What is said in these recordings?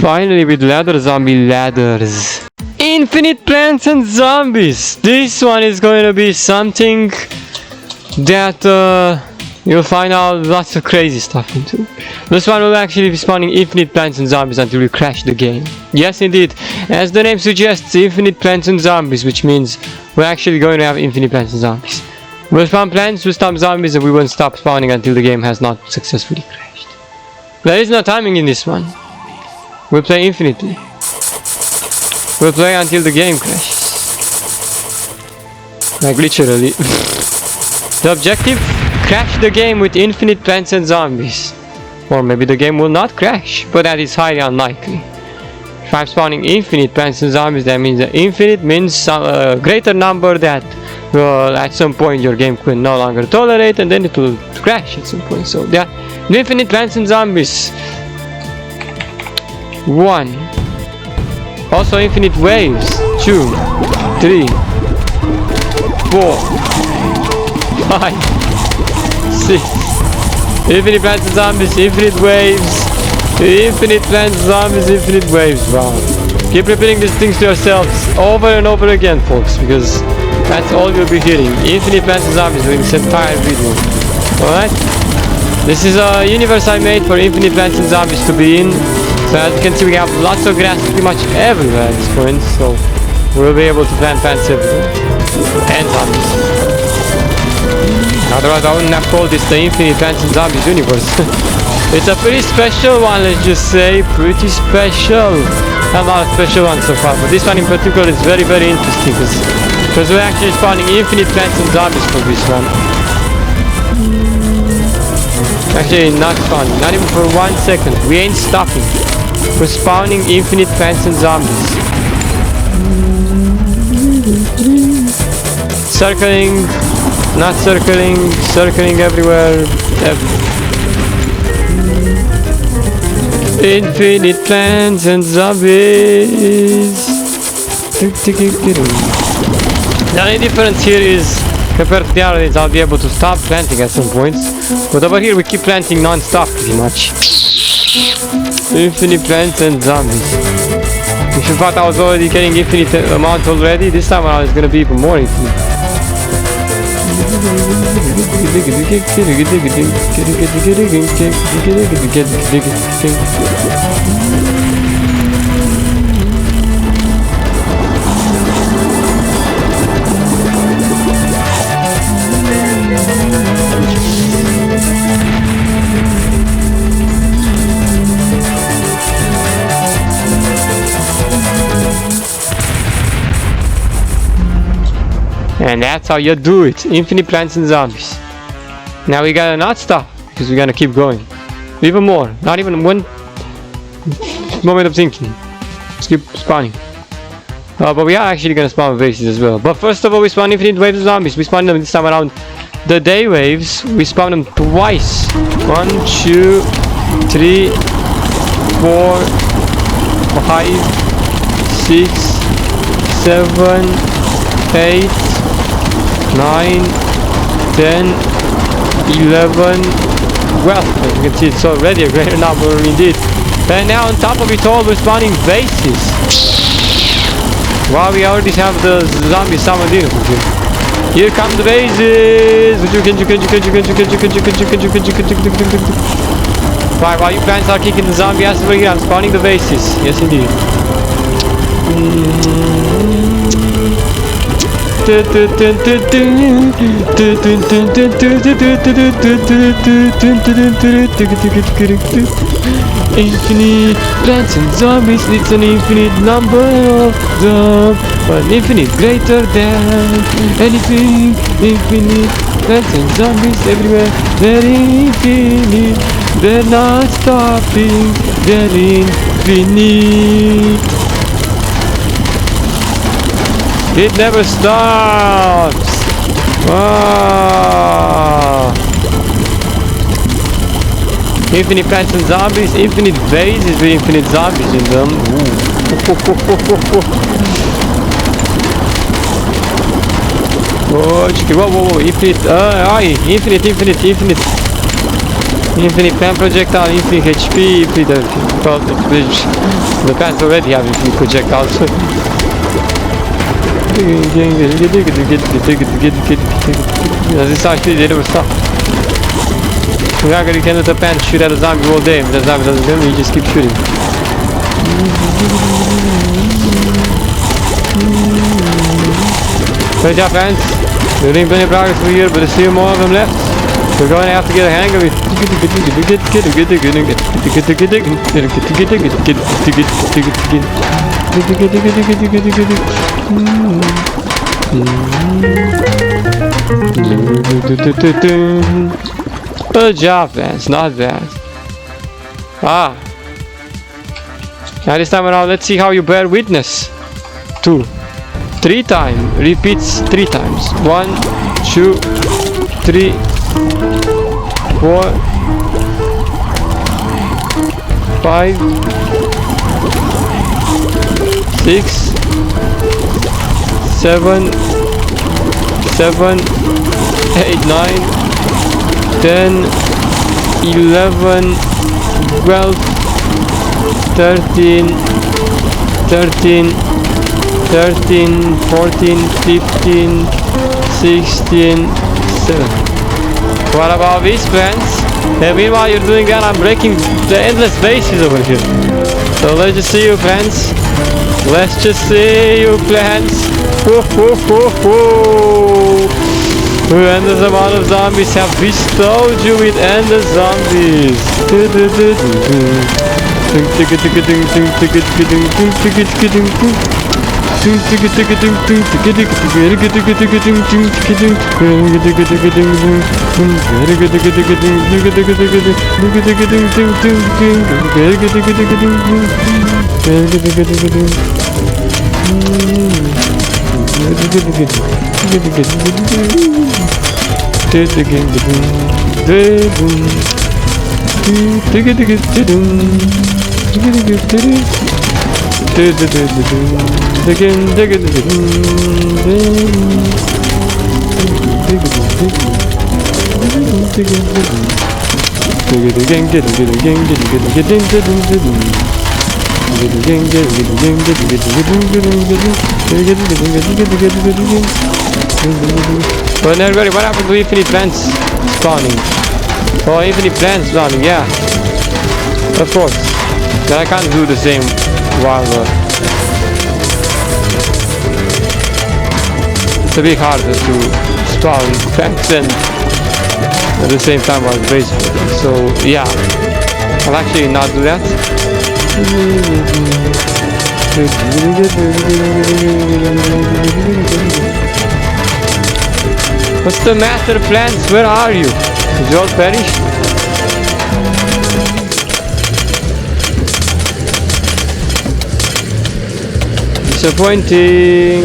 Finally with ladder zombie ladders. Infinite plants and zombies. This one is going to be something that you'll find out lots of crazy stuff into. This one will actually be spawning infinite plants and zombies until we crash the game. Yes indeed, as the name suggests, infinite plants and zombies, which means we're actually going to have infinite plants and zombies. We'll spawn plants, we'll stop zombies, and we won't stop spawning until the game has not successfully crashed. There is no timing in this one. We'll play infinitely. We'll play until the game crashes. Like literally. The objective? Crash the game with infinite plants and zombies. Or maybe the game will not crash, but that is highly unlikely. If I'm spawning infinite plants and zombies, that means that infinite means a greater number that at some point your game could no longer tolerate, and then it will crash at some point. So yeah, infinite plants and zombies. 1. Also infinite waves. 2, 3, 4, 5, 6. Infinite plants and zombies, infinite waves. Infinite plants, zombies, infinite waves. Wow. Keep repeating these things to yourselves over and over again, folks, because that's all you'll be hearing. Infinite plants and zombies during this entire video. Alright? This is a universe I made for infinite plants and zombies to be in. So as you can see, we have lots of grass pretty much everywhere at this point, so we'll be able to plant plants everywhere. And zombies. Otherwise I wouldn't have called this the Infinite Plants and Zombies universe. It's a pretty special one, let's just say. Pretty special. A lot of special ones so far, but this one in particular is very interesting because we're actually spawning infinite plants and zombies for this one. Actually not spawning, not even for 1 second. We ain't stopping. We're spawning infinite plants and zombies. Circling, not circling, circling everywhere. Infinite plants and zombies. The only difference here is, compared to the others, I'll be able to stop planting at some points. But over here we keep planting non-stop pretty much. Infinite plants and zombies. If you thought I was already getting infinite amount already, this time around it's gonna be even more infinite. And that's how you do it. Infinite plants and zombies. Now we gotta not stop, because we're gonna keep going. Even more. Not even one moment of thinking. Just keep spawning. But we are actually gonna spawn bases as well. But first of all, we spawn infinite waves of zombies. We spawn them this time around. The day waves, we spawn them twice. 1, 2, 3, 4, 5, 6, 7, 8, 9, 10, 11, 12. As you can see, it's already a greater number indeed. And now on top of it all, we're spawning bases. Wow, we already have the zombies summoned in. Here come the bases. While you plants are kicking the zombie ass over here, I'm spawning the bases. Yes indeed. Infinite plants and zombies, it's an infinite number of them, but infinite greater than anything. Infinite plants and zombies everywhere, they're infinite, they're not stopping, they're infinite. It never stops! Ah. Infinite plants and zombies, infinite bases with infinite zombies in them. Oh, chicken, whoa, infinite, infinite. Infinite plant projectile, infinite HP, infinite everything. Well, the plants already have infinite projectiles. This is actually they never stop. We're not gonna get into the pen, shoot at a zombie all day. If the zombie doesn't kill me, you just keep shooting. Great job, fans. We're doing plenty of progress over here, but there's still more of them left. We're going to have to get a hang of it. Good job, fans. Not bad. Ah. Now this time around, let's see how you bear witness. 2. 3 times. Repeats 3 times. 1, 2, 3, 4, 5, 6, 7, 8, 9, 10, 11, 12, 13, 14, 15, 16, 7. What about these plants? And meanwhile you're doing that, I'm breaking the endless bases over here. So let's just see you, plants. Let's just see you, plants. The endless amount of zombies have bestowed you with endless zombies. Well, everybody, what happened to infinite plants spawning? Oh, infinite plants spawning, yeah. Of course. But I can't do the same while it's a bit harder to spawn plants and at the same time while base building. So yeah, I'll actually not do that. What's the matter, plants? Where are you? Did you all perish? Disappointing.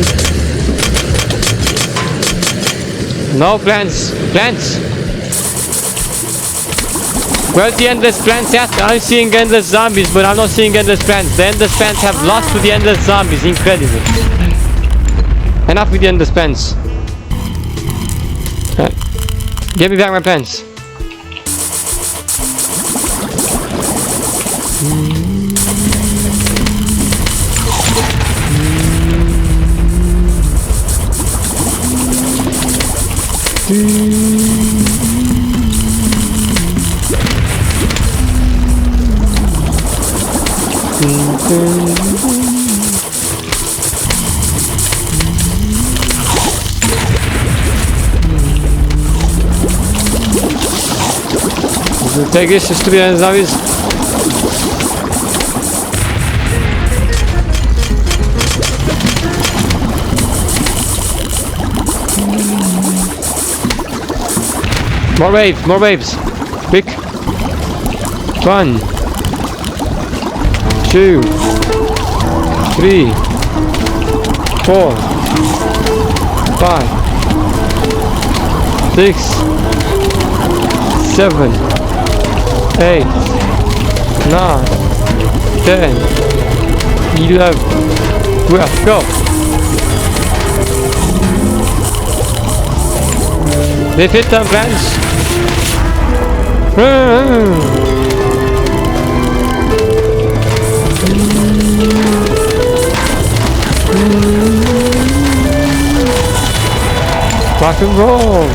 No plants. Plants. Where's the endless plants at? I'm seeing endless zombies, but I'm not seeing endless plants. The endless plants have lost to the endless zombies. Incredible. Enough with the endless plants. Give me back my plants. Take this just to be honest, zombies. More waves, more waves. Quick. 1, 2, 3, 4, 5, 6, 7, 8, 9, 10, 11, 12, go! They fit them, friends. Rock and roll.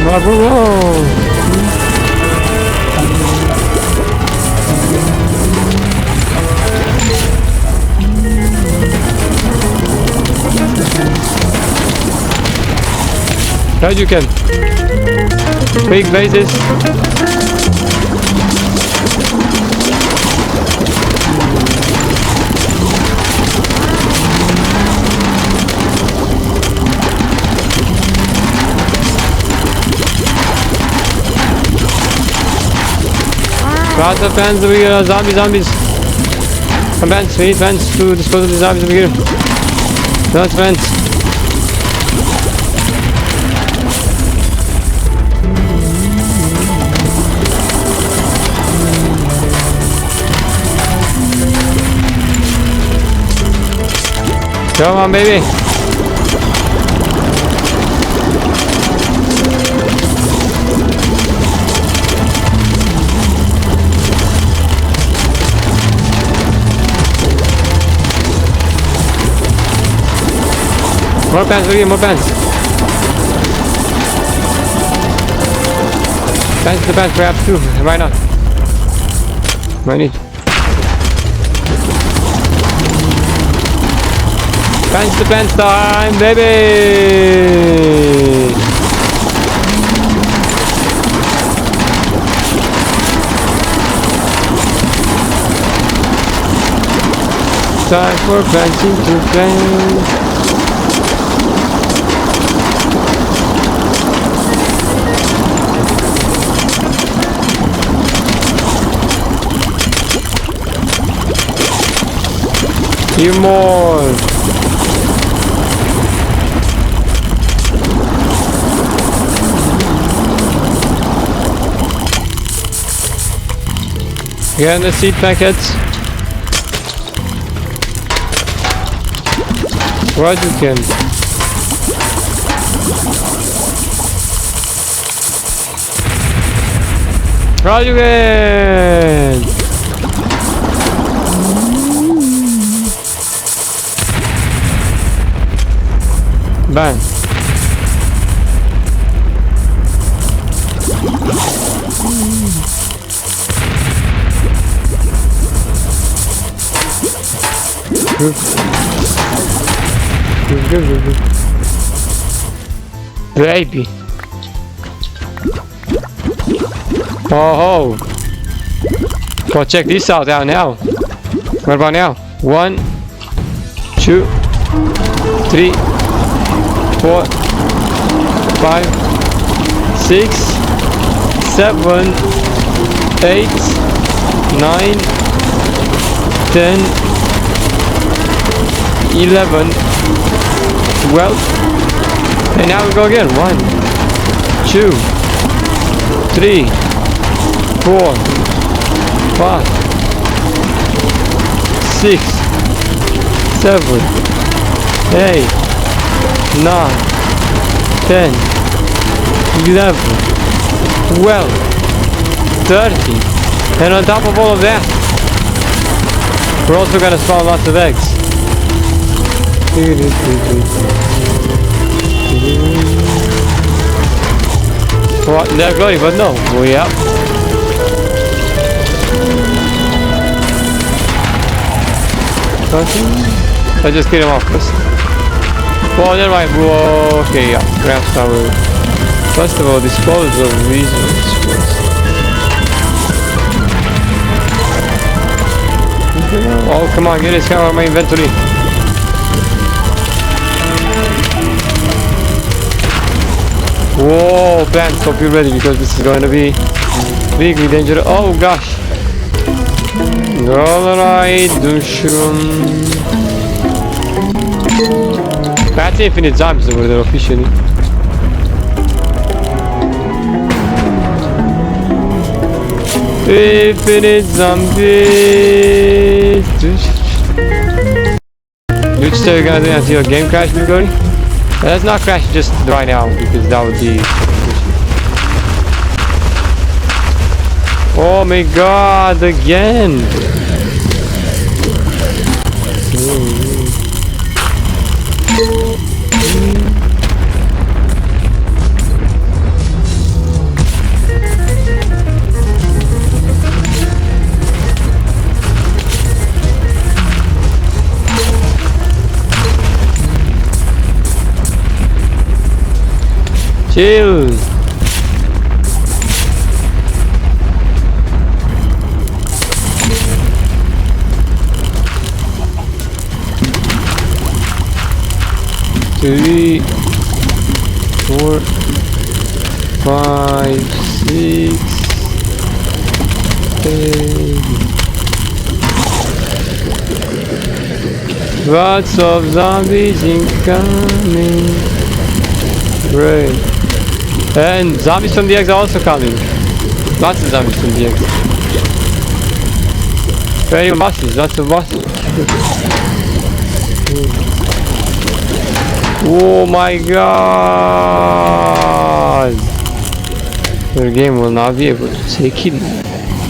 Rock and roll. Right, you can. Big bases. Lots of fans over here, zombies. Come fans, we need fans to dispose of the zombies over here. Lots of fans. Come on, baby. More pants for you, more pants. Pants to pants, perhaps too. Why not? Why need? Pants to pants time, baby! Time for pantsing to pants. You more. Again, the seed packets. What you can. What you can. Bang. Baby. Oh, well, check this out now. What about now? 1, 2, 3, 4, 5, 6, 7, 8, 9, 10, 11, 12, and now we go again. 1, 2, 3, 4, 5, 6, 7, 8, 9, 10, 11, 12, 13, and on top of all of that, we're also gonna spawn lots of eggs. What? They're going, but no. Oh, yeah. Let's just get him off first. Well, never mind. Whoa, okay, yeah. Craft tower. First of all, dispose of resources first. Oh, come on, get this out of my inventory. Whoa, pants, hope you're ready because this is going to be really dangerous. Oh gosh. Alright, that's infinite zombies over there officially. Infinite zombies. You're still gonna do until your game crash, Bugatti? Let's not crash just right now because that would be. Oh my god, again! Chill! Three, 4, 5, 6, 7. Lots of zombies incoming. Great. And zombies from the X are also coming. Lots of zombies from the X. Very bosses, lots of bosses. Oh my god! The game will not be able to take it.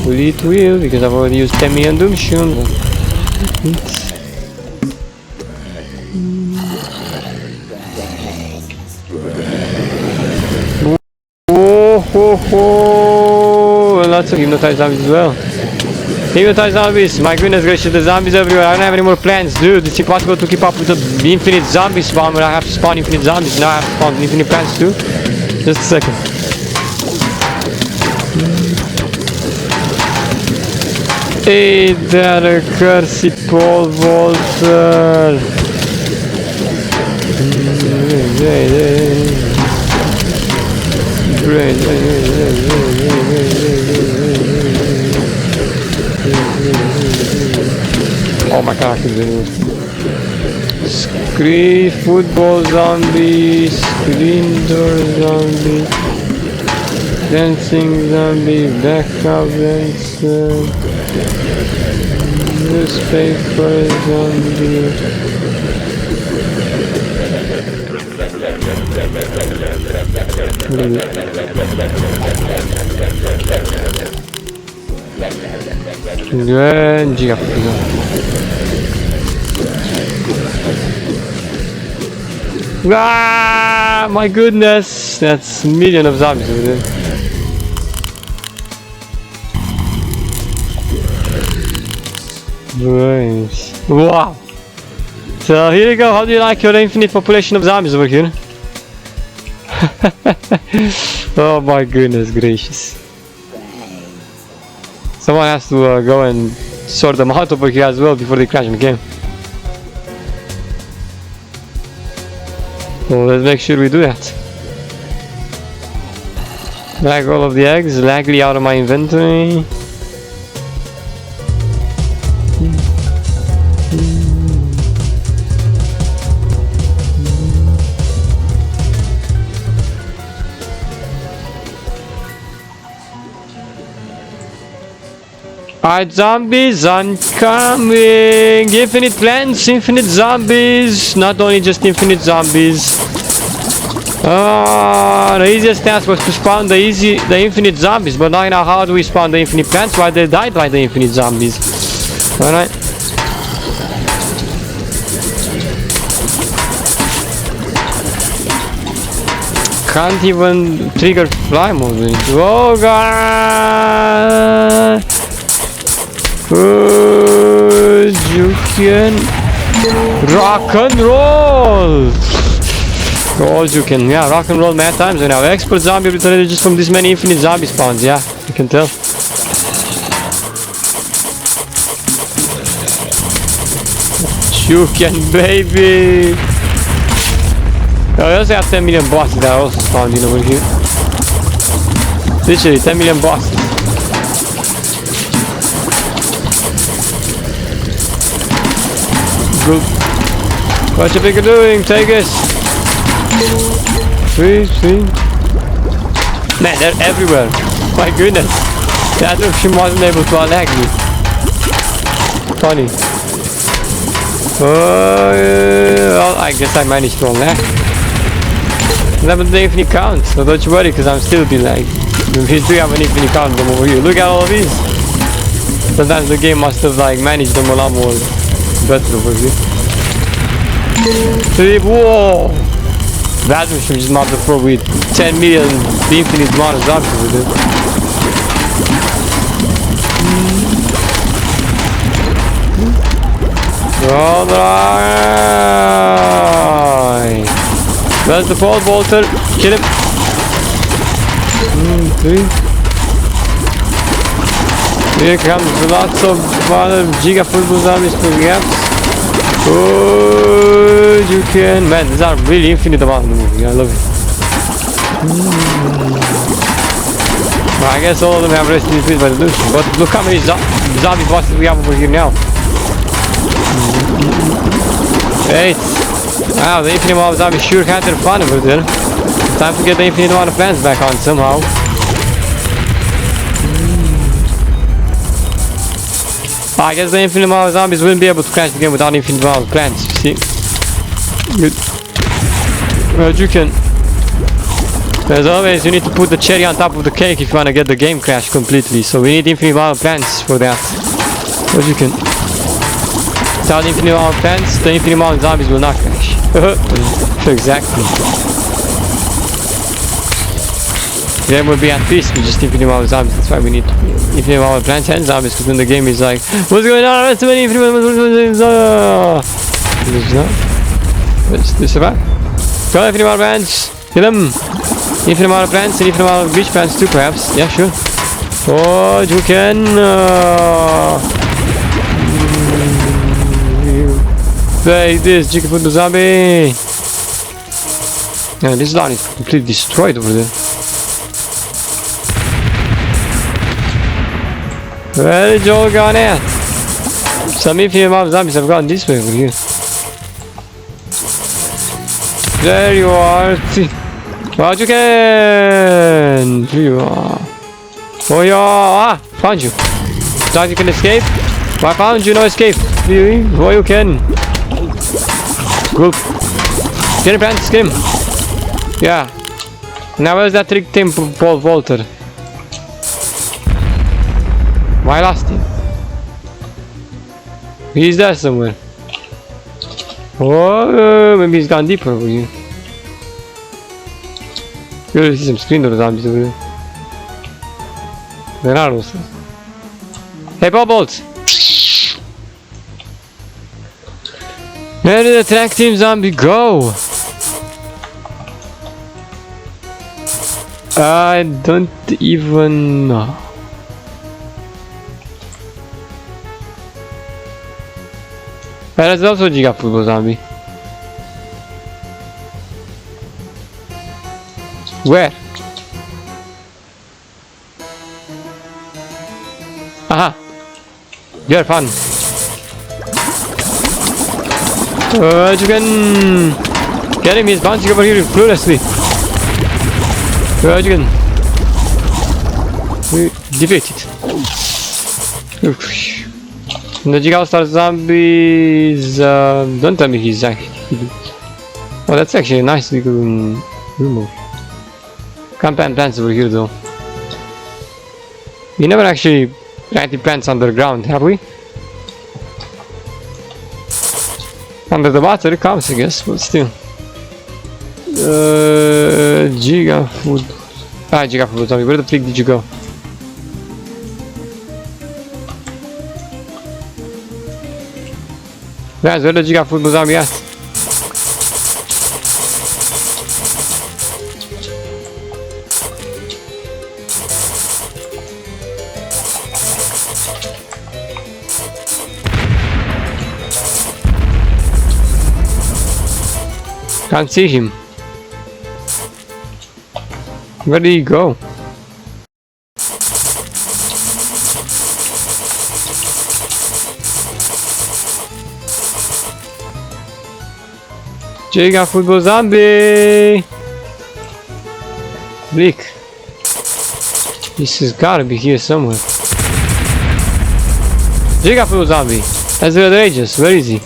Will it will, because I've already used 10 million doom shield. Oh, lots of hypnotized zombies as well. Hypnotized zombies, my goodness gracious, the zombies everywhere. I don't have any more plans, dude. It's impossible to keep up with the infinite zombie spawn, but I have to spawn infinite zombies. Now I have to spawn infinite plants too. Just a second. Hey there, cursed pole vaulter. Oh my god, I can do it. Screen football zombie, screen door zombie, dancing zombie, backup dancer, newspaper zombie. Good job. Ah, my goodness, that's a million of zombies over there. Nice. Wow. So here you go. How do you like your infinite population of zombies over here? Oh my goodness gracious. Someone has to go and sort them out over here as well before they crash in the game. So let's make sure we do that. Drag all of the eggs, lagly out of my inventory. Alright, zombies incoming! Infinite plants, infinite zombies! Not only just infinite zombies. The easiest task was to spawn the infinite zombies, but now I know how do we spawn the infinite plants, why they died by the infinite zombies. Alright. Can't even trigger fly mode. Oh god! You can rock and roll. Oh, you can, yeah, rock and roll mad times right now. Expert zombie literally just from this many infinite zombie spawns, yeah, you can tell. You can, baby. Oh, I also have 10 million bosses that are also spawned in over here. Literally 10 million bosses. What you think you're doing? Take us! Sweet. Man, they're everywhere. My goodness. That option wasn't able to unlag me. Funny. Well, I guess I managed to unlag. Never the infinite count, so don't you worry, because I'm still being like. We do have an infinite count them over here. Look at all of these. Sometimes the game must have like managed them a lot more better over here. Whoa! That mission is not the pro with 10 million, the infinite amount of zombies with it. Alright! There's the pole bolter. Kill him. 3. Here comes lots of other giga football zombies perhaps. Oh, you can. Man, these are really infinite amount of the movie. I love it. Well, I guess all of them have rested in peace by the solution. But look how many zombie bosses we have over here now. 8. Wow, the infinite amount of zombies sure had their fun over there. Time to get the infinite amount of plants back on somehow. I guess the infinite amount of zombies wouldn't be able to crash the game without infinite amount of plants, you see. Good. Well, you can. As always, you need to put the cherry on top of the cake if you want to get the game crash completely. So we need infinite amount of plants for that. But you can. Without infinite amount of plants, the infinite amount of zombies will not crash. Exactly. The game will be at peace with just infinite amount of zombies. That's why we need infinite amount of plants and zombies, because then the game is like, what's going on? There's too many infinite amount of zombies. Let's survive. Go infinite amount of plants. Kill them. Infinite amount of plants and infinite amount of beach plants too, perhaps. Yeah, sure. Oh, you can. Play this, Jigga put the zombie. Yeah, this line is completely destroyed over there. Where did you all gone at? Some infinite amount of zombies have gone this way over here. There you are. Well, you can. Here you are. Oh yeah. Ah, found you. Thought you can escape? Well, I found you, no escape. Oh, you can. Good. Get him, plants, get him. Yeah. Now where's that trick team, Paul Walter? I lost him. He's there somewhere. Oh, maybe he's gone deeper over here. You'll see some screen door zombies over there. There are also. Hey, Bubbles! Where did the track team zombie go? I don't even know. There's also a giga football zombie. Where? Aha! You're fun. You can get him. He's bouncing over here flawlessly. You can defeat it. The Giga Star zombies. Don't tell me he's actually. Oh, that's actually a nice little move. Can't plant plants over here though. We never actually planted plants underground, have we? Under the water it counts, I guess, but still. Giga food. Ah, Giga food zombie. Where the flick did you go? Guys, where the Giga food zombie at? Can't see him. Where did he go? Giga football zombie. Bleak. This has gotta be here somewhere. Gigaful zombie. That's outrageous. Where is he?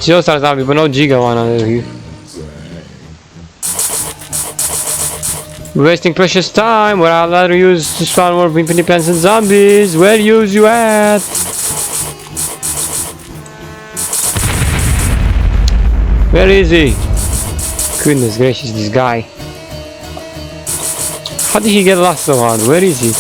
Geostar zombie, but no Giga one over here. Wasting precious time, where I'd rather use to spawn more infinite plants and zombies. Where use you at? Where is he? Goodness gracious, this guy. How did he get lost so hard? Where is he?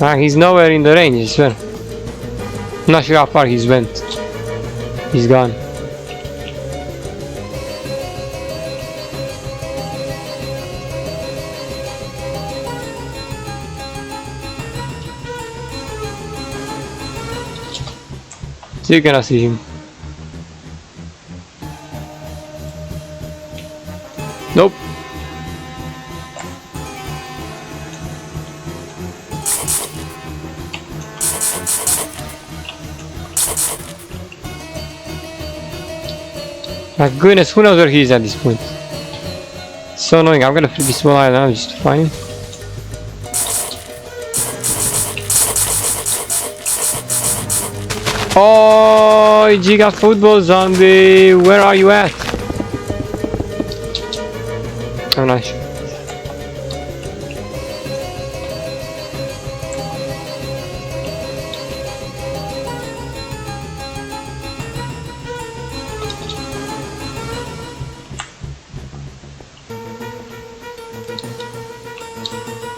Ah, he's nowhere in the range, I swear. Not sure how far he's went. He's gone. So you cannot see him. Nope. My goodness, who knows where he is at this point? So annoying. I'm gonna flip this small island just to find him. Oh, Giga Football Zombie, where are you at? I'm not sure.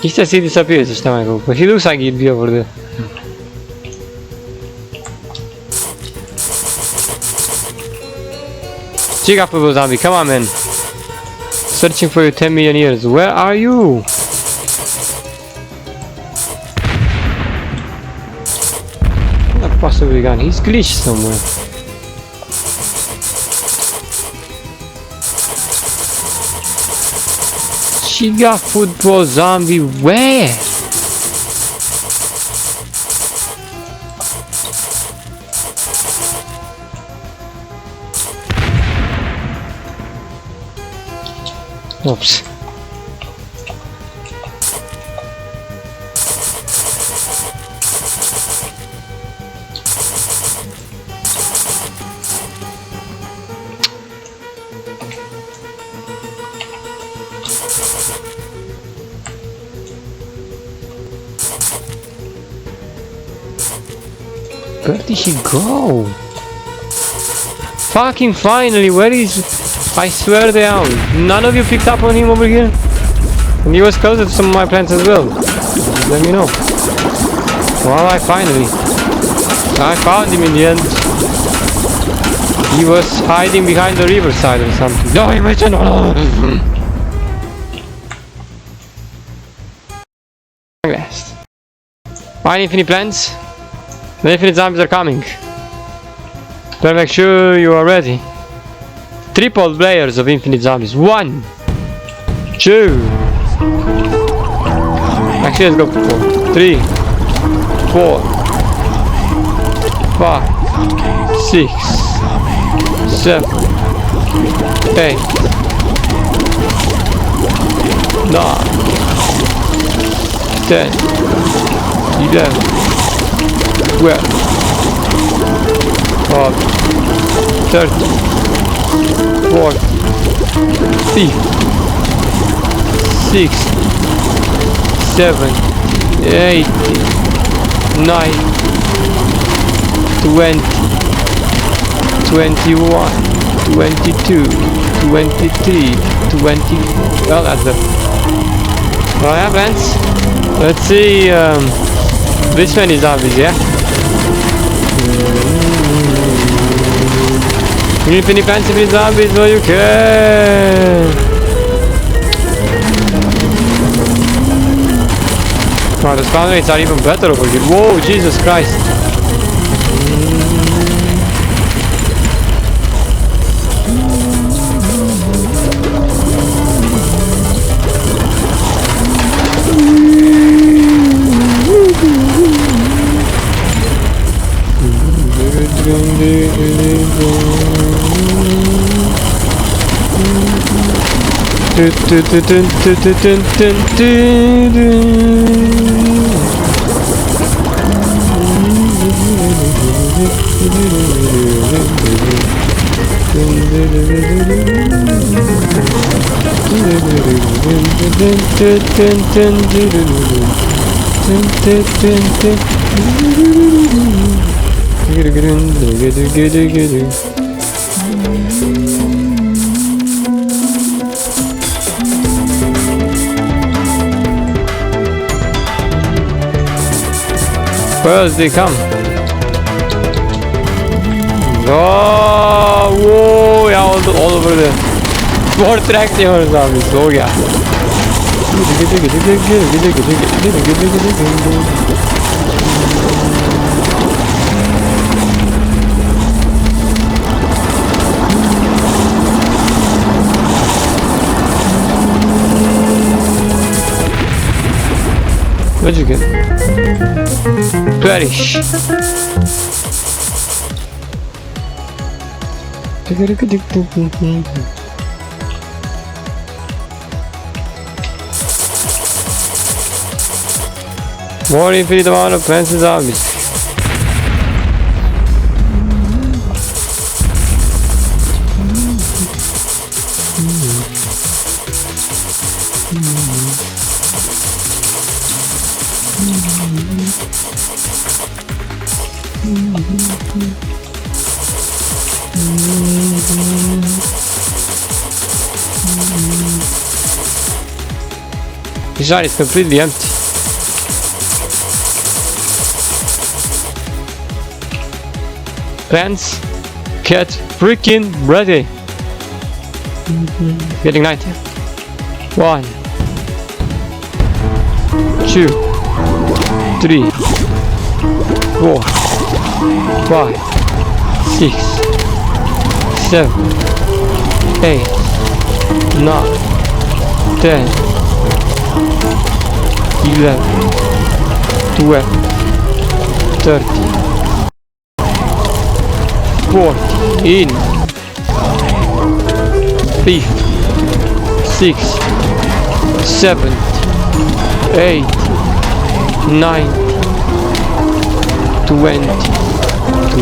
He says he disappears this time I go, but he looks like he'd be over there. Giga Football Zombie, come on man. Searching for you 10 million years. Where are you? Not possibly gone. He's glitched somewhere. Giga Football Zombie, where? Oops. Where did he go? Fucking finally, where is... I swear down, none of you picked up on him over here? And he was closer to some of my plants as well. Let me know. Well, I found him in the end. He was hiding behind the riverside or something. No, imagine. Last. Find infinite plants. The infinite zombies are coming. Better make sure you are ready. Triple layers of infinite zombies. 1, 2. Actually, let's go for 4. 3, 4, 5, 6, 7, 8, 9, 10, 11, 12, 13, 14, 15, 16, 17, 18, 19, 20, 21, 22, 23, 24. Well, that's it. Well, yeah, friends. Let's see. This many zombies, yeah? Infinite plants, infinite zombies, oh you can! Wow, the spawn rates are even better over here. Whoa, Jesus Christ. Where else they come? Oh, whoa, yeah, all over there. More tracks here, zombies. Oh yeah. What'd you get? Perish. More infinite amount of plants and zombies. This side is completely empty. Plants, get freaking ready. Getting night. 1, 2, 3, 4, 5, 6, 7, 8, 9, 10, 11, 12, 13, 14, 15, 16, 17, 18, 19, 20,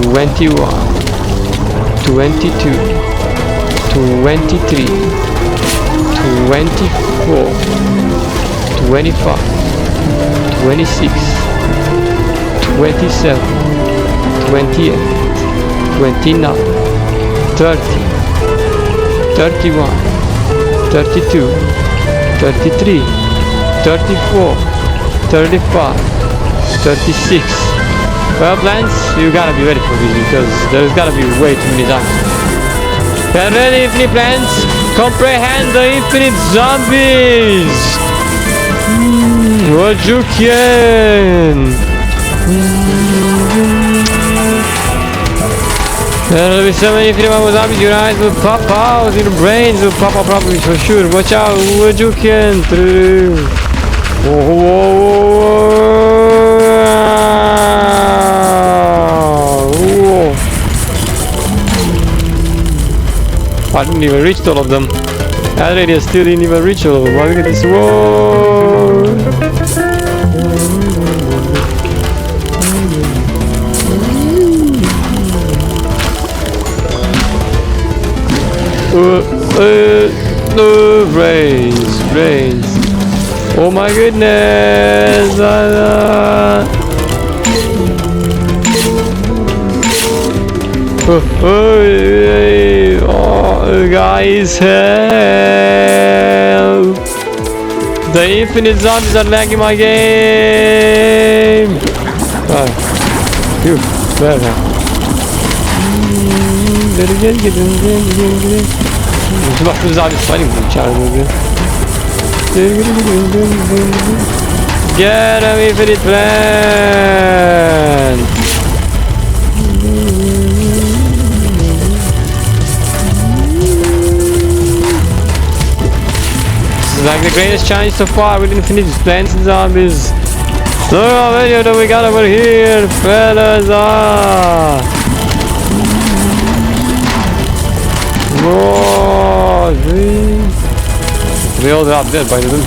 21, 22, 23, 24, 25, 26, 27, 28, 29, 30, 31, 32, 33, 34, 35, 36. Well, plants, you gotta be ready for this because there's gotta be way too many zombies. Get ready, infinite plants! Comprehend the infinite zombies! What you can! There'll be so many infinite amount of zombies, your eyes will pop out, your brains will pop out probably for sure. Watch out, what you can! Whoa, whoa. I didn't even reach all of them. That radio still didn't even reach all of them. Look at this. Whoa! Brains. Oh my goodness! Oh, guys, help! The infinite zombies are lagging my game! Bak bu zombies fighting with each other. Get him, infinite plant! This is like the greatest challenge so far with infinite plants and zombies. Look how many of them we got over here, fellas! Whoa! They all drop dead by the way.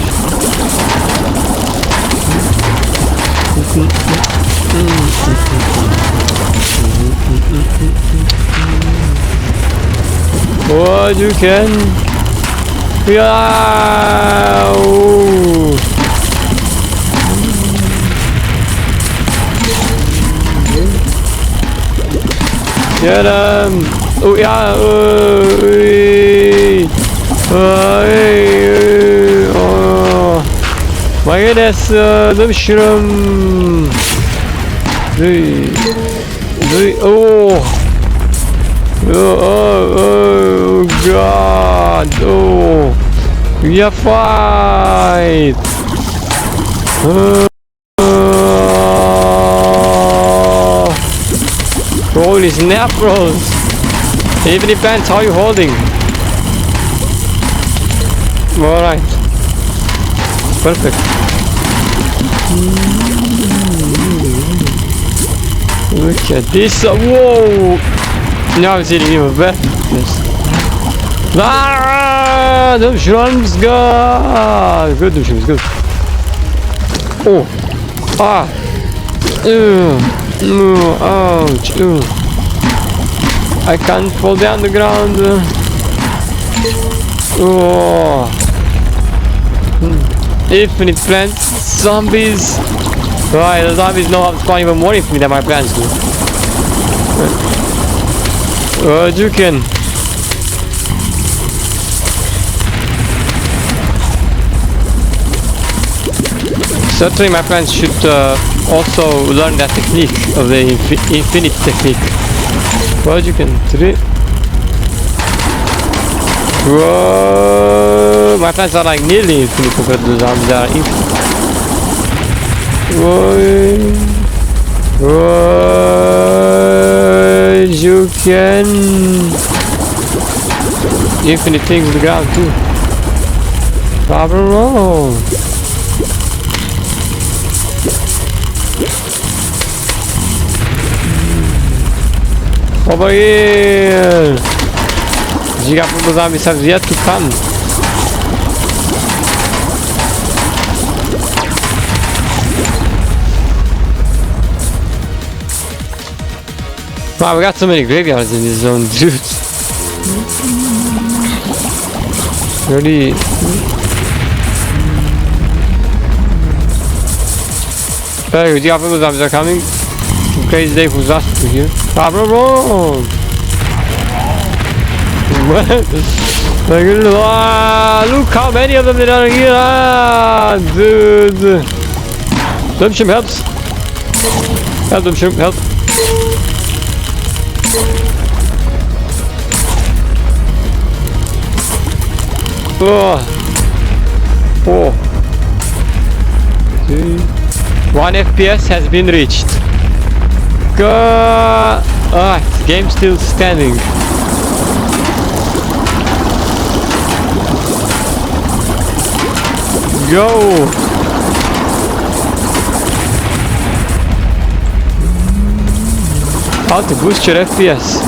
What you can? Yeah! Ooh. Get him! Oh yeah! Oh my goodness! The mushroom! Oh! Oh God! Oh! We are fight! Holy snap, bros! Even depends how you holding. Alright. Perfect. Look at this. Whoa! Now it's hitting even better. Yes. Ah! The shrooms go! Good, the shrooms, good. Oh! Ah! Ouch! I can't fall down the ground. Oh! Infinite plants, zombies. Right, the zombies know how to spawn even more infinite than my plants do. You can. Certainly my plants should also learn that technique of the infinite technique. But you can three. Whoa! My plants are like nearly infinite compared to the zombies that are infinite. Whoa! You can infinite things on the ground too. Problem roll. Over here! Giga from the zombies have yet to come. Wow, we got so many graveyards in this zone, dude. Really. Hey, Giga from the zombies are coming. Crazy day for us to here. Bro! Look how many of them there are here! Dude! Them shim helps! Help them shim, help! Oh! 1 FPS has been reached. Go! Game still standing. Go! How to boost your FPS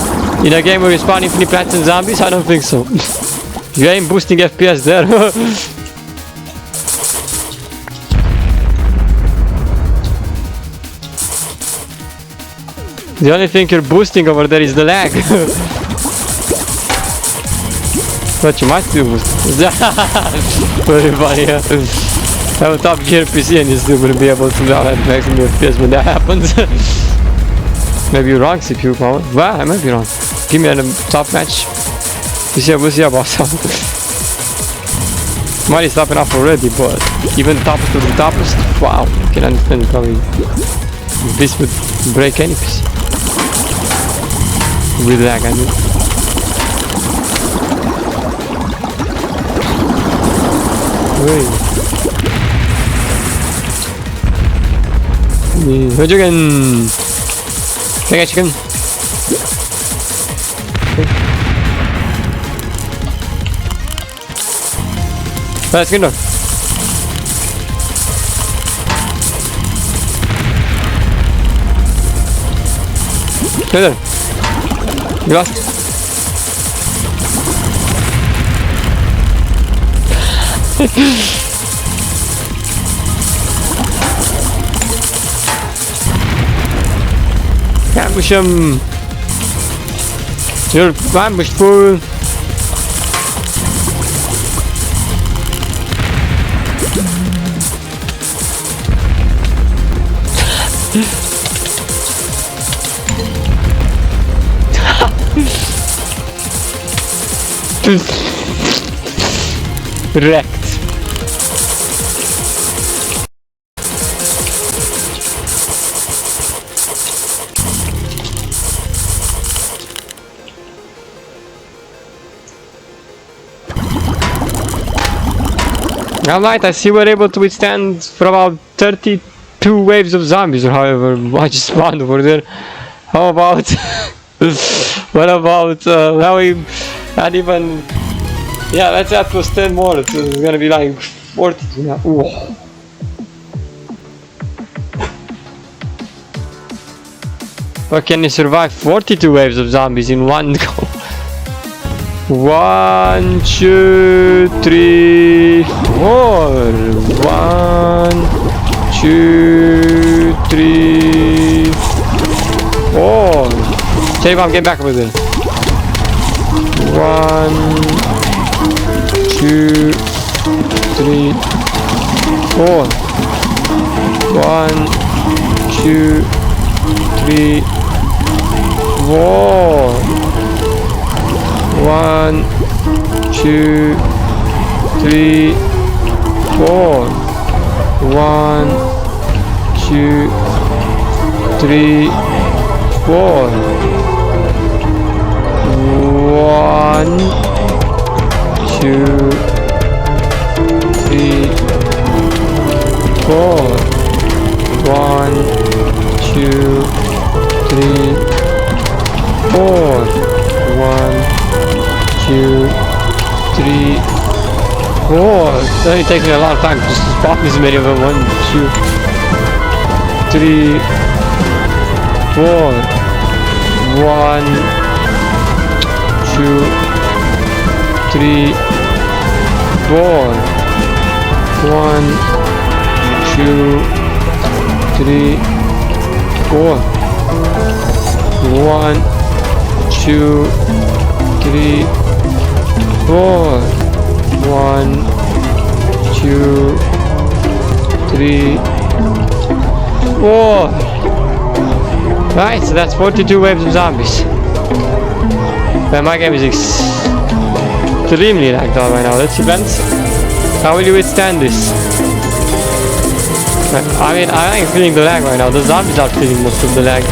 in a game where you spawn infinite plants and zombies? I don't think so. You ain't boosting FPS there. The only thing you're boosting over there is the lag. But you might still boost. Very funny. I have a top gear PC and you're still gonna be able to have maximum FPS when that happens. Maybe you're wrong, CPU power. Well, I might be wrong. Give me a top match. We'll see about some. Might is stopping off already, but even the toppest of the toppest, wow, I can understand probably this would break any PC. With lag, I mean. chicken. Take a chicken. Let's get on. Get on. You lost. Ambush him. You're ambushed, fool. Wrecked. Alright, I see we're able to withstand for about 32 waves of zombies or however much spawned over there. How about what about now we not even, yeah, let's add plus 10 more. It's gonna be like 40 now. Ooh. But can you survive 42 waves of zombies in one go? 1, 2, 3, 4. 1, 2, 3, 4. Save, I'm getting back over there. 1, 2, 3, 4. 1, 2, 3, 4. 1, 2, 3, 4. 1, 2, 3, 4. 1, 2, 3, 4. 1, 2, 3, 4. 1, 2, 3, 4. It only takes me a lot of time to just spot this many of them. 1, 2, 3, 4. 1, 2, 3, 4. 1, 2, 3, 4. 1, 2, 3, 4. 1, 2, 3, 4. Right, so that's 42 waves of zombies. Man, my game is extremely lagged out right now. Let's see, Blends. How will you withstand this? I mean, I ain't feeling the lag right now. The zombies are feeling most of the lag.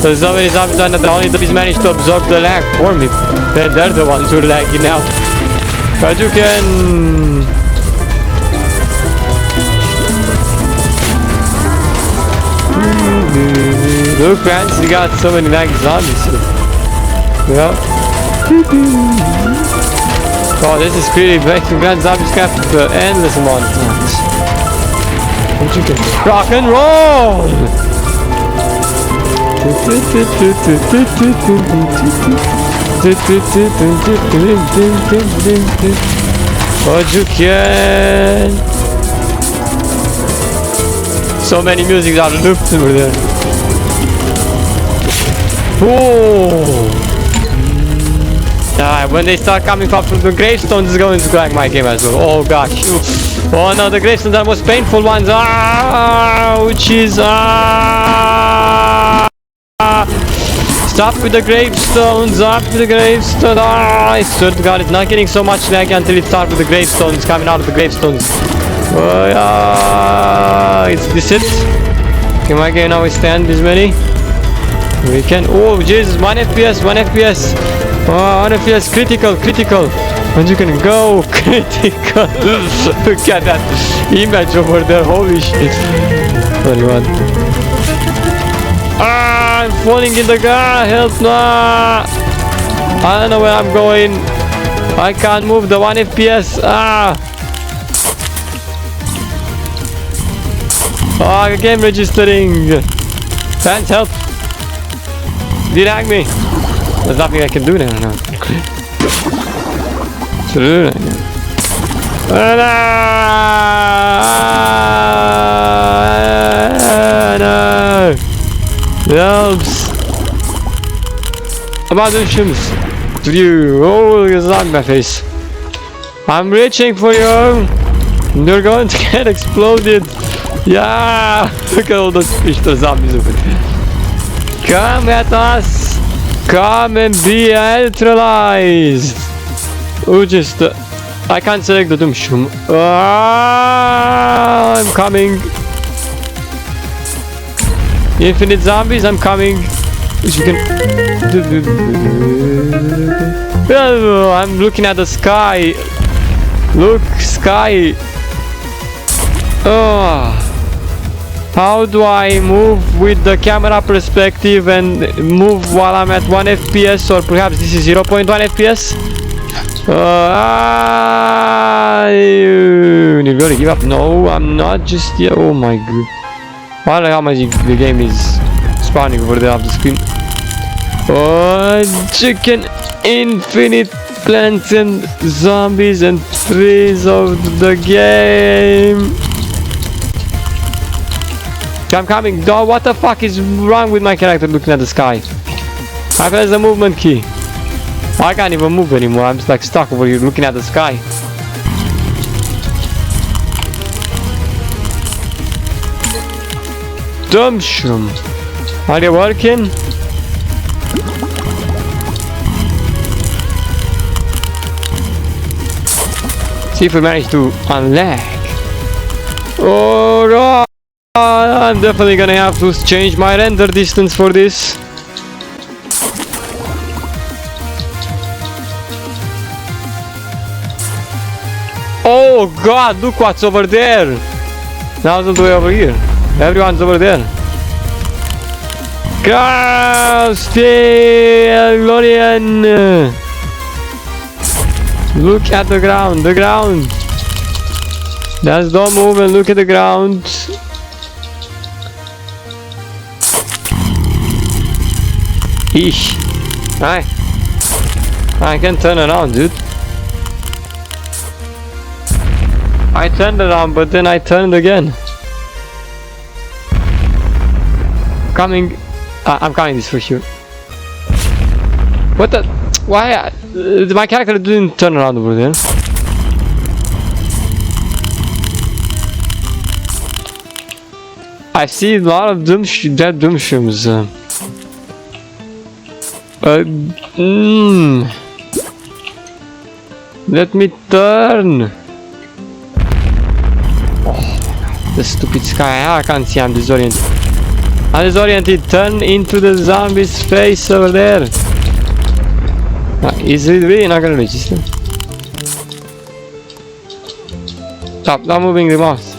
There's so many zombies on that only zombies managed to absorb the lag for me. They're the ones who are lagging out. But you can... Look, man, you got so many laggy zombies. Yeah. Oh, this is pretty making grand zombies capture the endless amount of times. But you can rock and roll! But you can. So many music are looped over there. Oh! When they start coming up from the gravestones, it's going to crack my game as well. Oh gosh. Oh no, the gravestones are the most painful ones. Which is stop with the gravestones, up with the gravestones. I swear to God, it's not getting so much lag until it starts with the gravestones coming out of the gravestones. Oh yeah, is this it? Can my game now withstand this many? We can. Oh Jesus, 1 FPS, 1 FPS. Oh, 1 FPS, critical. And you can go critical. Look at that image over there. Holy shit. 21. Ah, I'm falling in the ground. Help no. I don't know where I'm going. I can't move the 1 FPS. Ah. Oh, game registering. Fans, help. Drag me. There's nothing I can do now. No. No. Helps. About the shims. To you. Oh, look at that, my face. I'm reaching for you. You're going to get exploded. Yeah. Look at all those fish, the zombies over there. Come at us. Come and be neutralized. Oh, just I can't select the Doomshroom. Ah, I'm coming. Infinite zombies, I'm coming. If you can. Oh, I'm looking at the sky. Look, sky. Oh. How do I move with the camera perspective and move while I'm at 1 FPS, or perhaps this is 0.1 FPS? You're gonna give up? No, I'm not just yet. Oh my god. I don't know how much the game is spawning over there off the screen. Oh, chicken, infinite plants and zombies and trees of the game. I'm coming. Oh, what the fuck is wrong with my character looking at the sky? I pressed the movement key. I can't even move anymore. I'm just like stuck over here looking at the sky. Doomshroom. Are they working? See if we manage to unlag. Alright. I'm definitely gonna have to change my render distance for this. Oh god, look what's over there. Now it's all the way over here. Everyone's over there. God, stay, Glorian. Look at the ground, Just don't move and look at the ground. Eesh. I can turn around, dude. I turned around, but then I turned again. Coming. I'm coming this for sure. What the? Why? My character didn't turn around over there. I see a lot of dead Doomshrooms. Let me turn. Oh, the stupid sky. I can't see. I'm disoriented. Turn into the zombie's face over there. Is it really not gonna register? Stop. Not moving the mouse.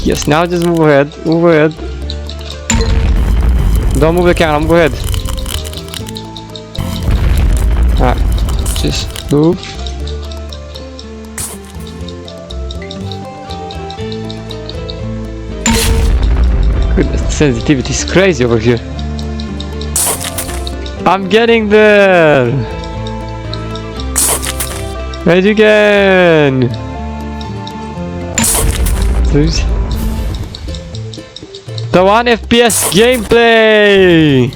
Yes. Now just move ahead. Don't move the camera, go ahead. Alright, just move. Goodness, the sensitivity is crazy over here. I'm getting there! As you can! The 1 FPS gameplay!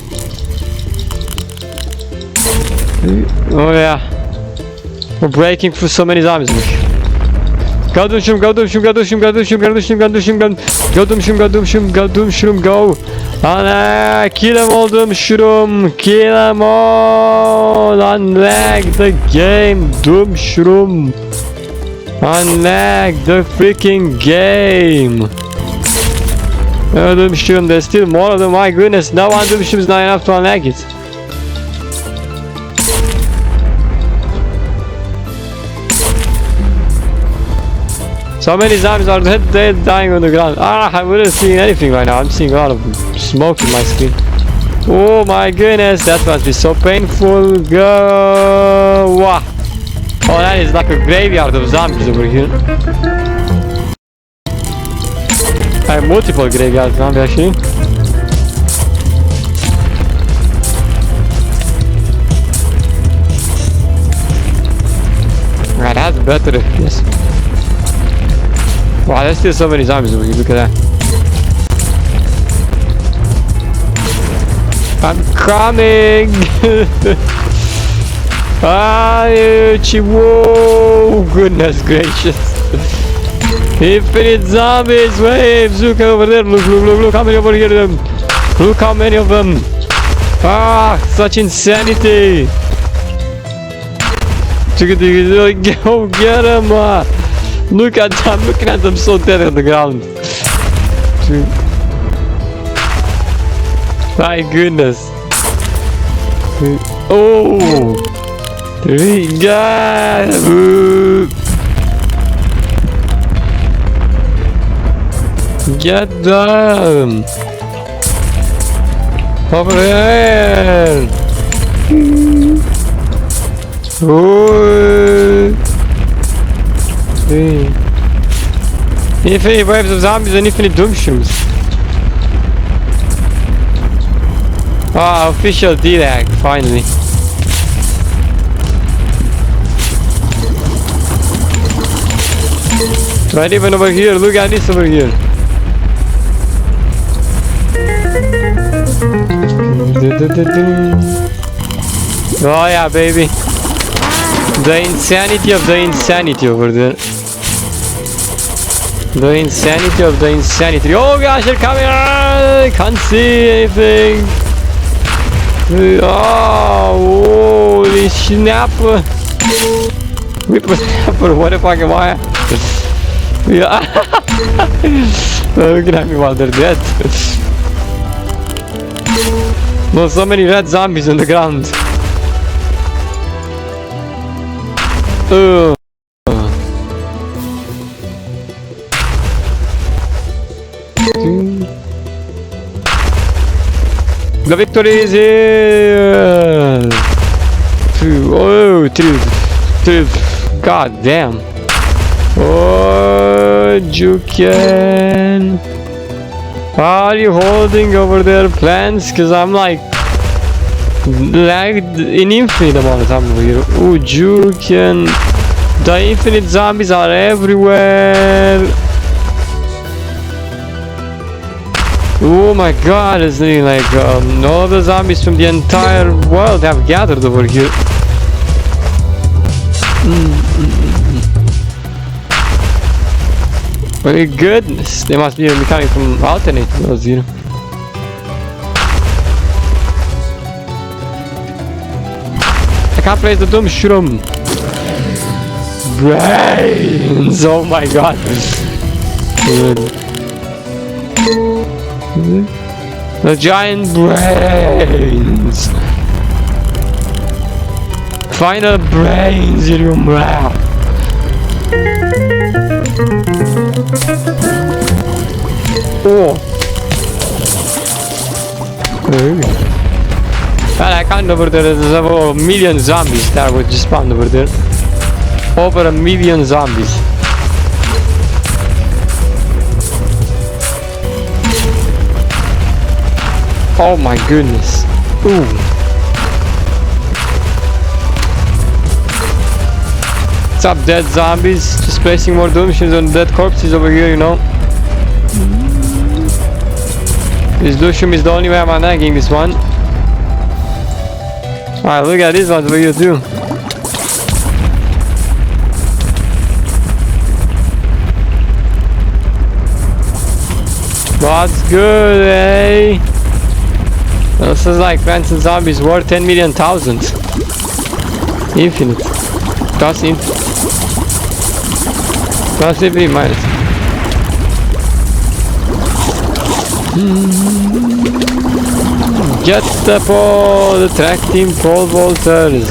Oh yeah. We're breaking through so many zombies. Go Doomshroom, go Doomshroom, go Doomshroom, go Doomshroom, go Doomshroom, go Doomshroom, go Doomshroom, go Doomshroom, go Doomshroom, go! And kill them all, Doomshroom! Kill them all! Unlag the game, Doomshroom! Unlag the freaking game! Doomshroom, there's still more of them, my goodness, no one Doomshroom is not enough to unlag it. So many zombies are dead, dying on the ground. Ah, I wouldn't see anything right now. I'm seeing a lot of smoke in my screen. Oh my goodness, that must be so painful. Go! Wow. Oh, that is like a graveyard of zombies over here. I have multiple graveyard zombies actually. Right, that's better. Yes. Wow, there's still so many zombies over here. Look at that. I'm coming! Whoa! Goodness gracious! Infinite zombies waves! Look over there! Look how many over here of them! Look how many of them! Ah! Such insanity! Go get them! Look at them! Looking at them so dead on the ground! My goodness! Oh! Three guys! Get them! Over here! Oh! Infinite waves of zombies and infinite doom shoes. Ah, official D-Lag, finally. Right even over here, look at this over here. Oh yeah, baby. The insanity of the insanity over there. The insanity of the insanity. Oh gosh, they're coming! I can't see anything. Oh, holy snapper! Whippersnapper, what the fuck am I? Yeah. Look at me while they're dead. Well, so many red zombies on the ground. The victory is here! Oh, god damn! Oh, Juken! Are you holding over their plants? Cause I'm like lagged in infinite amount of time over here. Oh, Juken! The infinite zombies are everywhere! Oh my god, it's like all the zombies from the entire world have gathered over here. My goodness, they must be coming from alternate worlds here. I can't place the doom shroom. Brains! Oh my god. Good. The giant brains! Final brains in your mouth! Oh! Well, I can't over there, there's over a million zombies that would just spawn over there. Over a million zombies. Oh my goodness. Ooh. What's up, dead zombies? Just placing more doom shields on dead corpses over here, you know. This Lucium is the only way I'm nagging this one. Alright, look at this one over here too. What's good, eh? This is like Plants and Zombies worth 10 million thousand. Infinite. Plus infinite. Plus every minus. Get the pole, the track team pole vaulters.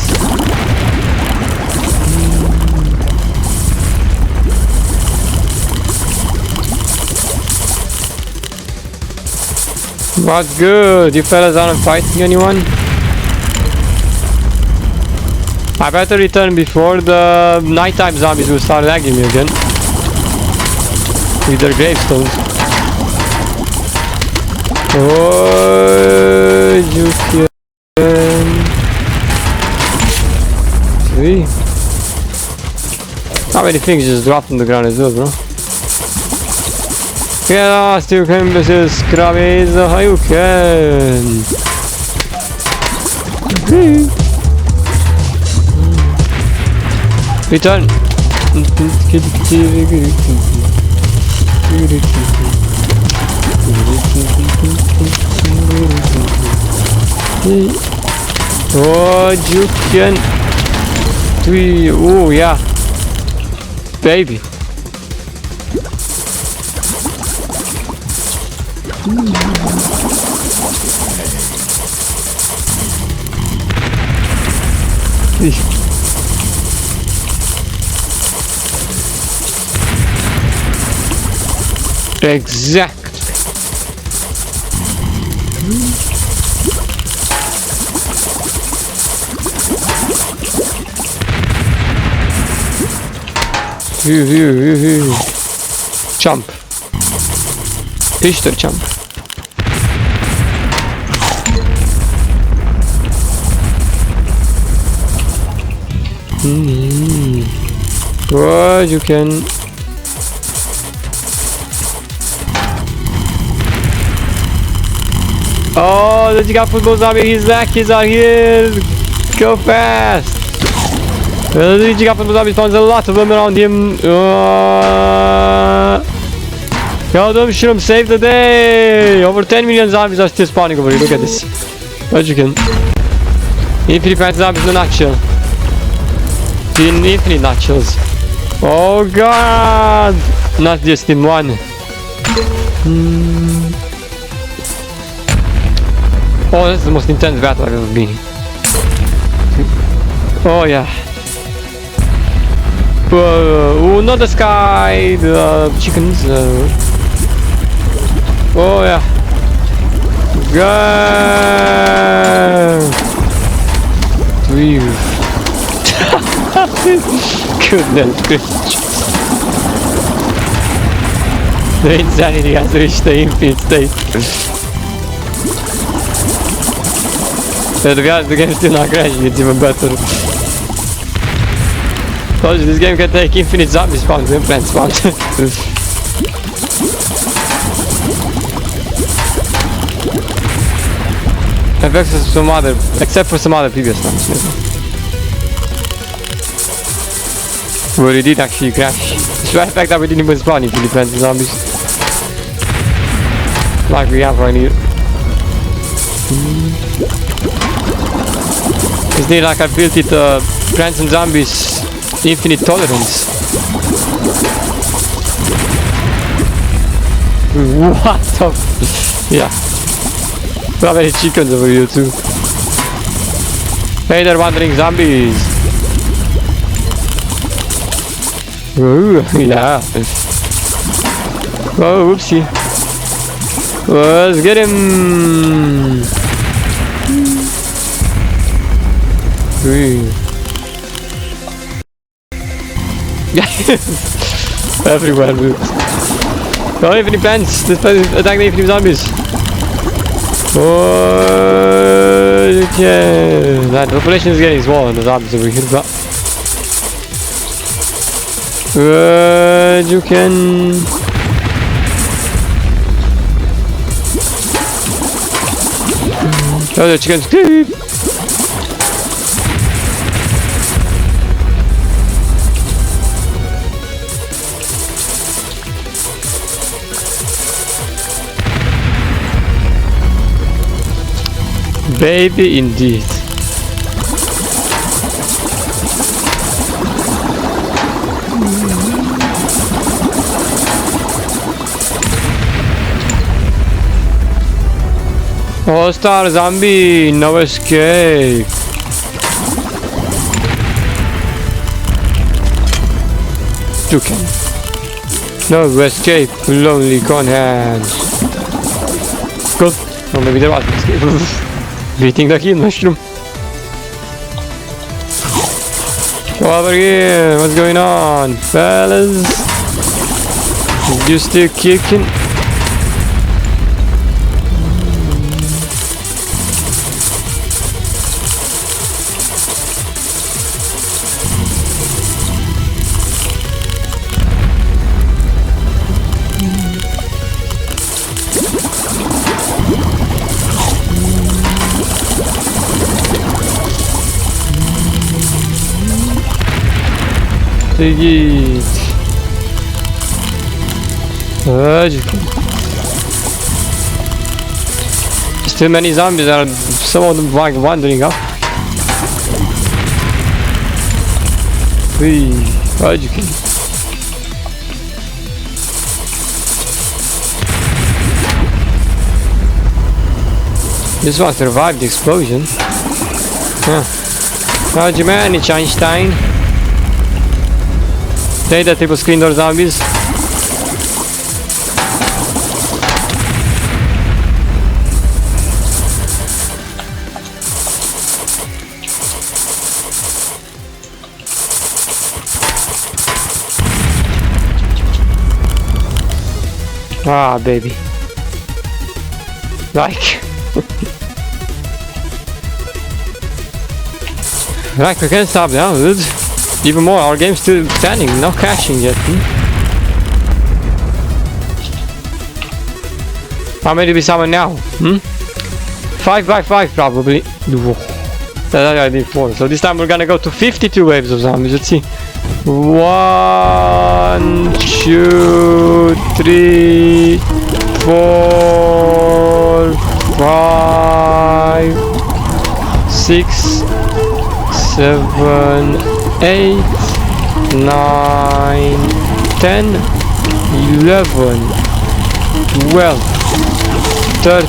What's good? You fellas aren't fighting anyone? I better return before the nighttime zombies will start lagging me again. With their gravestones. Oh, you can... See? How many things just dropped on the ground as well, bro? Get lost, you can be scrubbies, how you can. Return. Oh, you can. Oh, yeah. Baby. Exactly. Jump. Pistol jump. What you can. Oh, the Gigafootball zombie, he's back, he's out here. Go fast. The Gigafootball zombie spawns a lot of them around him. Go them, shoot him, save the day. Over 10 million zombies are still spawning over here. Look at this. What you can. Infinite Plant zombies in a nutshell. In infinite nutshells. Oh god! Not just in one. Oh, that's the most intense battle I've ever been in. Oh yeah. Oh, not the sky, the chickens. Oh yeah. Go! Goodness gracious. The insanity has reached the infinite state. The game's still not crashing, it's even better. Told you, this game can take infinite zombie spawns and plant spawns. Except for some other previous ones, maybe. Well, it did actually crash. Despite the fact that we didn't even spawn infinite plants and zombies. Like we have right here. It's near like I built it plants and zombies infinite tolerance. What the yeah. Probably chickens over here too. Hey there, wandering zombies. Ooh, yeah. Oh, whoopsie. Let's get him. Everywhere moves. Oh, infinite plants. This place is attacking the infinite zombies. Oh, okay. That population is getting smaller and the zombies over here, but you can. Oh, the chickens. Baby indeed. All-star zombie, no escape. You can. No escape, lonely con hands. Good. or maybe there was an escape. Beating the heal mushroom. Over here, what's going on, fellas? You still kicking? Take it. Still many zombies are, some of them like wandering up. This one survived the explosion. Huh. How'd you manage, Einstein? Take that table screen door zombies. Ah, baby. Like. Like, we can't stop now, dude. Even more, our game's still standing, not crashing yet. How many do we summon now? 5 by 5 probably. That I did 4. So this time we're gonna go to 52 waves of zombies. Let's see. 1, 2, 3, 4, 5, 6, 7, 8, 9, 10, 11, 12, 13,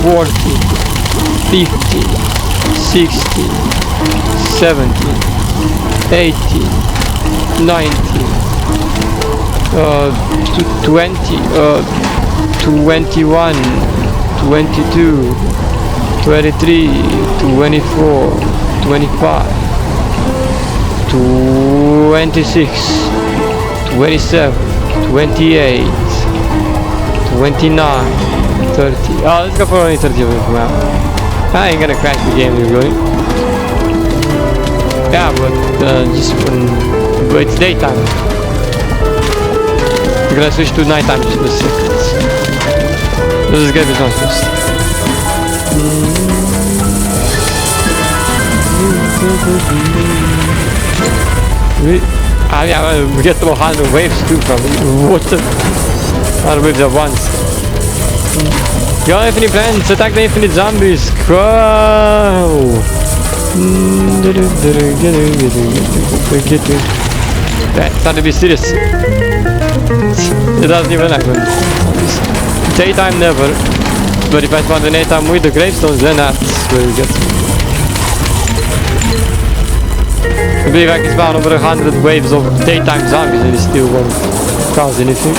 14, 15, 16, 17, 18, 19, 20, 21, 22, 23, 24, 25, 26, 27, 28, 29, 30. Oh, let's go for only 30 of them now. I ain't gonna crash the game, really. Yeah, but just but it's daytime. We're gonna switch to nighttime just in a second. Let's just get this one first. We get to 100 waves too from what the 100 waves at once. You have infinite plants, attack the infinite zombies, go! That's not to be serious. It doesn't even happen. Daytime never. But if I spawn the nighttime with the gravestones, then that's where we get. I believe I can spawn over 100 waves of daytime zombies and it still won't cause anything.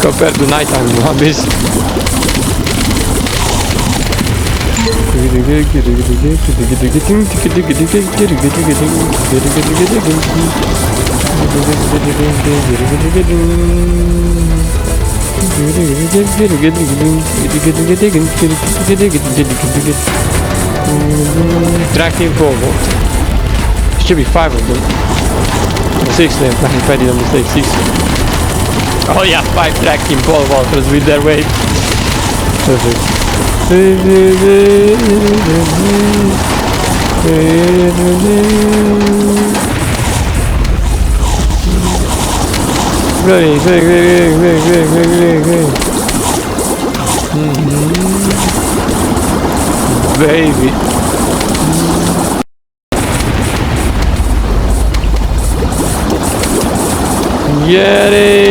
Compared to nighttime zombies. Tracking forward. Should be 5 of them. 6 then, I made a mistake, 6. Oh yeah, 5 tracking pole vaulters with their weight. Perfect. Very. Baby. Get it.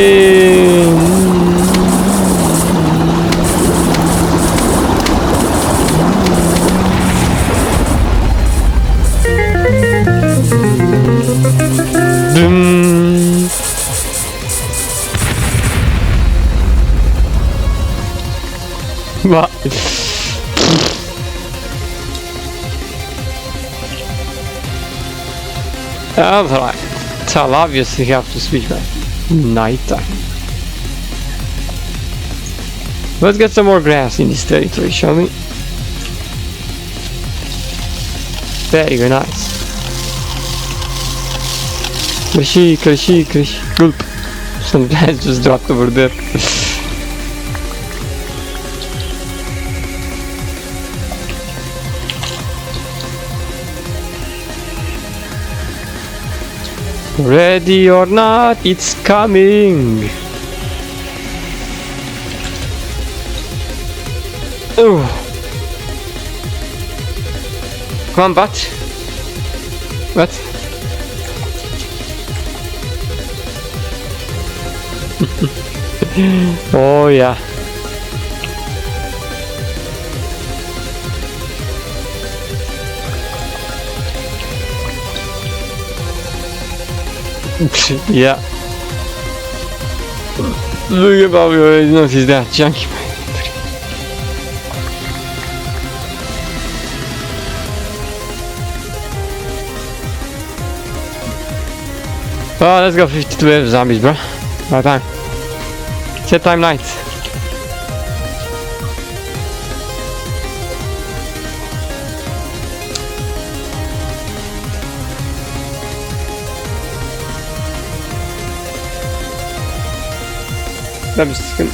But alright, so I'll obviously have to switch back. Night time. Let's get some more grass in this territory, shall we? Very nice. Crunchy, crunchy, crunchy. Gulp. Some plants just dropped over there. Ready or not, it's coming. Oh. Come on, bat. What? Oh yeah. Yeah. Look at Bobby already noticed that junkie. Oh, let's go 52 zombies, bro. Right time. Set time night. That was just gonna...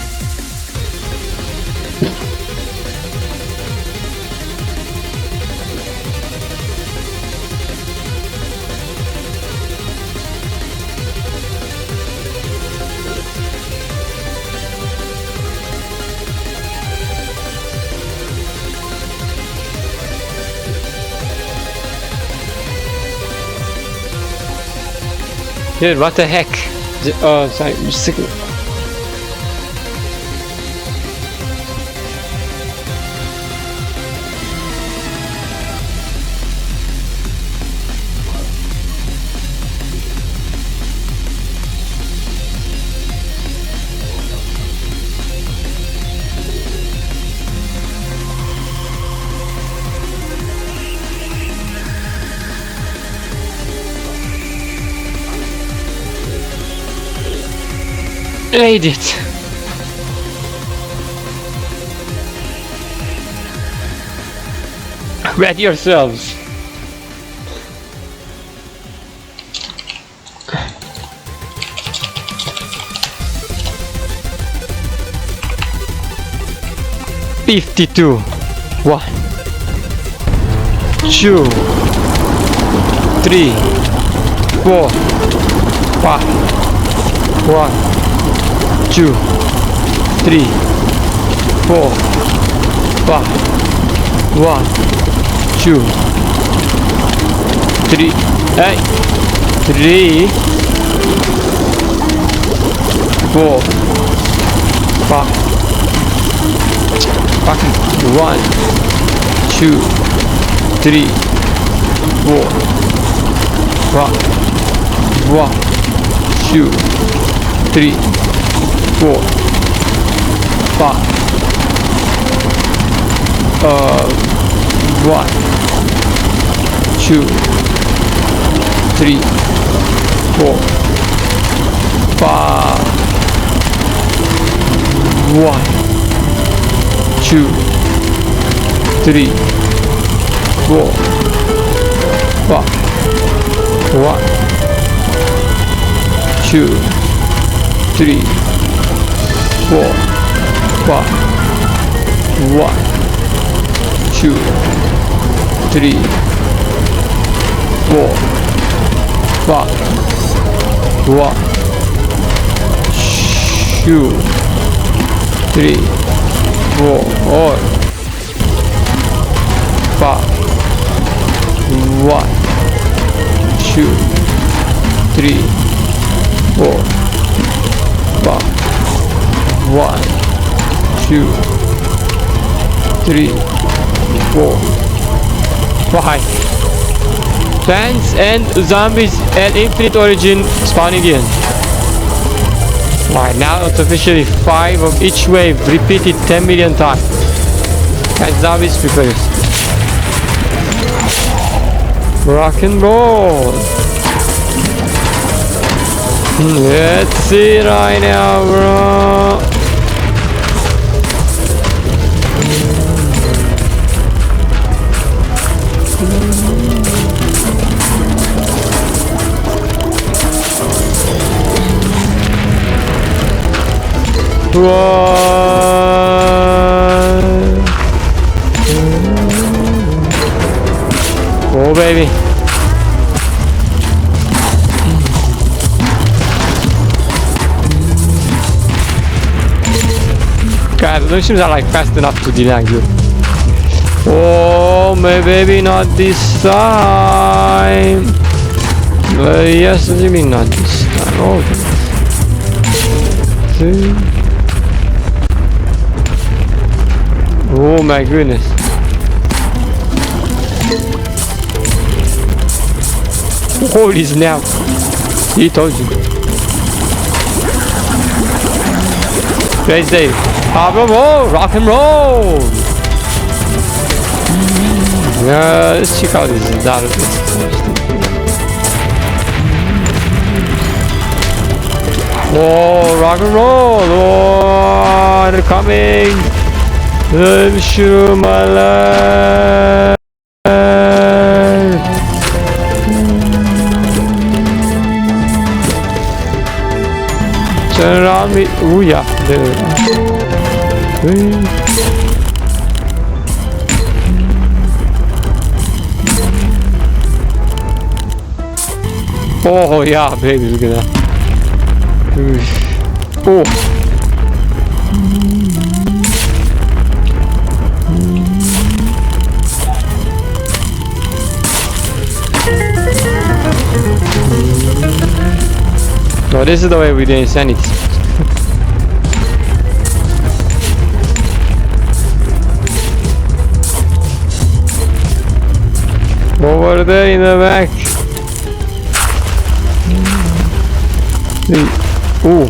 Dude, what the heck? Oh, sorry, I'm just sick of it. Made it. Ready yourselves. $52. 1, 2, 3, 4, 5. 1, 2, 3, 4, 5. 1, 2, 3, 8, 3, 4, 5. Fucking 1, 2, 3, 4, 5. 1, 2, 3, 4, 5. 1, 2, 3, 4, 5. 1, 2, 3, 4, 5. 1, 2, 3, 4, 5. 1, 2, 3, 4, 5. 1, 2, 3, 4, 5. 1, 2, 3, 4, 5. 1, 2, 3, 4, 5. Plants and zombies and infinite origin spawning in. Right now it's officially 5 of each wave, repeated 10 million times. Guys, zombies, prepare yourself. Rock and roll. Let's see right now, bro. Oh baby. God, those ships are like fast enough to deny you. Oh my baby, not this time. Yes, what do you mean not this time? Oh. Oh my goodness. Holy snap. He told you. Guys, say, rock and roll, rock and roll. Yeah, let's check out this data. Oh, rock and roll. Oh, they're coming. I'm sure my life. Turn around me. Oh yeah, there. Oh yeah, baby, look at that. Oh. No, this is the way we do insanity. Over there in the back. Oh.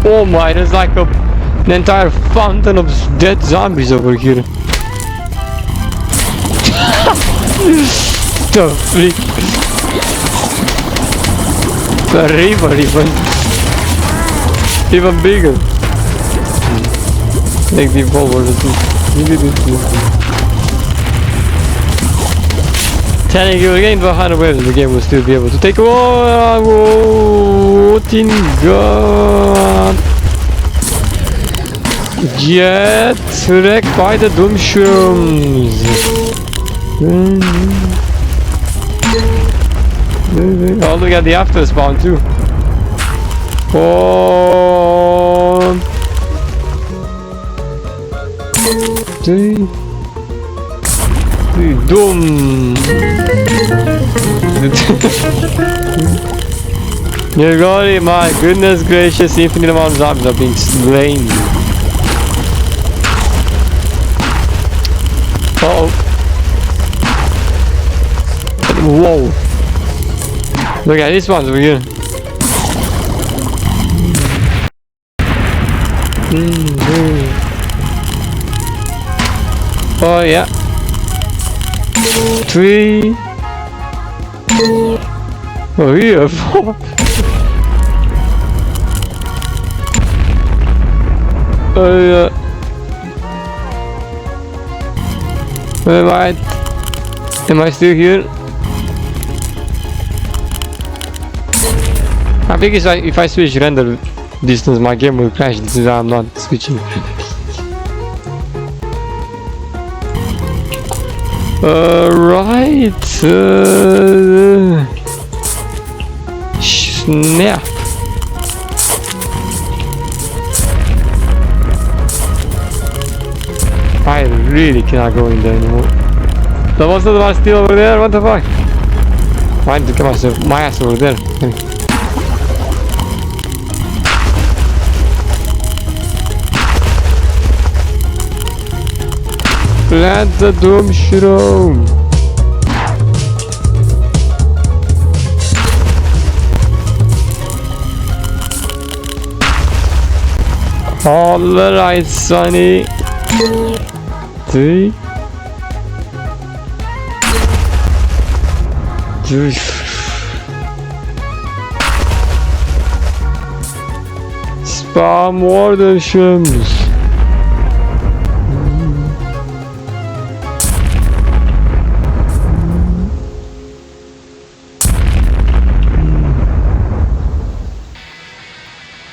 Oh my, there's like an entire fountain of dead zombies over here. The freak. The river even bigger. Take the forward. Telling you again, 100 waves the game will still be able to take. Oh, God. Get wrecked by the doom shrooms. Oh, look at the after spawn too. Oh. Doom. You got it, my goodness gracious, infinite amount of zombies are being slain. Uh oh. Whoa. Look at this one's over here. Oh yeah. 3. Oh yeah, 4. Oh yeah. Am I still here? I think if I switch render distance, my game will crash. This is why I'm not switching. Right. Snap. I really cannot go in there anymore. The most of them are still over there. What the fuck? I need to get my ass over there. Plant the doom shroom. Alright, Sonny. Three. Spam Wardenshams.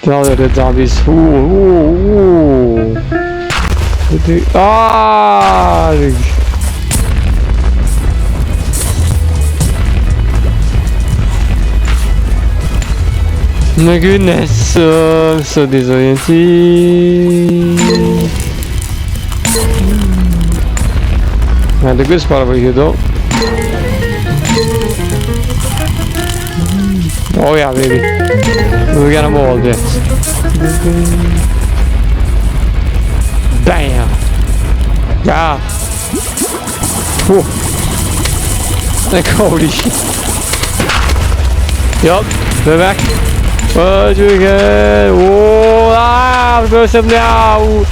Now that the zombies. Ooh. Ah! My goodness, so disorienting. And the good spot over here though. Oh yeah, baby. We got them all there. Bam! Yeah! Whoa! Like holy shit. Yup, we're back. What do we get? Whoa! Ah! Burst up now!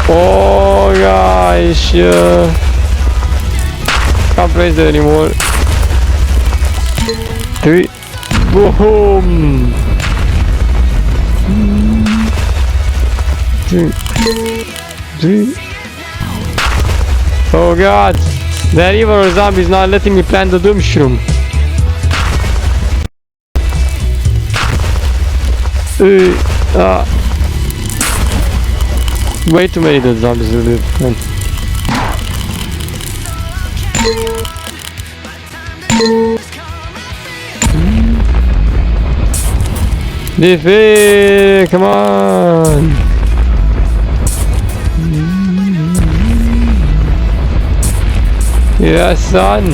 Oh gosh! Can't place that anymore. 3. Boom! 2, 3. Oh god! That evil zombie is not letting me plant the doom shroom. Way too many dead zombies to live. Defeat! Come on! Yes, son!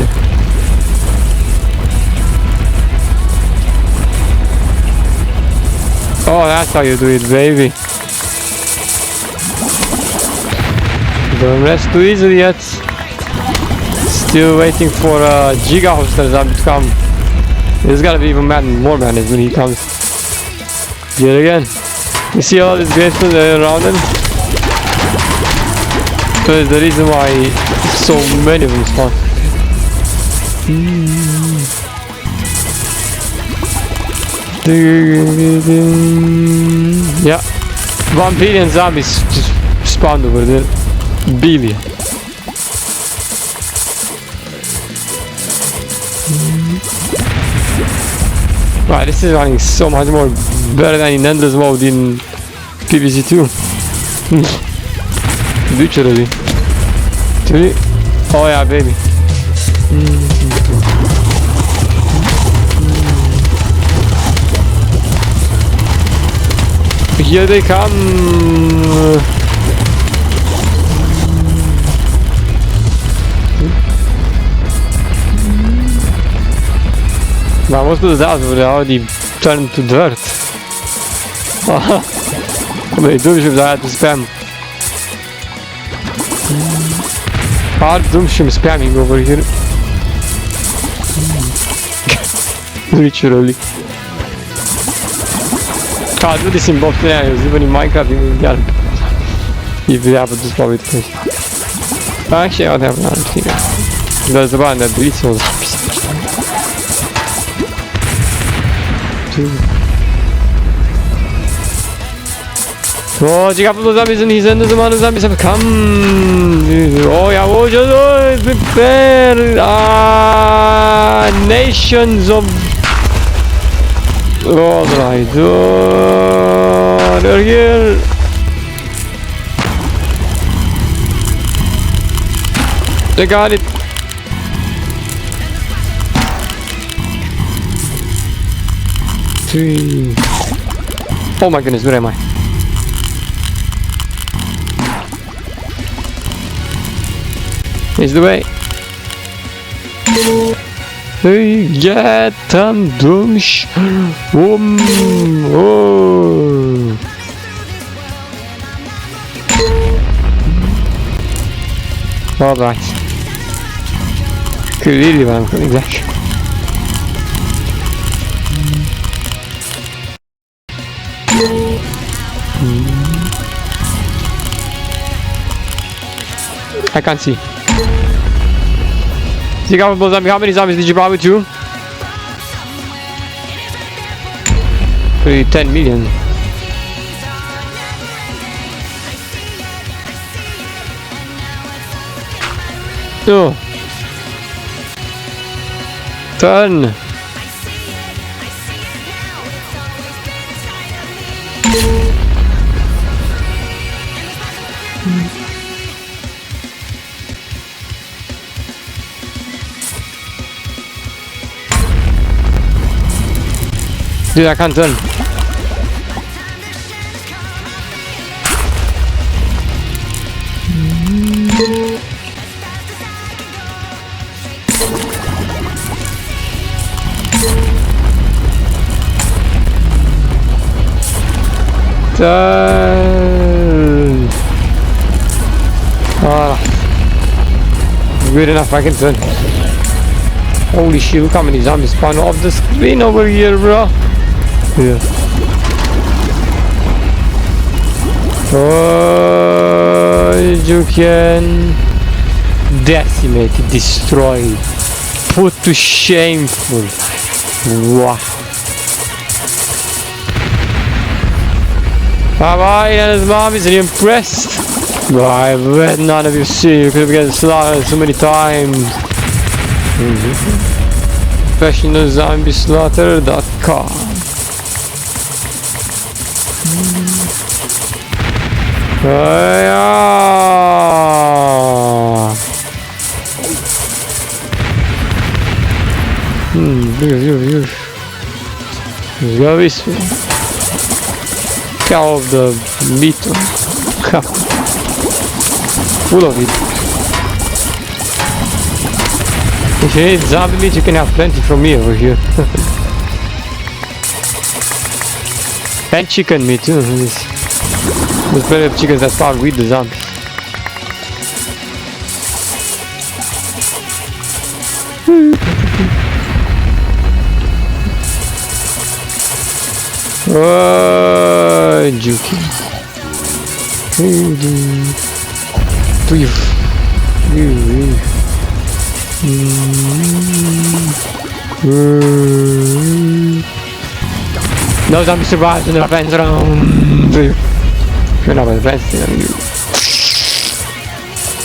Oh, that's how you do it, baby. Don't rest too easily yet. Still waiting for a Giga Hoster zombie to come. There's gotta be even more madness when he comes. Yet again. You see all these great things around him? So it's the reason why so many of them spawn. Yeah. 1 billion zombies just spawned over there. Billion. Wow, this is running so much more better than in endless mode in PvZ 2. Literally. 3. Oh yeah, baby. Here they come. Now most of the dogs were already turned to dirt. How many doom ships I had to spam? Hard doom ship spamming over here. Literally. Can't do this in both scenarios, even in Minecraft you can if you happen to spawn with fish. Actually I don't have another thing. There's the one that breeds all the ships. Oh, you got the zombies and he's in the amount of zombies have come. Oh yeah, oh just prepare nations of alright, they're here. They got it. Three. Oh my goodness, where am I? Here's the way. Hey, get them dumsh. Oh. All right. Could really when I'm coming back. I can't see. See how many zombies did you buy with you? 10 million. Oh. Turn. Dude, I can't turn. Turn. Ah, good enough, I can turn. Holy shit, look how many zombies spawn off the screen over here, bro. Yeah. Oh, you can decimate, destroy, put to shameful. Wow. Bye bye, zombies, are you impressed? Bro, I bet none of you see you could have gotten slaughtered so many times. ProfessionalZombieSlaughter.com. Let's go this way. Cow of the meat. Full of it. If you need zombie meat, you can have plenty from me over here. And chicken meat too. There's plenty of chickens that spawn with the zombies. Oh, juky. No zombie survives in the advance round. You're not advancing on you.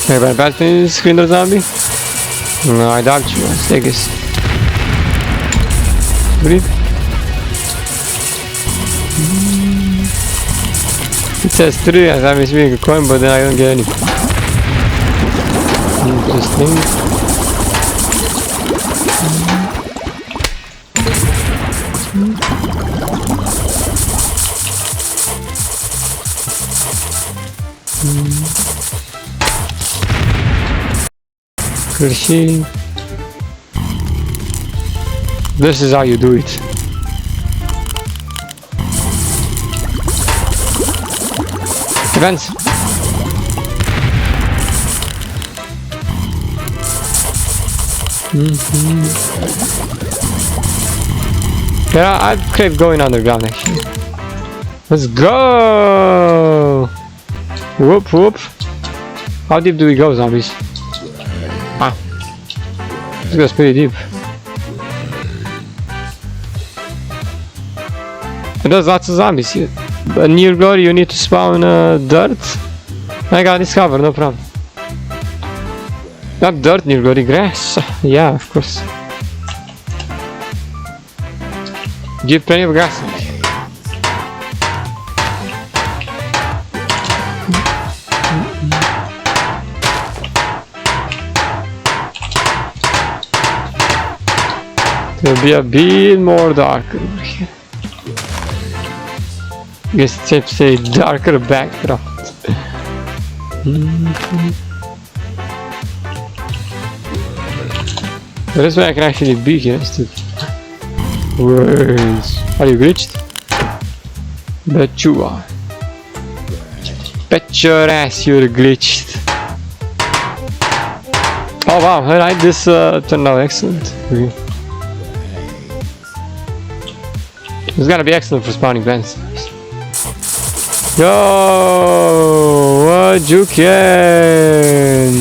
Have I advanced in screen the zombie? No, I doubt you. Let's take this. Breathe. It says 3 as I'm making a coin, but then I don't get any. Interesting. Crushing. This is how you do it. Events. Yeah, I'd crave going underground actually. Let's go! Whoop whoop. How deep do we go, zombies? Ah. This goes pretty deep. And there's lots of zombies here. But near glory you need to spawn dirt. I got this cover, no problem. Not dirt near glory, grass. Yeah, of course. Give plenty of grass. It'll be a bit more darker over here. Guess it's say darker background. This way I can actually be here instead. Words. Are you glitched? Bet you are. Bet your ass you're glitched. Oh wow, alright, this turned out excellent. Okay. It's gonna be excellent for spawning vents. Yo, what you can?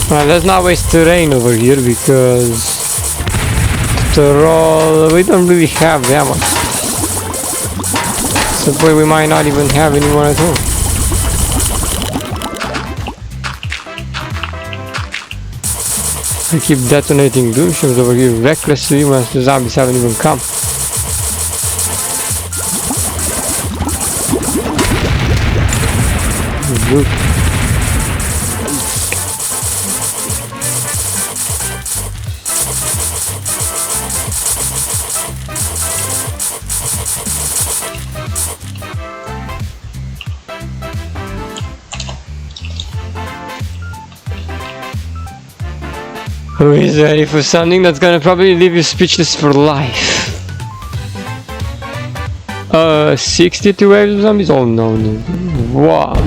Alright, let's not waste terrain over here because after all, we don't really have that much. So boy, we might not even have anyone at all. I keep detonating doom shields over here recklessly once the zombies haven't even come. Look. Who is ready for something that's gonna probably leave you speechless for life? 62 waves of zombies? Oh no, no. 1,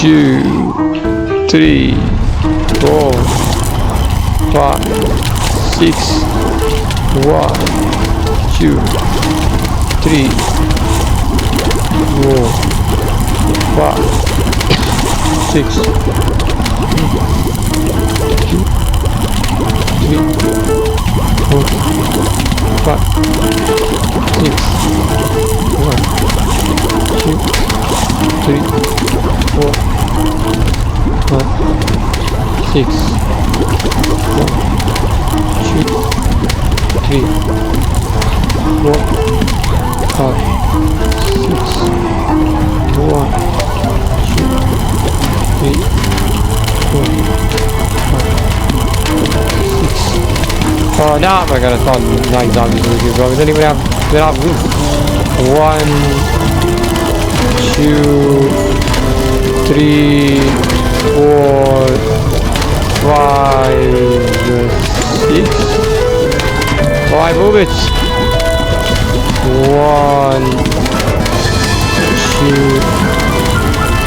2, 3, 4, 5, 6, 1, 2, 3, 4, 5, 6, 3, 4, 5, 6, 1, 2, 3, 4, 5, 6, 1, 2, 3, 4, 5, 6, 1, 2, 3, 4, 5, 6. Oh, now I gotta spawn 9 zombies over here, bro. We don't even have room. 1, 2, 3, 4, 5, 6. Oh, I move it. 1, 2,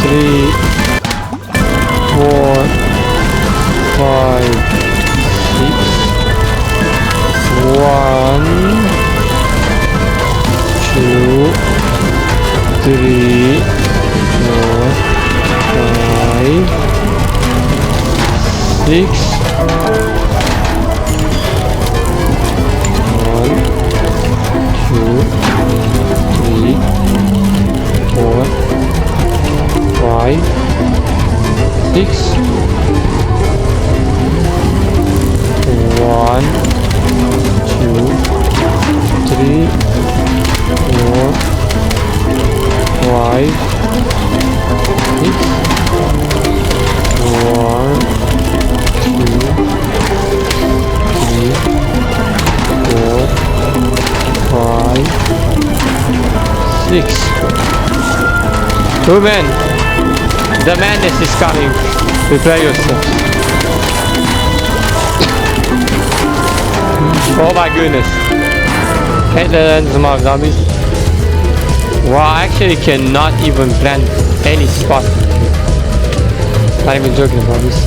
3, 4, 5, 6. 1, 2, 3, 4, 5, 6. 1, 2, 3, 4, 5, 6. 1, 2, 3, 4, 5, 6. 1, 2, 3, 4, 5, 6. Ruben, the madness is coming. Prepare yourself. Oh my goodness. Can't let in some more zombies. Wow, I actually cannot even plant any spot. Not even joking about this.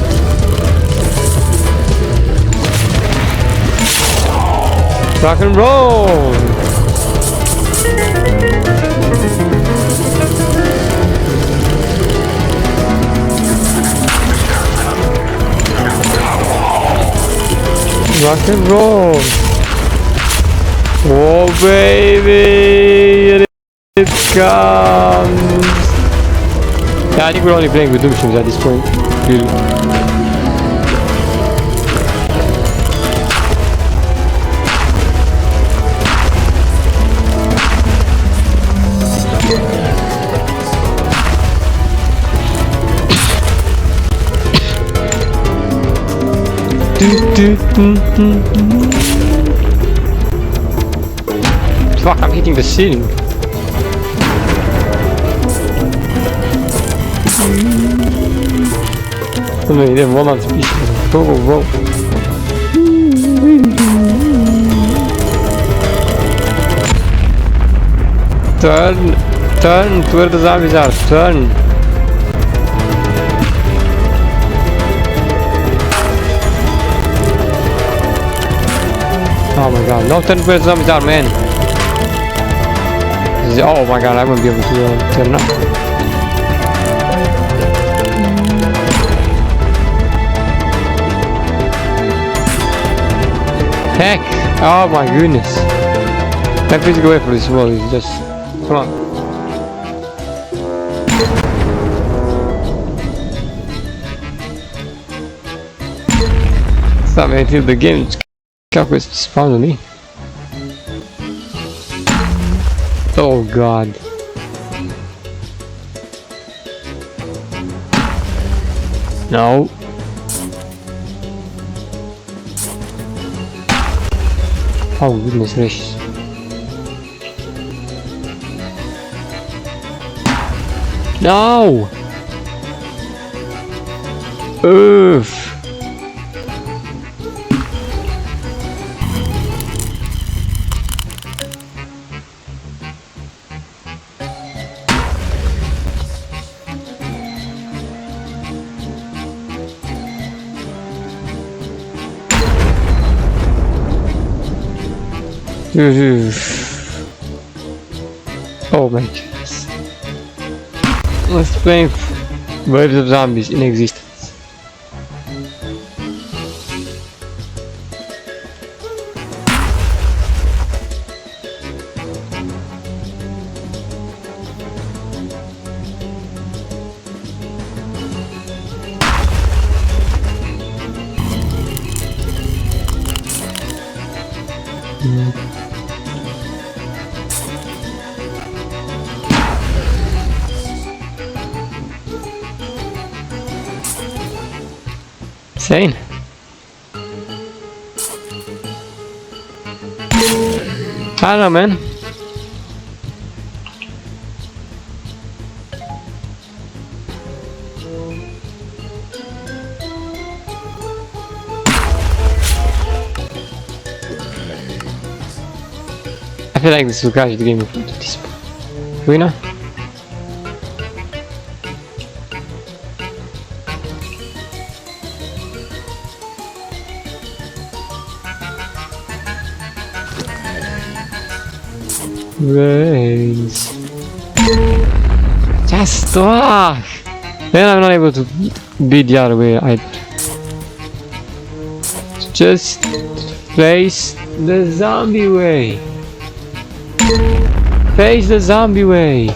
Rock and roll! Rock and roll! Oh baby! It comes! Yeah, I think we're only playing with doom shields at this point. Really. Fuck, I'm hitting the ceiling. No, idę wolno spić. Go. Turn, where the zombies are, turn. Oh my god, no turn where the zombies are, man. Oh my god, I won't be able to turn up. Heck! Oh my goodness! I'm pretty away for this wall. It's just come on. Stop me until the game calculates to spawn on me. Oh god. No. Oh goodness gracious. No! Oof! Oh my goodness. Let's play waves of zombies in existence. Insane. I don't know, man. I feel like this will crash the game at this point. Do we know? Rains. Just ah! Then I'm not able to beat the other way. I just face the zombie way. Face the zombie way.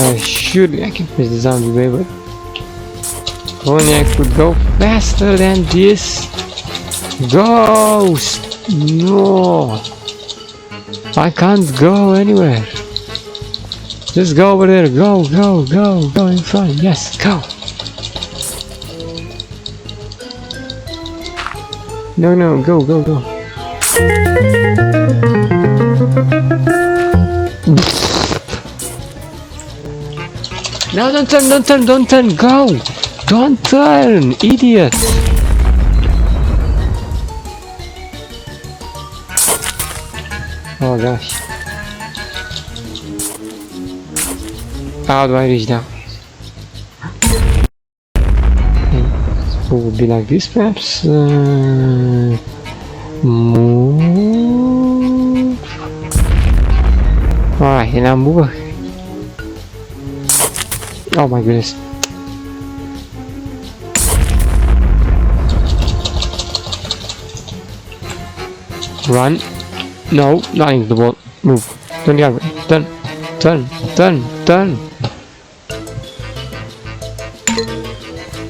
I can face the zombie way, but only I could go faster than this. Ghost! No! I can't go anywhere. Just go over there. Go in front. Yes, go. No, go. No, don't turn, go! Don't turn, idiot! Oh gosh. How do I reach down? It would be like this perhaps. Move. Alright, and now move. Oh my goodness. Run. No, not into the wall. Move. Turn the other way.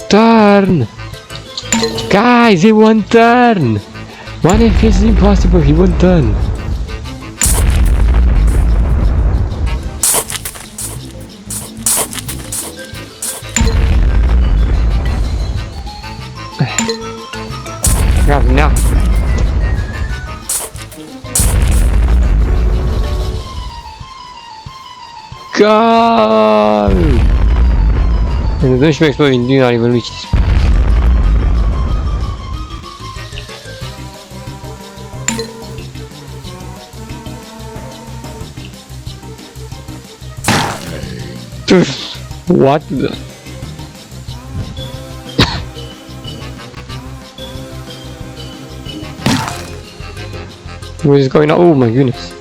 Turn! Guys, he won't turn! What if it's impossible? He won't turn. Grab him now. Go! And the Dutch explosion do not even reach this. What the? What is going on? Oh my goodness.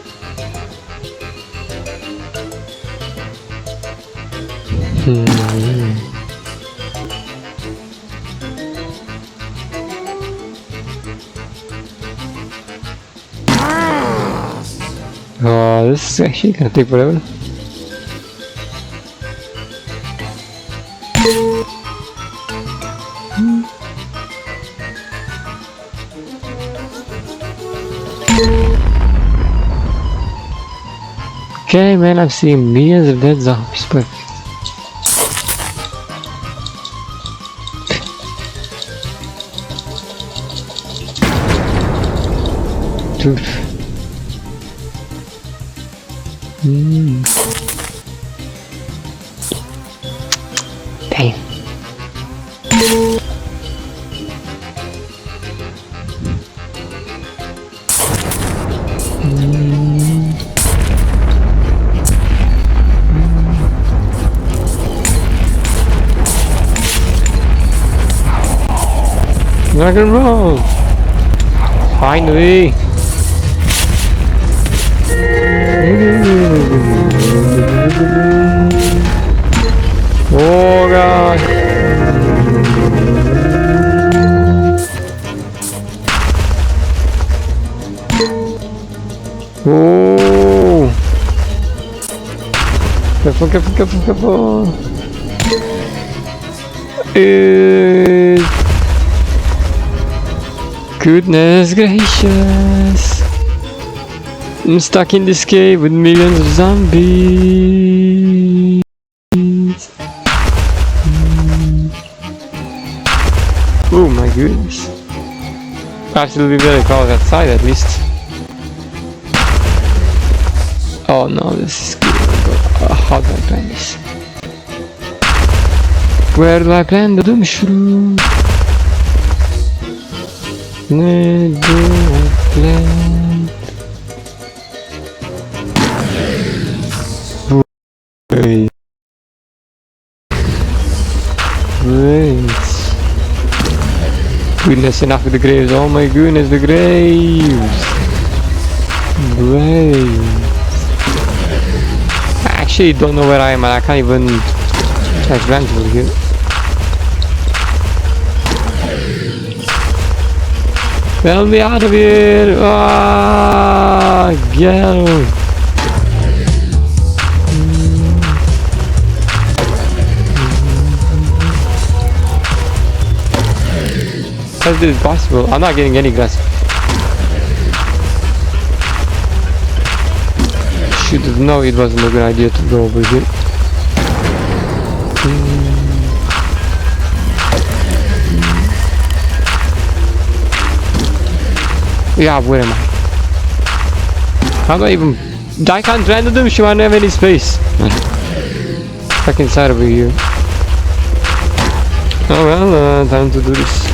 Oh, this is actually gonna take forever. Okay, man, I've seen millions of dead zombies, but dude. Damn. Rock and roll! Finally! Oh god! Oh! Careful, careful, careful, careful! Goodness gracious! I'm stuck in this cave with millions of zombies. Oh my goodness! Absolutely very cold outside at least. Oh no, this is good. How do I plan this? Where do I plan the mushroom? Where do I plan? Wait. Wait. Goodness, enough with the graves. Oh my goodness, the graves. Graves. I actually don't know where I am and I can't even advance over here. Let me out of here! Ah, get out! How is this possible? I'm not getting any grass. Should have known it wasn't a good idea to go over here. Yeah, where am I? How do I even... I can't render them, she won't have any space. Stuck inside over here. Oh well, time to do this.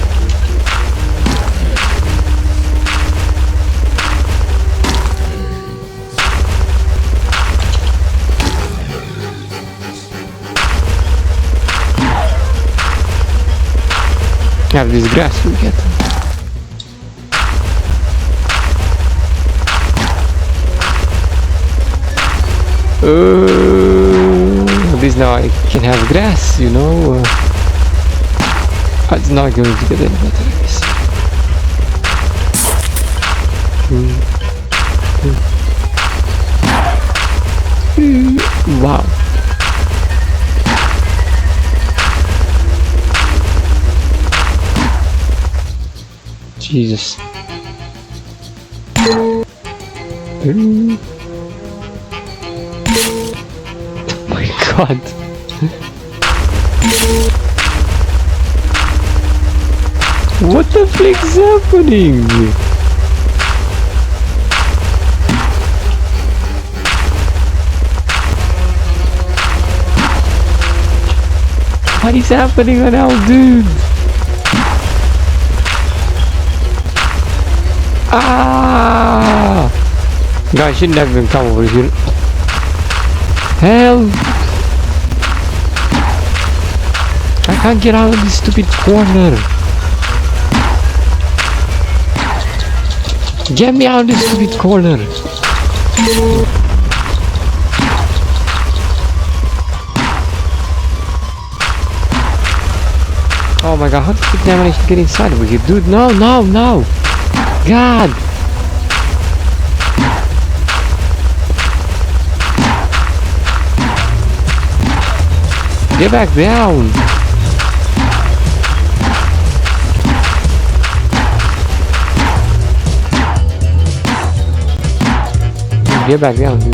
Have this grass we get. At least now I can have grass, you know. It's not going to get any better, I guess. Wow. Jesus. Oh my god. What the flick is happening? What is happening right now, dude? Ah! Guys, shouldn't have even come over here. Help! I can't get out of this stupid corner. Get me out of this stupid corner. Oh my god, how did I manage to get inside over here? Dude, no, no, no! God! Get back down! Get back down, dude.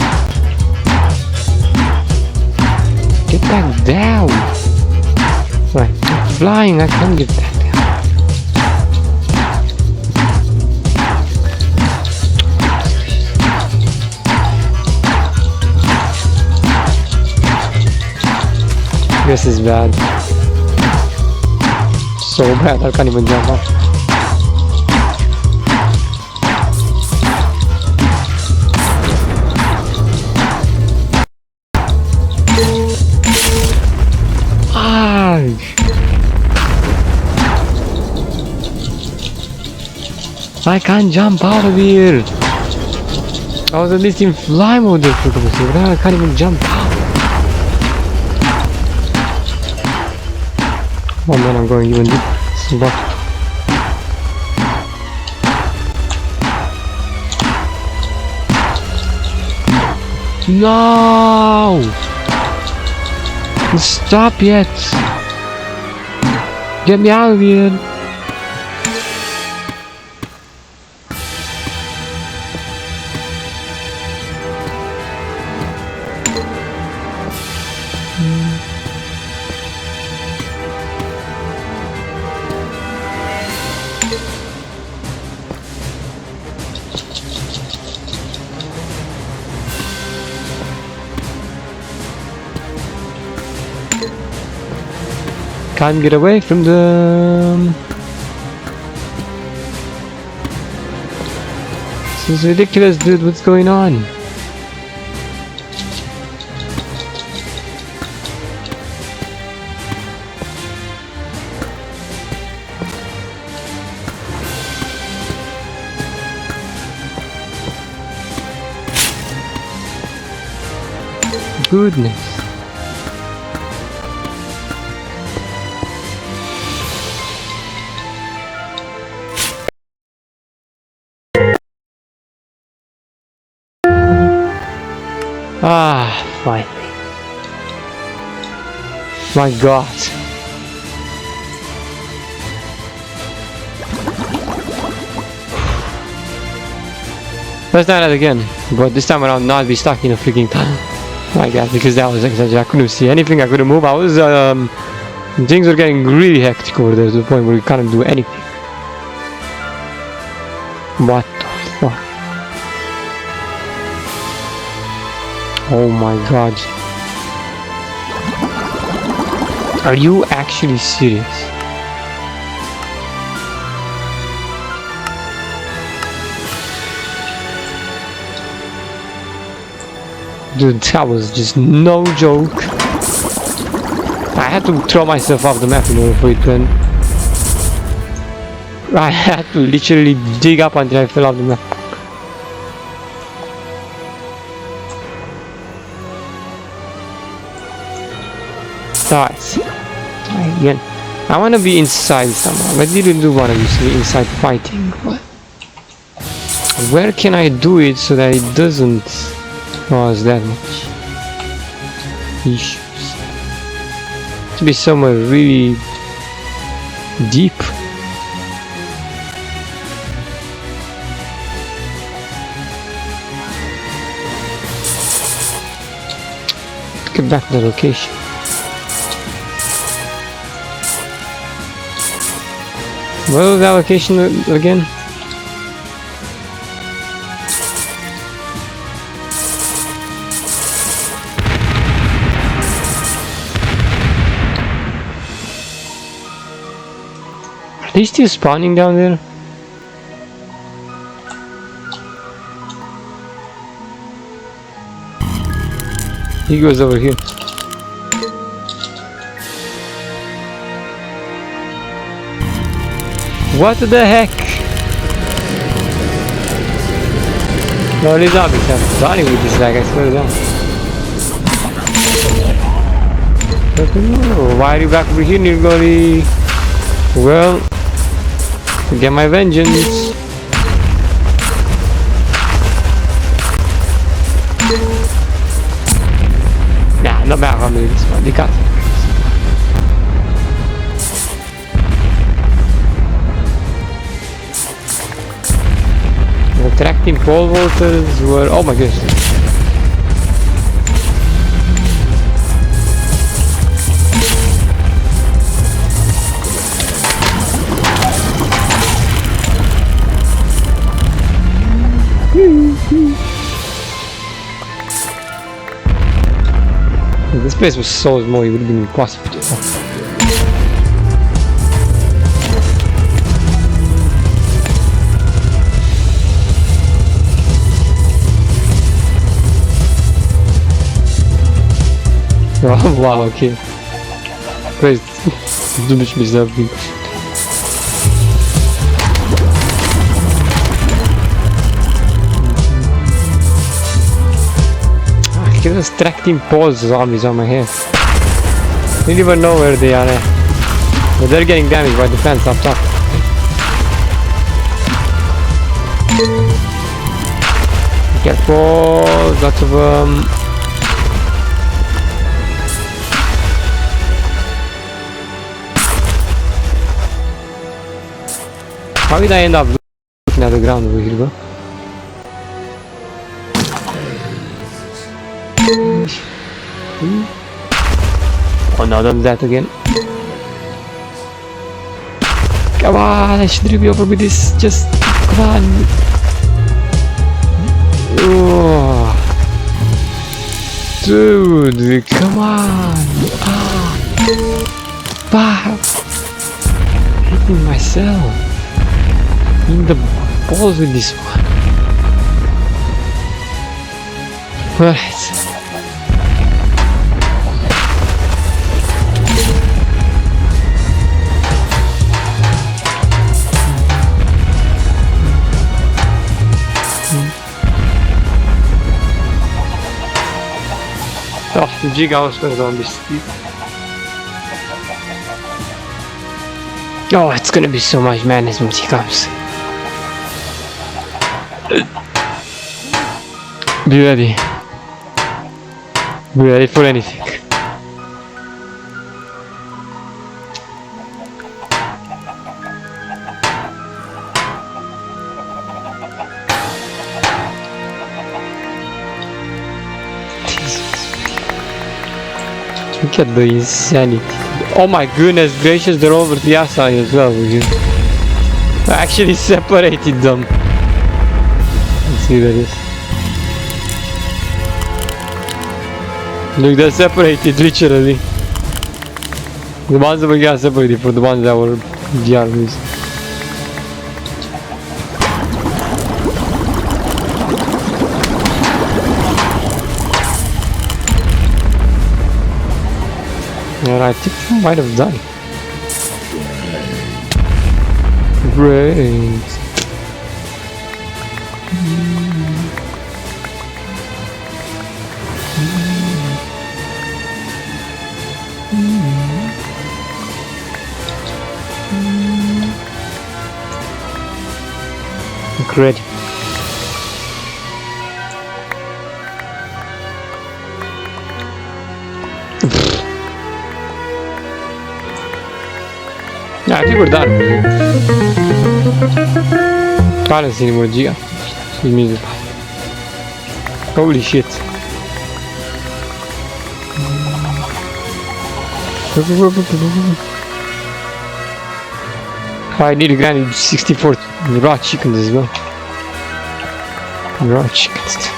Get back down! Right, I'm flying, I can't get back down. This is bad. So bad, I can't even jump up. I can't jump out of here. I was at least in fly mode there for a couple of seconds. Now I can't even jump out. Oh man, I'm going even deep. But no! Stop yet! Get me out of here! Can't get away from them. This is ridiculous, dude. What's going on? Goodness. Ah, finally. My god. Let's try that again, but this time around not be stuck in a freaking tunnel. My god, because that was exaggerated. I couldn't see anything, I couldn't move. I was, things were getting really hectic over there to the point where we couldn't do anything. What the fuck? Oh my god. Are you actually serious? Dude, that was just no joke. I had to throw myself off the map in order for it to end. I had to literally dig up until I fell off the map. Starts again. I want to be inside somehow. I didn't do want to be inside fighting, but where can I do it so that it doesn't cause that much issues? To be somewhere really deep. Get back to the location. What was the location again? Are they still spawning down there? He goes over here. What the heck? No, these zombies have running with this lag, I swear to God. Why are you back over here, Nirgori? Well, to get my vengeance. Nah, not back on me this one, they got the attracting pole vaulters were, oh my goodness. If this place was so small, it would have been impossible to oh, wow, okay. Great. Du mich zabij. Give us tracking pole zombies on my head. I don't even know where they are. But they're getting damaged by the fence up top. Careful, lots of How did I end up looking at the ground over here, bro? Oh no, don't do that again. Come on, I should be over with this. Just come on. Oh. Dude, come on. Ah. Hitting myself in the balls with this one. Alright. Oh, the giga zombies. Oh, it's gonna be so much madness when she comes. Be ready. Be ready for anything. Look at the insanity. Oh my goodness gracious, they're over the outside as well. I actually separated them. Let's see what that is. Look, they're separated literally. The ones that we got separated for the ones that were the armies. And I think I might have done. Great. Great. Yeah, I think we're done. Can't see anymore, Giga. See music. Holy shit. I need to grind 64 raw chickens as well. Raw chickens.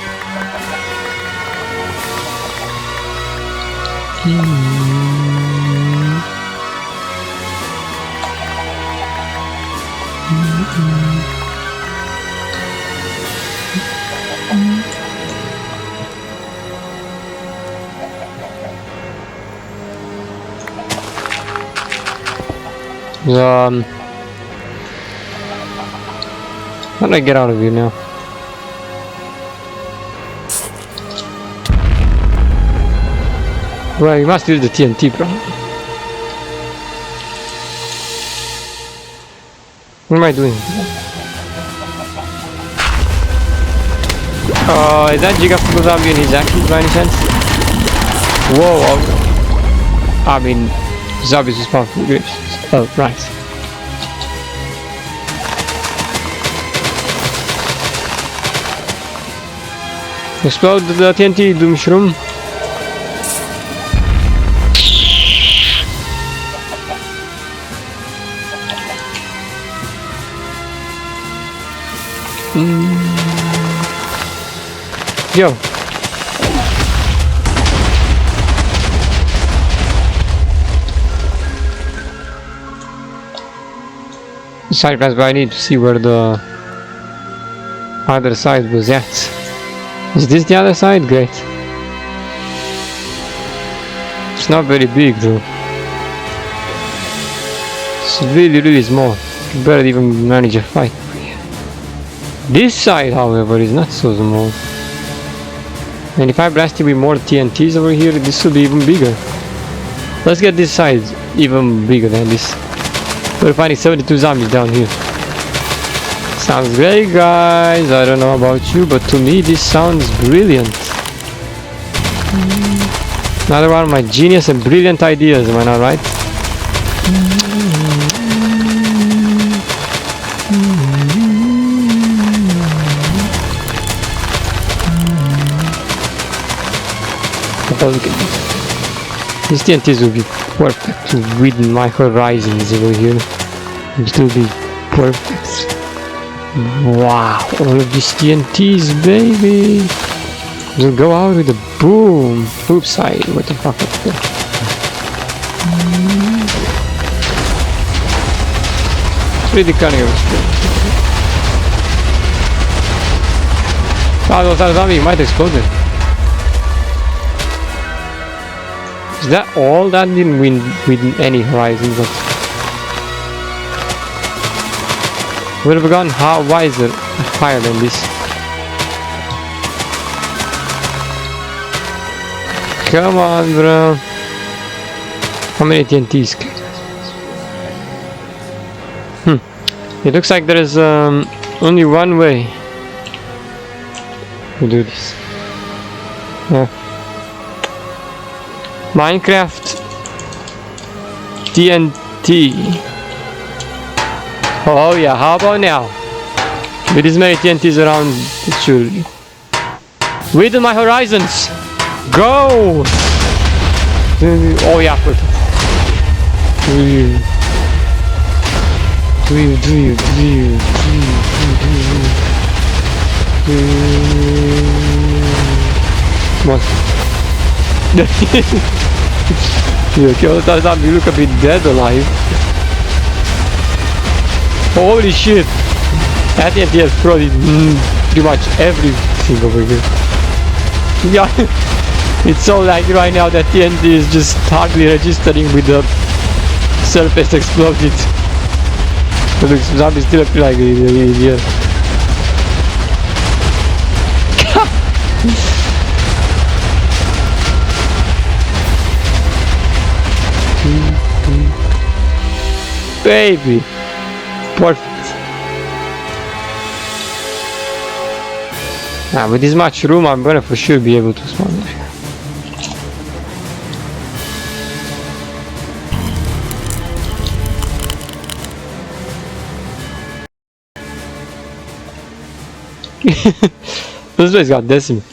How do I get out of here now? Well, you must use the TNT, bro. What am I doing? Is that Gigafable Zombie in his actions by any chance? Whoa, I mean, zombies respawn from graves. Oh, right. Explode the TNT, Doom Shroom. Yo. Side class, but I need to see where the other side was at. Is this the other side? Great. It's not very big though. It's really small. You better even manage a fight. This side, however, is not so small. And if I blast it with more TNTs over here, this will be even bigger. Let's get this side even bigger than this. We're finding 72 zombies down here. Sounds great, guys. I don't know about you, but to me this sounds brilliant. Another one of my genius and brilliant ideas, am I not right? Oh, look at this. These TNTs will be perfect to widen my horizons over here. It will be perfect. Wow, all of these TNTs, baby. We'll go out with a boom. Oops, what the fuck? It's really cunning of us. Oh, those are zombies might explode them. Is that all? That didn't win any horizons, but would have gone wiser higher than this. Come on, bro. How many TNTs? It looks like there is only one way to do this. Yeah. Minecraft TNT. Oh yeah, how about now? With this many TNTs around, it should widen my horizons. Go! Oh yeah, perfect. Come on. Yeah, kill the zombie, you look a bit dead alive. Holy shit! That TNT has probably pretty much everything over here. Yeah, it's so like right now that TNT is just hardly registering with the surface exploded. But the zombies still appear like here. Baby, perfect. Now with this much room, I'm gonna for sure be able to spawn there. This place got decimated.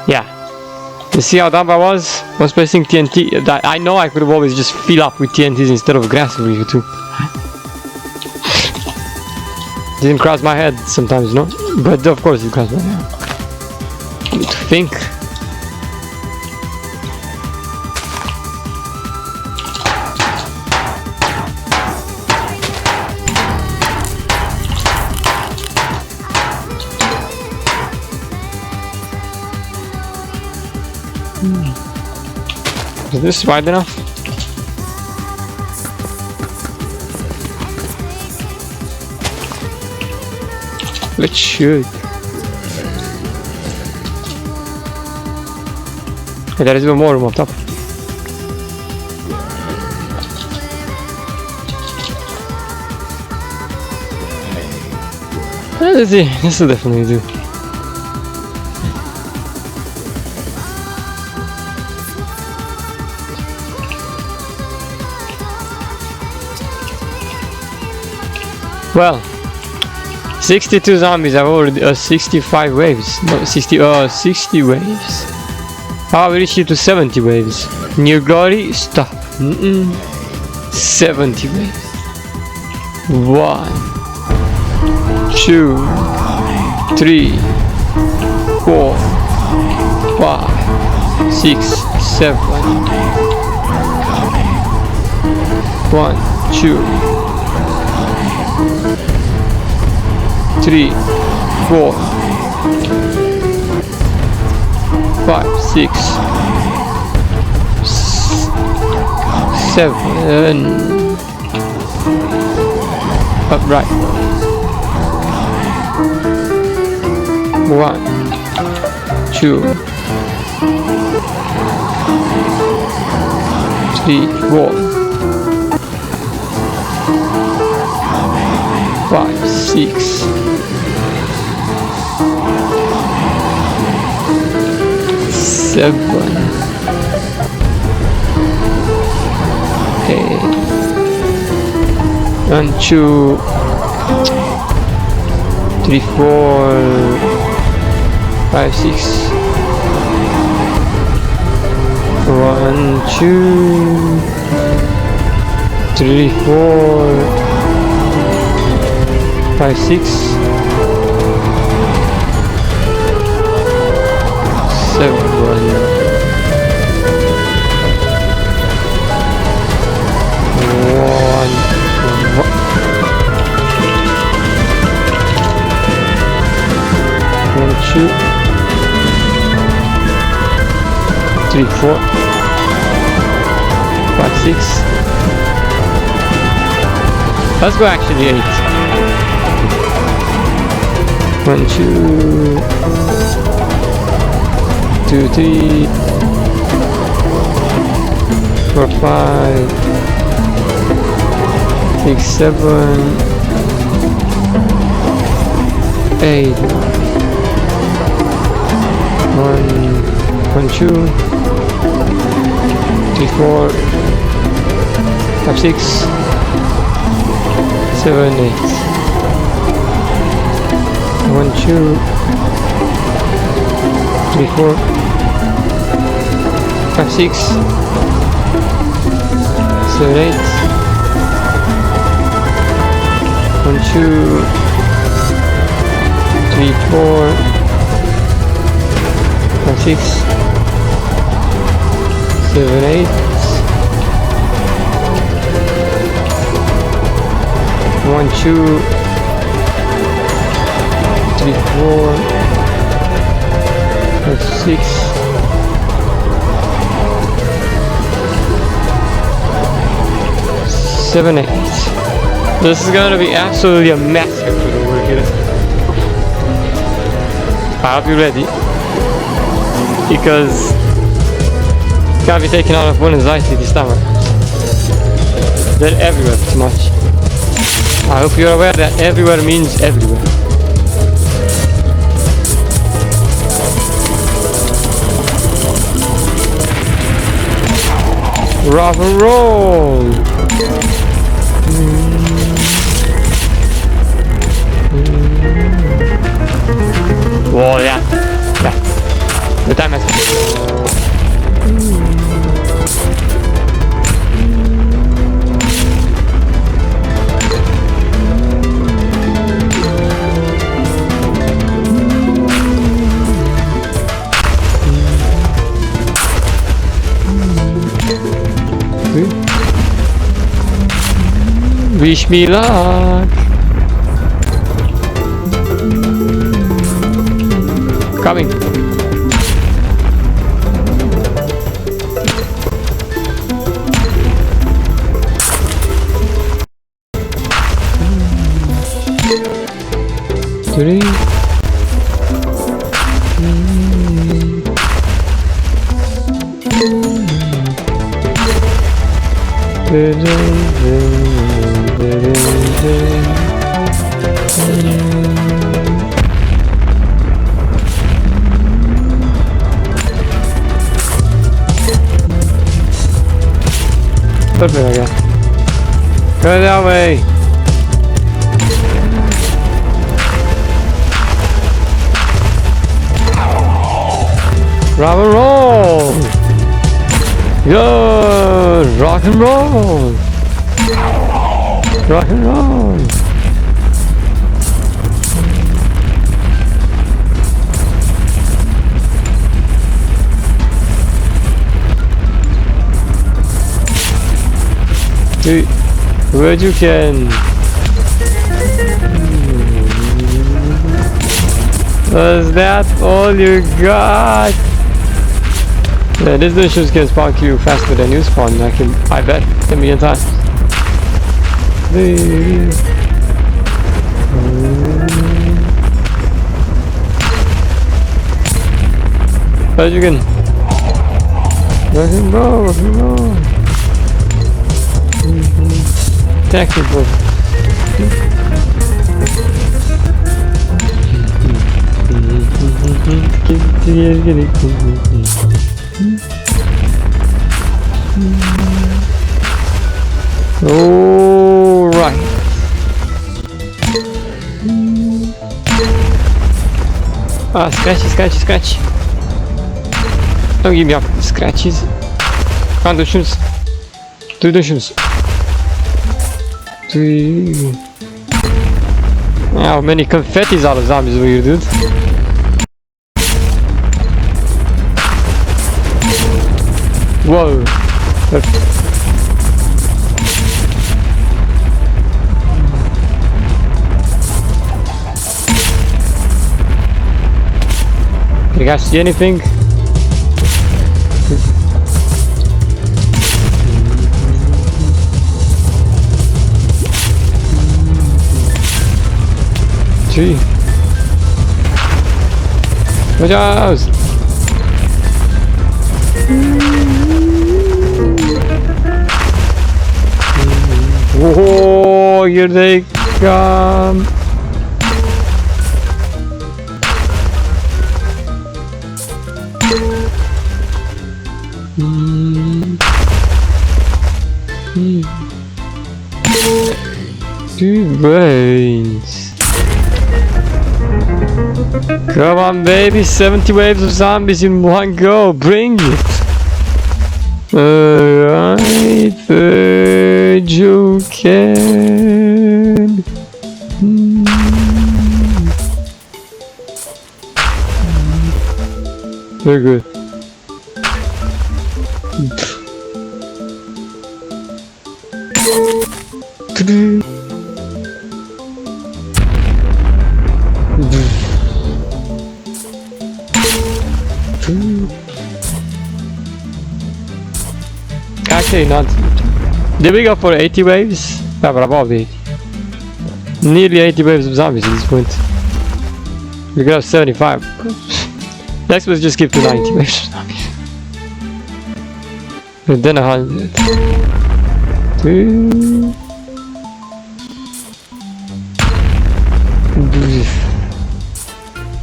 Yeah. You see how dumb I was placing TNT? I know I could have always just fill up with TNTs instead of grass over here too. Didn't cross my head sometimes, no? But of course it crossed my head. I need to think. Is this wide enough? Let's shoot. Hey, there is even more room up top. Let's see, this will definitely do. Well, 62 zombies have already 65 waves. No, 60 waves. How we reached it to 70 waves. New glory, stop. 70 waves. 1, 2, 3, 4, 5, 6, 7. 1, 2, 3, 4, 5, 6, 7. Upright. 1, 2, 3, 4, 5, 6. 7, 8, 1, 2, 3, 4, 5, 6. 1, 2, 3, 4, 5, 6, 7. 2, 3, 4, 5, 6. Let's go actually 8. 1, 2, 2, 3, 4, 5, 6, 7, 8. 1, 2, 3, 4, 5, 6, 7, 8. 1, 2, 3, 4, 5, 6, 7, 8. 1, 2, 3, 4, 5, 6, 7, 8. 1, 2, 3, 4, 5, 6, 7, 8. This is gonna be absolutely a massacre for the work here. I hope you're ready, because you can't be taken out of one anxiety this time. They're everywhere pretty much. I hope you're aware that everywhere means everywhere. Rock and roll! Oh yeah, yeah. The time has wish me luck. Coming. Three. Perfect, I guess. Go that way. Rock and roll. Good. Rock and roll. Rock and roll. Dude, where'd you can? Was that all you got? Yeah, this missions can spawn you faster than you spawn. I bet 10 million times. But you can. Rock and roll, rock and roll. Technical. All right. Ah, scratchy, scratchy, scratch. Don't give me up scratches. Can't do shoes. Do the shoes. How many confettis are the zombies over here, dude? Whoa. You guys see anything? Gee. Watch out! Whoa, here they come! Two brains. Come on, baby, 70 waves of zombies in one go, bring it! Alright, bird, you can. Very good. Actually not. Did we go for 80 waves? Yeah, but above 80. Nearly 80 waves of zombies at this point. We got 75. Next let's just skip to 90 waves of zombies. And then 100.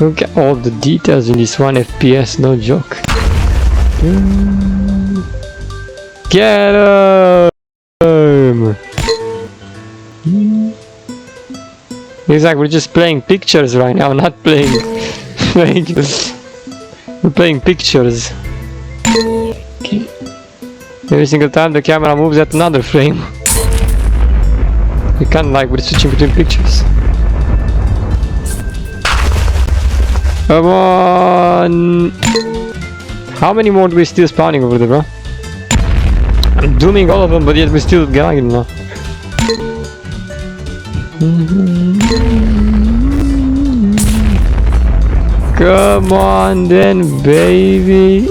Look at all the details in this 1 FPS, no joke. Get him! It's like we're just playing pictures right now, not playing. We're playing pictures. Okay. Every single time the camera moves at another frame. You can't like we're switching between pictures. Come on! How many more do we still spawning over there, bro? I'm dooming all of them, but yet we're still getting them now. Come on then, baby.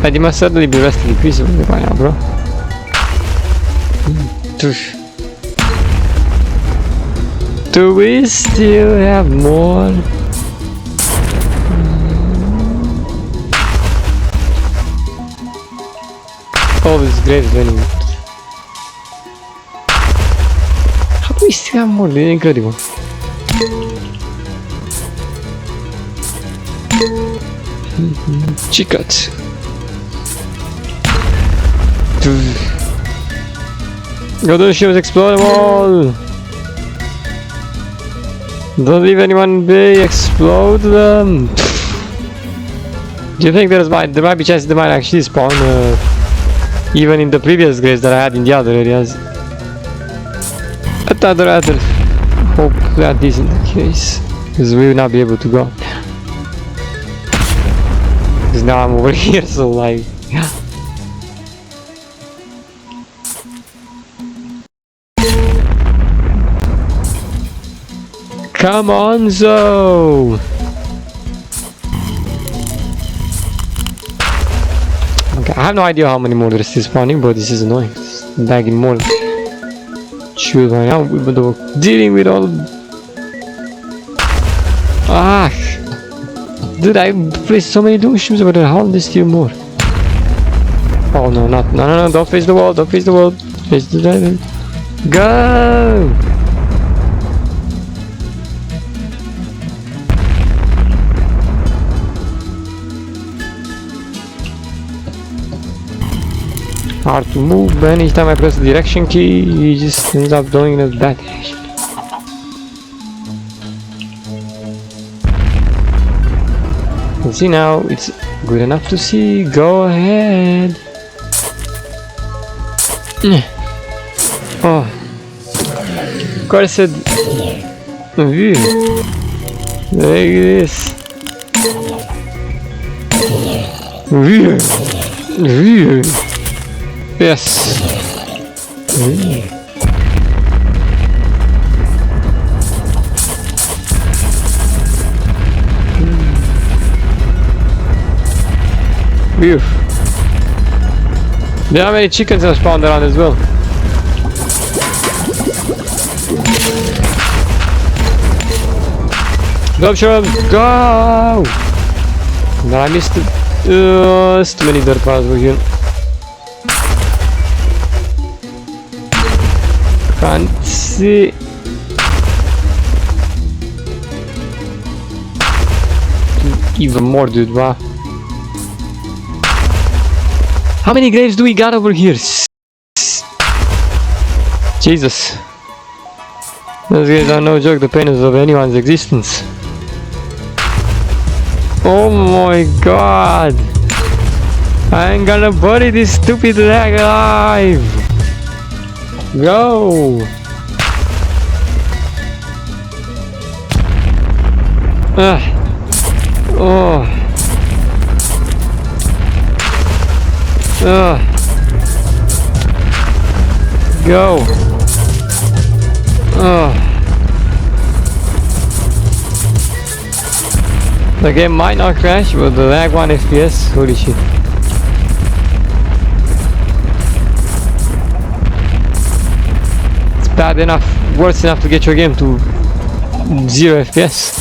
They must certainly be resting in peace over there by now, bro. Do we still have more? all these graves running. How do we still have more? This is incredible. Chicat. Go to the ships, explode them all! Don't leave anyone be, explode them! Do you think there might be chances they might actually spawn even in the previous graves that I had in the other areas? I'd rather hope that isn't the case, because we will not be able to go. Because now I'm over here, so like... Come on, Zo! Okay, I have no idea how many more there is still spawning, but this is annoying. It's lagging more. Shoot right now, even though dealing with all... Ah! Dude, I placed so many dooms over there, how there's still more? Oh no, no, don't face the wall, don't face the wall. Face the dragon. Go! Hard to move, but each time I press the direction key, he just ends up going in that direction. You see now, it's good enough to see. Go ahead. Oh, cursed view. Like this. View. Yes. Phew. There are many chickens that spawned around as well. Go, Shrub, go! No, I missed it. There's too many dirt piles over here. Can't see. Even more, dude, wow. How many graves do we got over here? Jesus. Those guys are no joke, the pains of anyone's existence. Oh my god. I ain't gonna bury this stupid lag alive. Go. Oh. Go. The game might not crash, but the lag 1 FPS, holy shit. It's bad enough, worse enough to get your game to 0 FPS.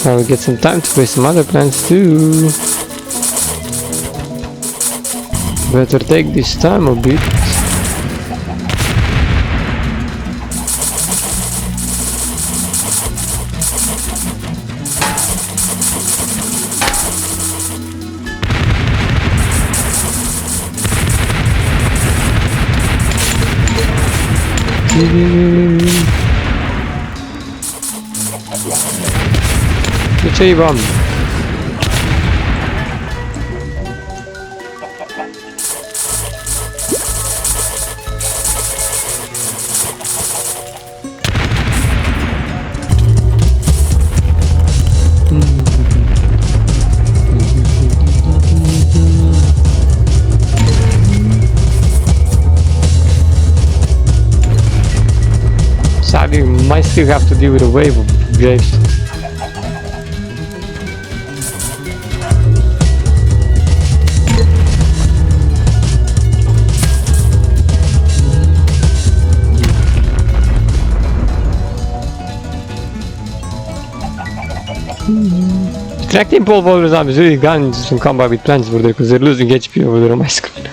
I will get some time to play some other plans too. Better take this time a bit. Şey bomb. Sadly, we might still have to deal with a wave of graves. Interacting Paul Walker zombies really gotten some combat with plants over there because they're losing HP over there on my screen.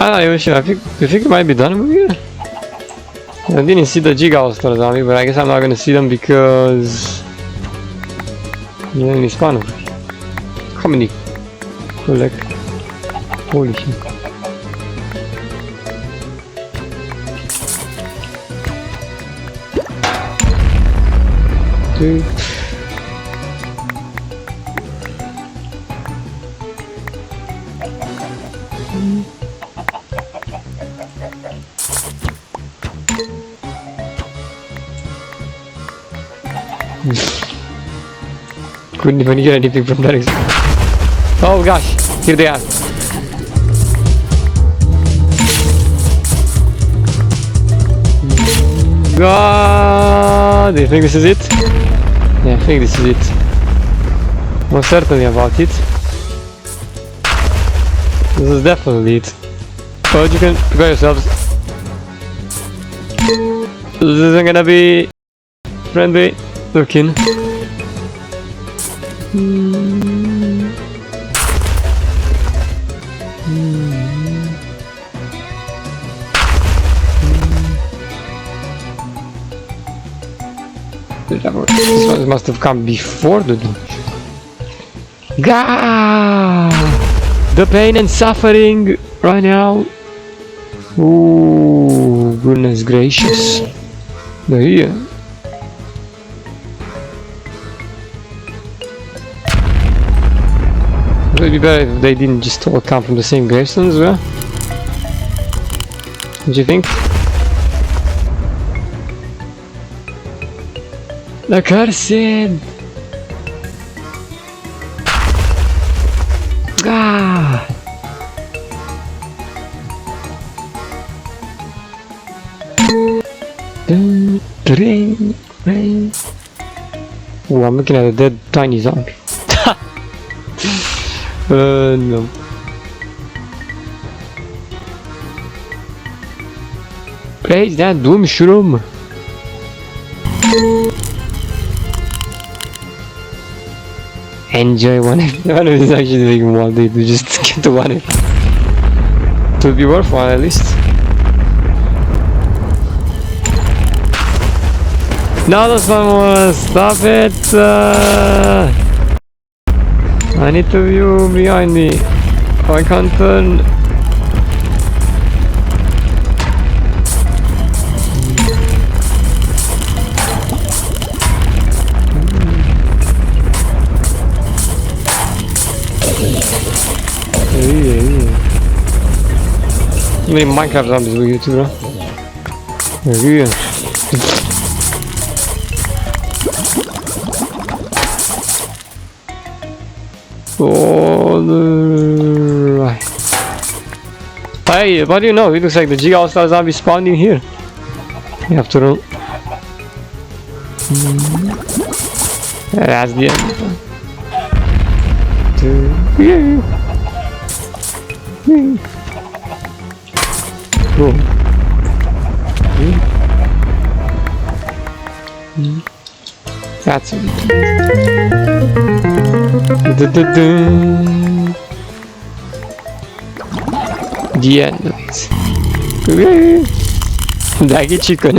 I'm not even sure. I think it might be done over here. I didn't see the Giga All-Star zombie, but I guess I'm not gonna see them because they only spawn over here. How many collect? Holy shit. Dude. Couldn't even hear anything from that. Oh gosh, here they are. God, do you think this is it? Yeah, I think this is it. Most certainly about it. This is definitely it. But you can prepare yourselves. This isn't gonna be friendly looking. This one must have come before the dungeon. Gah! The pain and suffering right now. Ooh, goodness gracious. They're here. It would be better if they didn't just all come from the same gravestone as well. What do you think? The cursed! Ah! Rain. Oh, I'm looking at a dead tiny zombie. No. Praise that doom shroom. Enjoy one of these is actually making one day to just get to one. It would be worthwhile at least. Now this one was stop it. I need to view behind me. I can't turn. How many Minecraft zombies were you too, bro? Yeah. Right. Hey, what do you know? It looks like the Giga All-Star zombie spawned in here. After all. Yeah, that's the end. Cool. That's it. The end of it. Daggy chicken.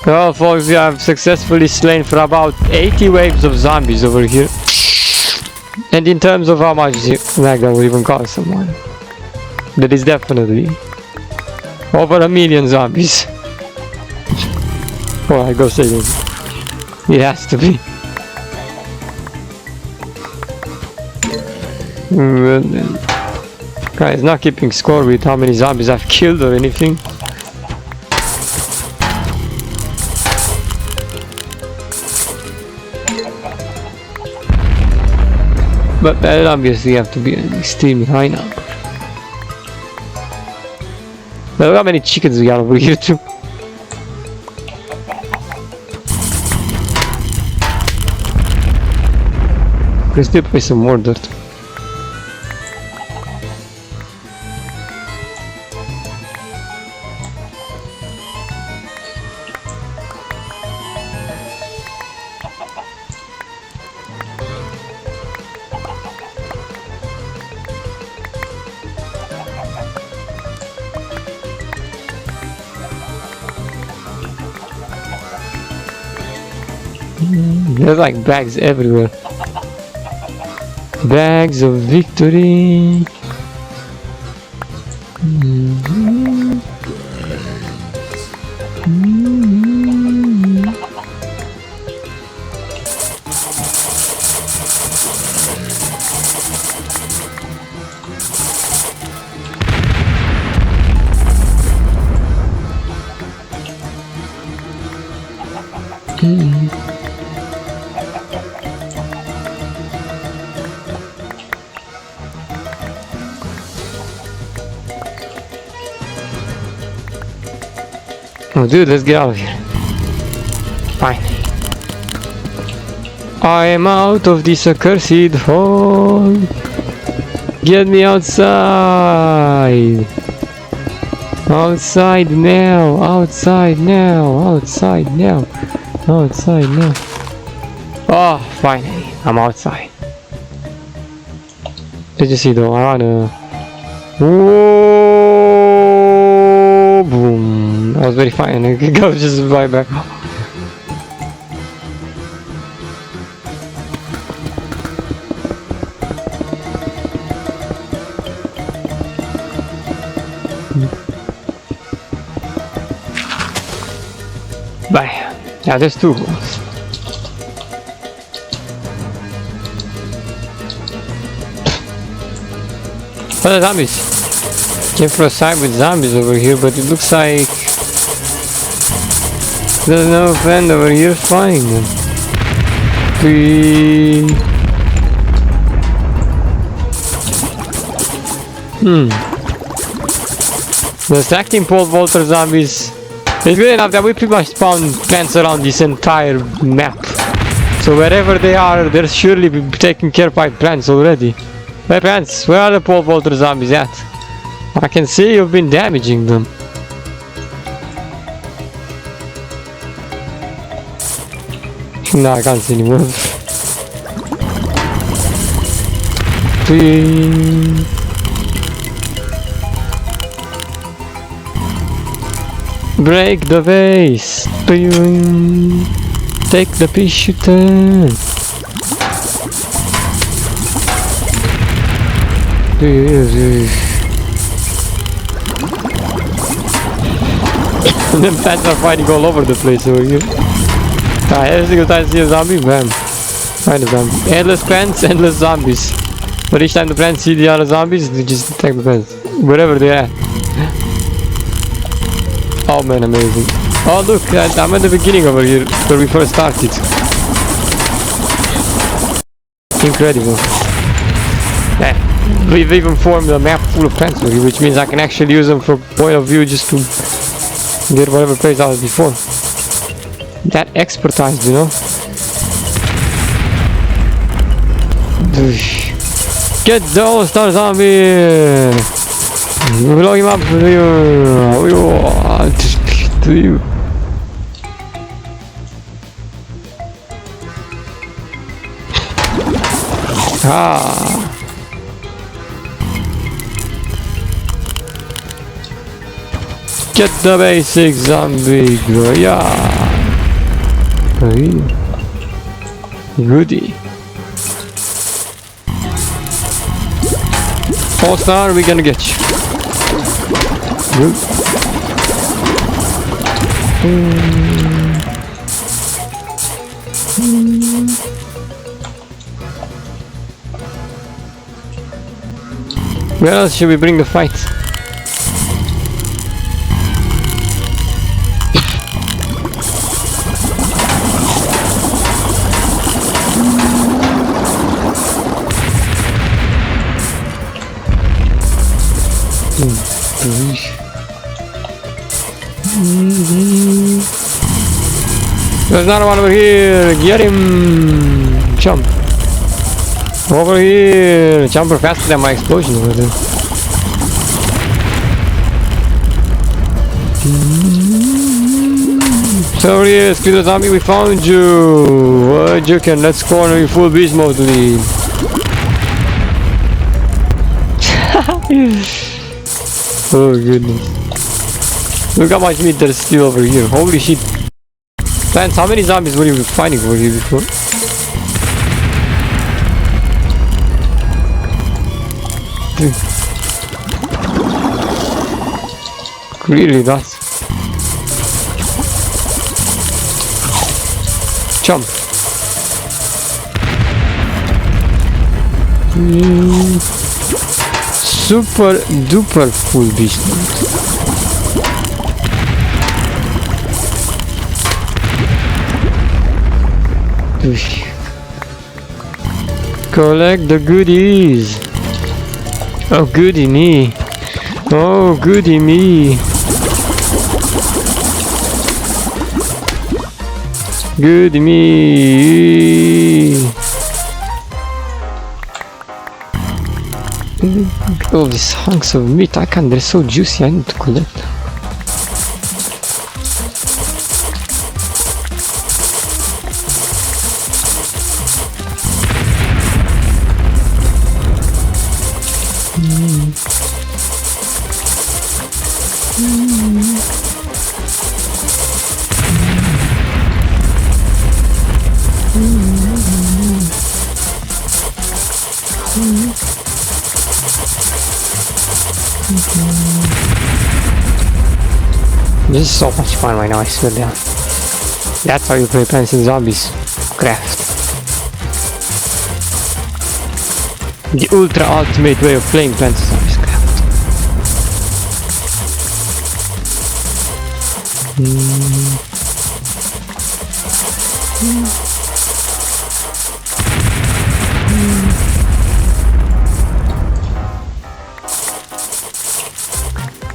Well, folks, we have successfully slain for about 80 waves of zombies over here. And in terms of how much lag that would even cost someone, that is definitely over 1 million zombies. Oh, I go say this. It has to be. Guys, not keeping score with how many zombies I've killed or anything. But obviously you have to be an extremely high number. But look how many chickens we got over here too. Let's still put some more dirt. There's like bags everywhere. Bags of victory. Oh dude, let's get out of here. Fine. I am out of this accursed hole. Get me outside. Outside now. Outside now. Outside now. Outside now. Oh, finally. I'm outside. Did you see though? I wanna... Whoa! Boom. That was very fine. I could go just right back. Bye. Yeah, there's two holes. What are zombies? Came for a side with zombies over here, but it looks like there's no friend over here flying them. The stacking pole vaulter zombies. It's good enough that we pretty much spawn plants around this entire map. So wherever they are, they're surely be taken care of by plants already. Hey plants, where are the pole vaulter zombies at? I can see you've been damaging them. No, I can't see anymore. Break the vase. Take the pea shooter. And then plants are fighting all over the place over here. Every single time I see a zombie, bam. Find a zombie. Endless plants, endless zombies. But each time the plants see the other zombies, they just attack the plants. Wherever they're at. Oh man, amazing. Oh look, I'm at the beginning over here, where we first started. Incredible. Yeah, we've even formed a map full of plants over here, which means I can actually use them for point of view just to get whatever place I was before. That expertise, you know? Get those star zombie! Blow him up to you. Ah. Get the basic zombie, yeah. Goody. All star, we're gonna get you. Good. Where else should we bring the fight? There's another one over here. Get him! Jump. Over here. Jumper faster than my explosion over there. So over here, Squid Zombie, we found you. What you can? Let's corner you full beast mode lead. Oh goodness. Look how much meat there's still over here. Holy shit. Plants, how many zombies were you fighting over here before? Dude. Really does. Jump. Super duper full beast mode. Collect the goodies. Oh goody me. Oh goody me. Goody me. Look at all these hunks of meat. I can't, they're so juicy. I need to collect them. This is so much fun right now, I swear down. That's how you play Plants and Zombies Craft. The ultra ultimate way of playing Plants and Zombies Craft.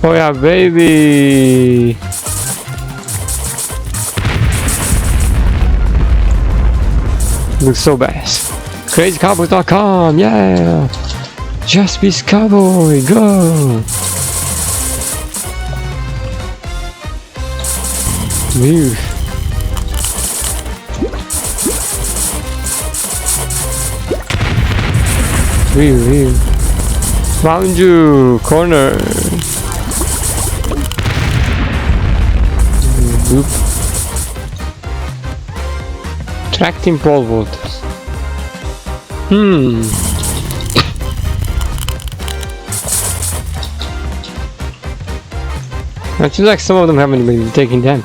Oh yeah, baby! Looks so badass. CrazyCowboys.com, yeah! Just be cowboy, go! Move. Move. Found you, corner. Oop. Tracting pole vaulters. It seems like some of them haven't been taking damage.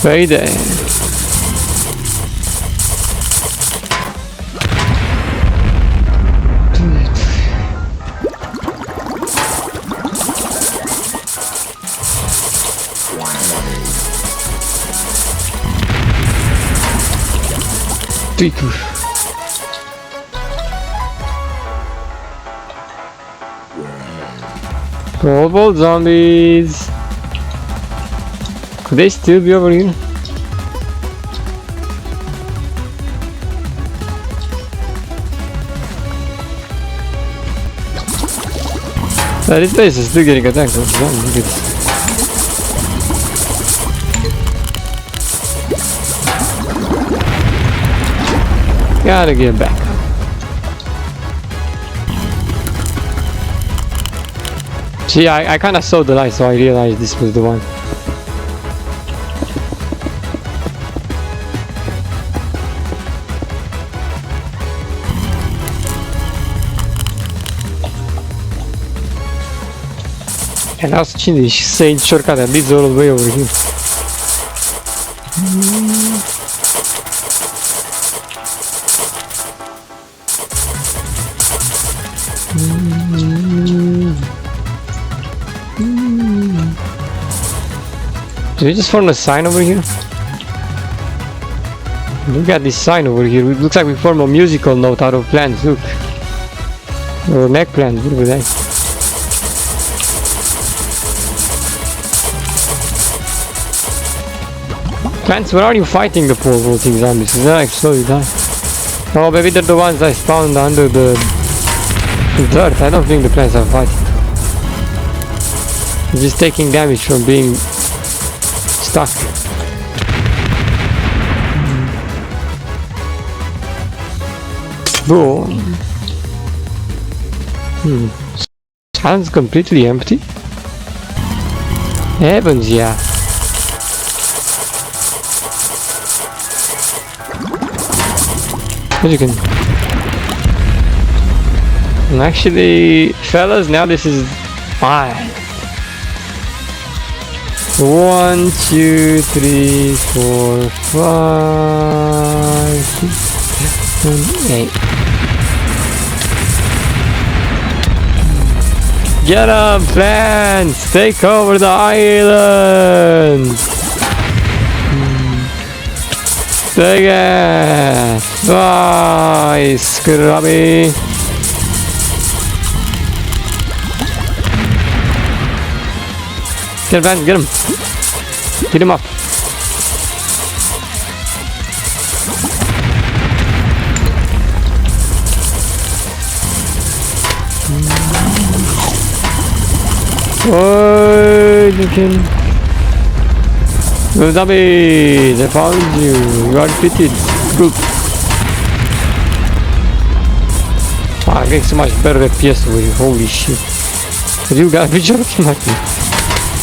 Right there. Global zombies. Could they still be over here? This place is still getting attacked. Look at this. Gotta get back. See, I kinda saw the light, so I realized this was the one. And I was watching this same shortcut that leads all the way over here. Did we just form a sign over here? Look at this sign over here. It looks like we formed a musical note out of plants. Look. Or neck plants. Look at that. Plants, where are you fighting the poor rotting zombies? They're like slowly dying. Oh, maybe they're the ones I spawned under the dirt. I don't think the plants are fighting. They're just taking damage from being stuck. Boom. Sounds completely empty. Heavens, yeah. As you can. And actually, fellas, now this is fine. 1, 2, 3, 4, 5, 6, 7, 8. Get up, plants! Take over the island! Take it! Nice, Scrubby! Get him, man, get him! Get him up! Oh, you can. No zombies! I found you! You are defeated! Good! Wow, I'm getting so much better FPS with you, holy shit! You gotta be joking at me!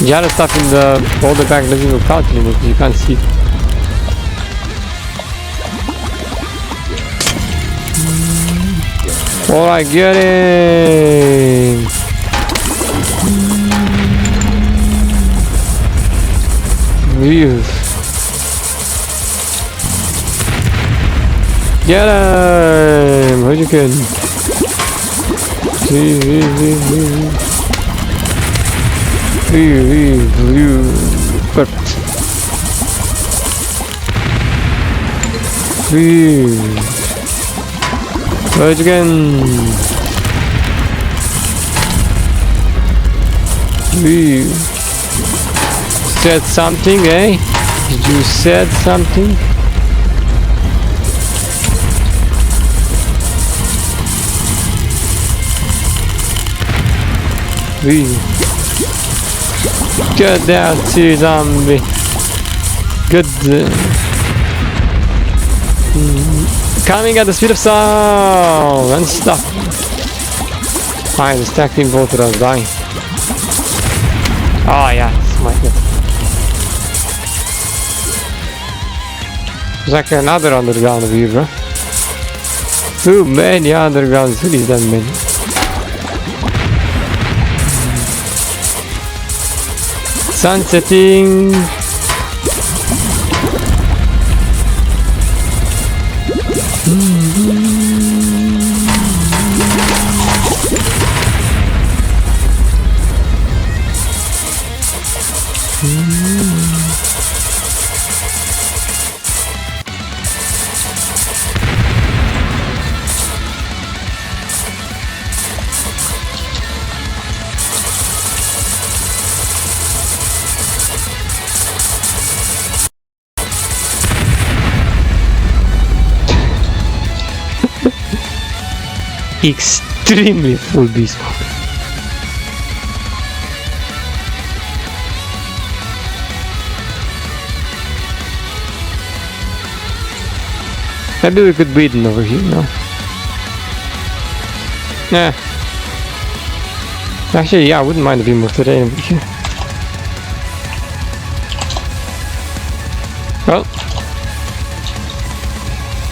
The other stuff in the older pack doesn't even count anymore because you can't see. Alright, get him! Get him! Where'd you get him? Perfect. Where'd you get him? Said something, eh? Did you said something? Get down to zombie. Good. Coming at the speed of sound and stop. Fine, the stack team both of us dying. Oh yeah, it's my god. There's like another underground over here, bro. Too many undergrounds. Who is that many? Sun setting. Extremely full beast. Maybe we could beat him over here, no? Yeah. Actually, yeah, I wouldn't mind if we moved today over here. Well,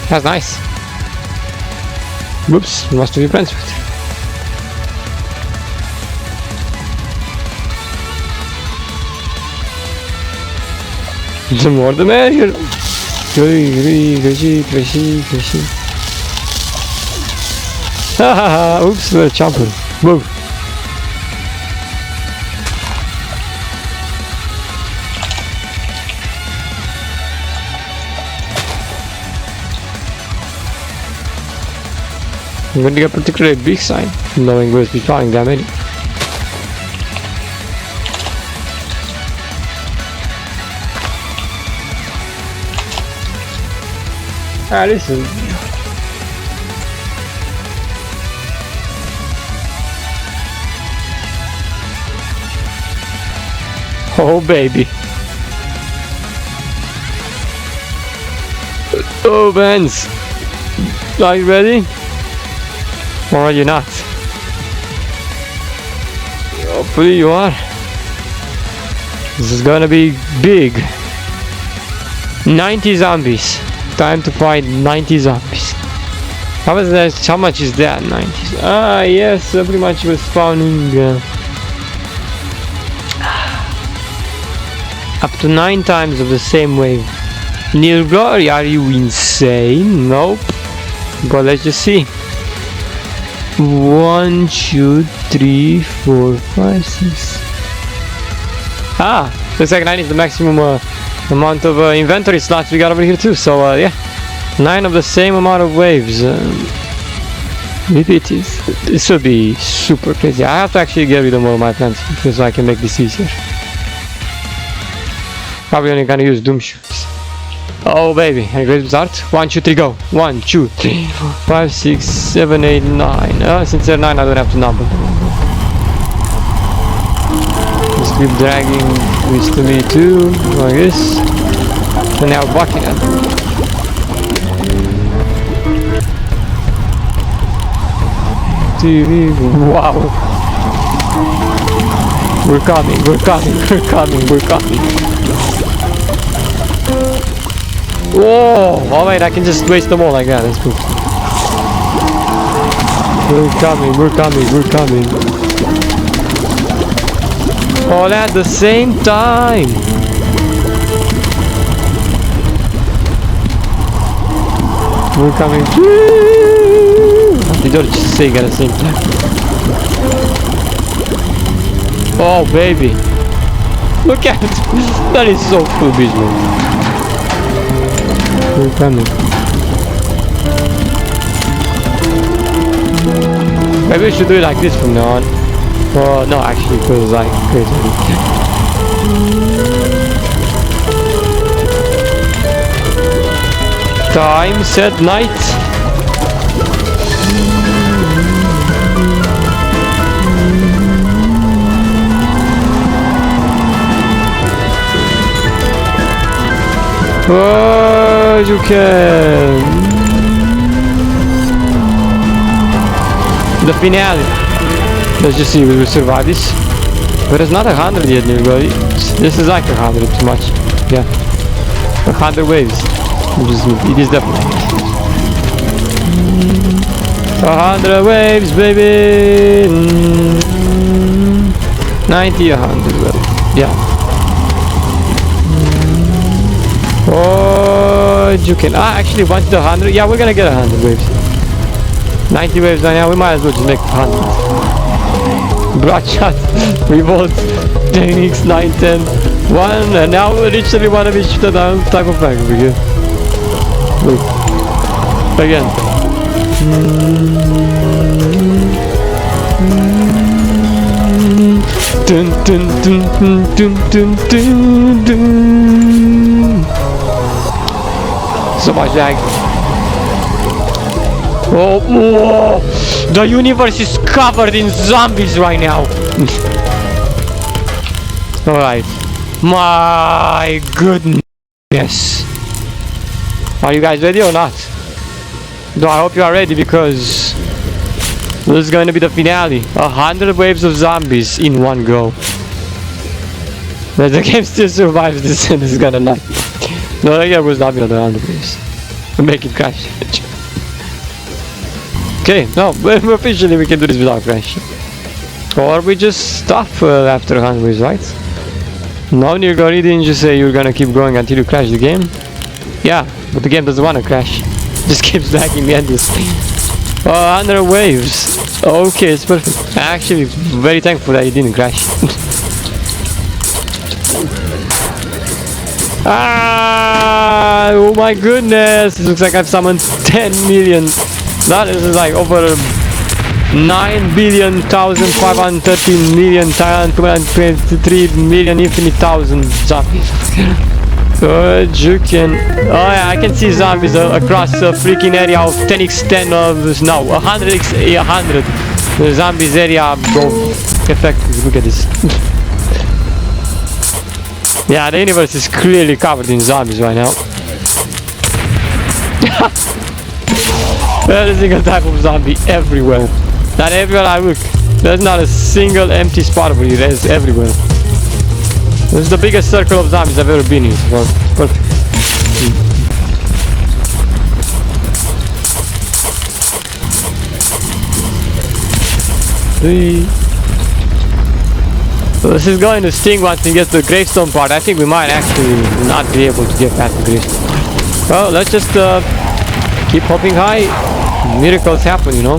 that's nice. Whoops, must have been transferred. The more the merrier. Haha, oops, the chopper. Whoa. I'm going to get particularly big sign, knowing we'll be trying that many. listen. Oh baby. Oh Benz. Are you ready? Or are you not? Hopefully you are. This is gonna be big. 90 zombies. Time to fight 90 zombies. How much is that? 90? Ah yes, pretty much was spawning up to 9 times of the same wave. Neil Glory, are you insane? Nope. But let's just see. 1, 2, 3, 4, 5, 6. Ah, looks like 9 is the maximum amount of inventory slots we got over here too. So yeah, 9 of the same amount of waves. Maybe it is. This will be super crazy. I have to actually get rid of more of my plants because I can make this easier. Probably only gonna use doom shoots. Oh baby, and great start. 1, 2, 3, go. 1, 2, 3, 4, 5, 6, 7, 8, 9. Since they're 9, I don't have to number. Just keep dragging this to me too, like this. And now blocking it. Wow. We're coming, we're coming, we're coming, we're coming. Whoa! Oh wait, I can just waste them all like that, that's cool. We're coming, we're coming, we're coming. All at the same time! We're coming. They don't just say at the same time. Oh baby! Look at it! That is so cool visual. We're coming. Maybe we should do it like this from now on. Oh no, actually, because like crazy. Time, set, night. Oh, you can. The finale. Let's just see if we will survive this. But it's not 100 yet, everybody. This is like 100 too much. Yeah. 100 waves. It is definitely 100 waves, baby. 90, 100 waves. Yeah. Oh, you can. Actually, once the 100, yeah, we're gonna get 100 waves. 90 waves right now. We might as well just make 100. Bloodshot, Revolt, 10x, 9, 10, 1, and now literally one of each type of pack over here. Look. Again. Dun dun dun dun dun dun dun. So much lag. Oh, whoa. The universe is covered in zombies right now. Alright. My goodness. Are you guys ready or not? No, I hope you are ready because this is going to be the finale. 100 waves of zombies in one go. But the game still survives this and is gonna not. No, the game was not another 100 waves. Make it crash. Okay, no, officially we can do this without crashing. Or we just stop after 100 waves, right? No, you're gonna didn't just say you're gonna keep going until you crash the game. Yeah, but the game doesn't wanna crash. It just keeps lagging endlessly. 100 waves. Okay, it's perfect. I'm actually very thankful that it didn't crash. Oh my goodness! It looks like I've summoned 10 million. That is like over 9,513,223,000,000 infinite thousand zombies. You can. Oh yeah, I can see zombies across a freaking area of 10x10 of no 100x 100. The zombies area go effective. Look at this. Yeah, the universe is clearly covered in zombies right now. Every single type of zombie everywhere. Not everywhere I look. There's not a single empty spot over here. There's everywhere. This is the biggest circle of zombies I've ever been in. So perfect. So this is going to sting once we get to the gravestone part. I think we might actually not be able to get past the gravestone. Well, let's just keep hopping high. Miracles happen, you know.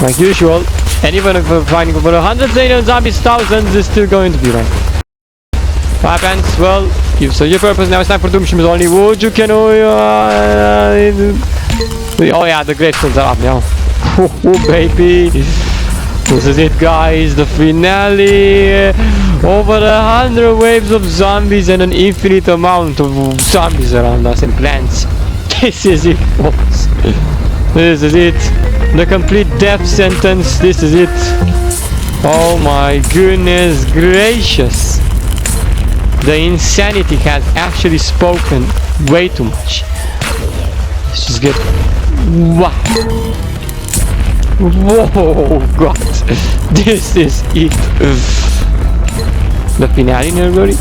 Like usual. And even if we're finding over 100 million zombies, thousands is still going to be right. What happens? Well, you've served your purpose. Now it's time for Doomshim's only wood. You can. Oh yeah, the gravestones are up now. Oh baby. This is it, guys. The finale. Over 100 waves of zombies and an infinite amount of zombies around us and plants. This is it, folks. This is it. The complete death sentence. This is it. Oh my goodness gracious. The insanity has actually spoken way too much. Let's just get... Wow. Whoa, God. This is it. The finale, everybody?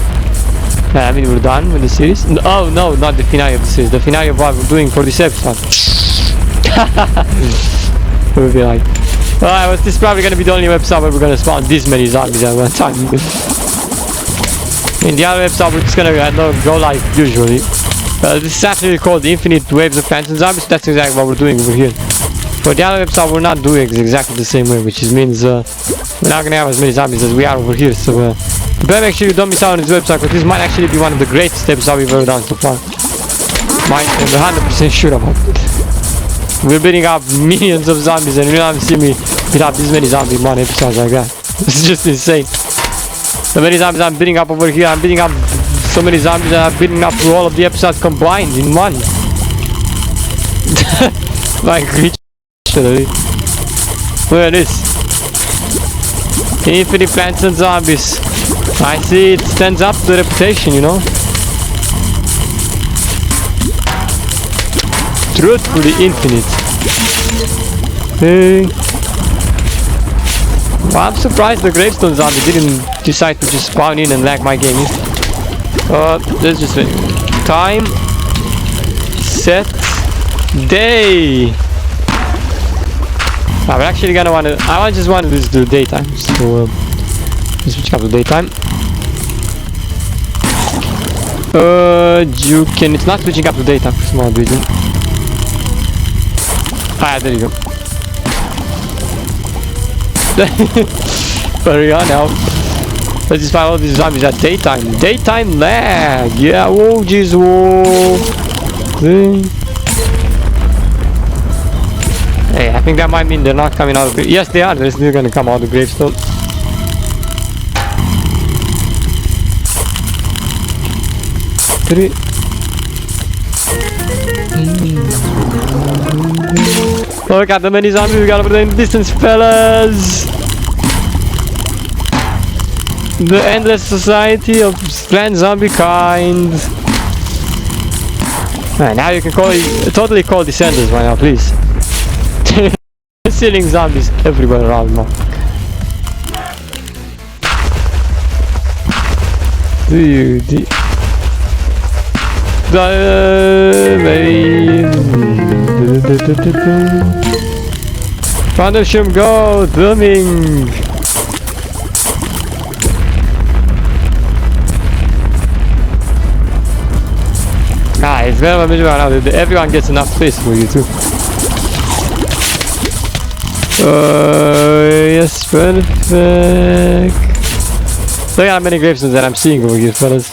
I mean, we're done with the series? Oh, no, not the finale of the series. The finale of what we're doing for this episode. We'll be like... Well, this is probably going to be the only episode where we're going to spawn this many zombies at one time. In the other episode, we're just gonna go like usually. This is actually called Infinite Waves of Plants and Zombies. That's exactly what we're doing over here. For the other episode, we're not doing exactly the same way, which means we're not gonna have as many zombies as we are over here. So, but make sure you don't miss out on this website, because this might actually be one of the greatest episodes we've ever done so far. I'm 100% sure about it. We're beating up millions of zombies, and you haven't seen me beat up this many zombies in one episode like that. It's just insane. So many zombies I'm beating up over here. I'm beating up so many zombies that I'm beating up through all of the episodes combined in one. My creature. Look at this. Infinite plants and zombies. I see it stands up to the reputation, you know. Truthfully infinite. Hey. Well, I'm surprised the gravestone zombie didn't decide to just spawn in and lag my game. Let's just wait. Time, set, day. We're actually gonna want to. I just want to do daytime. So let's switch up to daytime. You can. It's not switching up to daytime for some odd reason. Ah, there you go. There we are now. Let's just find all these zombies at daytime. Daytime lag. Yeah. Whoa, jeez. Whoa. Hey, I think that might mean they're not coming out of the... Yes, they are. They're still gonna come out of the gravestone. Look at the many zombies we got over there in the distance, fellas. The endless society of plant zombie kind. Man, now you can totally call descendants right now, please. Seeing zombies everywhere around now. Punish him, go, drumming. Ah, it's very much now. Everyone gets enough space for you too. Yes, perfect. Look at how many gravestones that I'm seeing over here, fellas.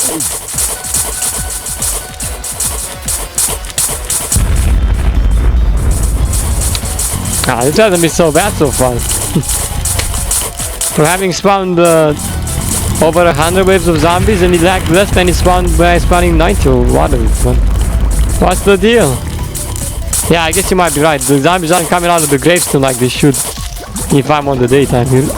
Ah, this hasn't been so bad so far. For having spawned over 100 waves of zombies and he lagged less than he spawned by spawning 90 or whatever. What's the deal? Yeah, I guess you might be right. The zombies aren't coming out of the gravestone like they should. If I'm on the daytime here.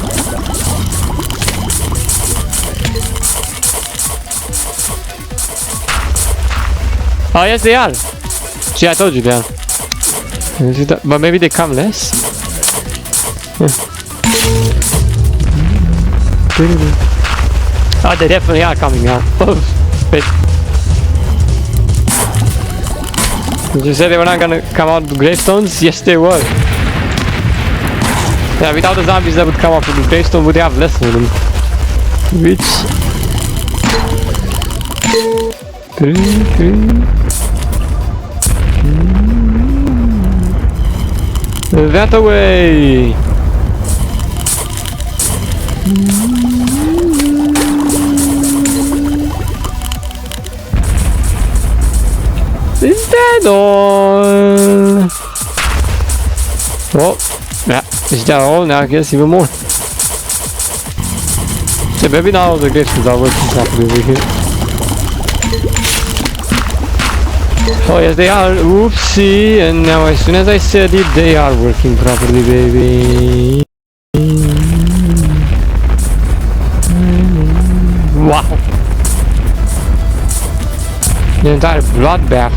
Oh yes they are. See, I told you they are. But maybe they come less? Oh, they definitely are coming out. Wait. Did you say they were not gonna come out of the gravestones? Yes, they were. Yeah, without the zombies that would come out of the gravestone, would they have less of them? Which? That away! Is that all? Oh, yeah, is that all? Now I guess even more. So maybe now the gravestones are working properly over here. Oh yes, they are. Oopsie! And now as soon as I said it, they are working properly, baby. Wow! The entire bloodbath.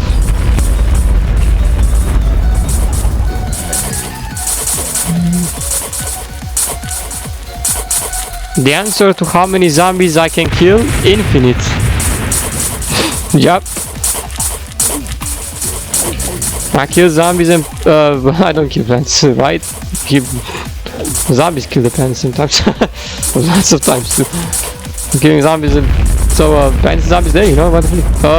The answer to how many zombies I can kill? Infinite. Yup. I kill zombies and I don't kill plants, right? Zombies kill the plants sometimes. Lots of times too. I'm killing zombies and so plants zombies there, you know what?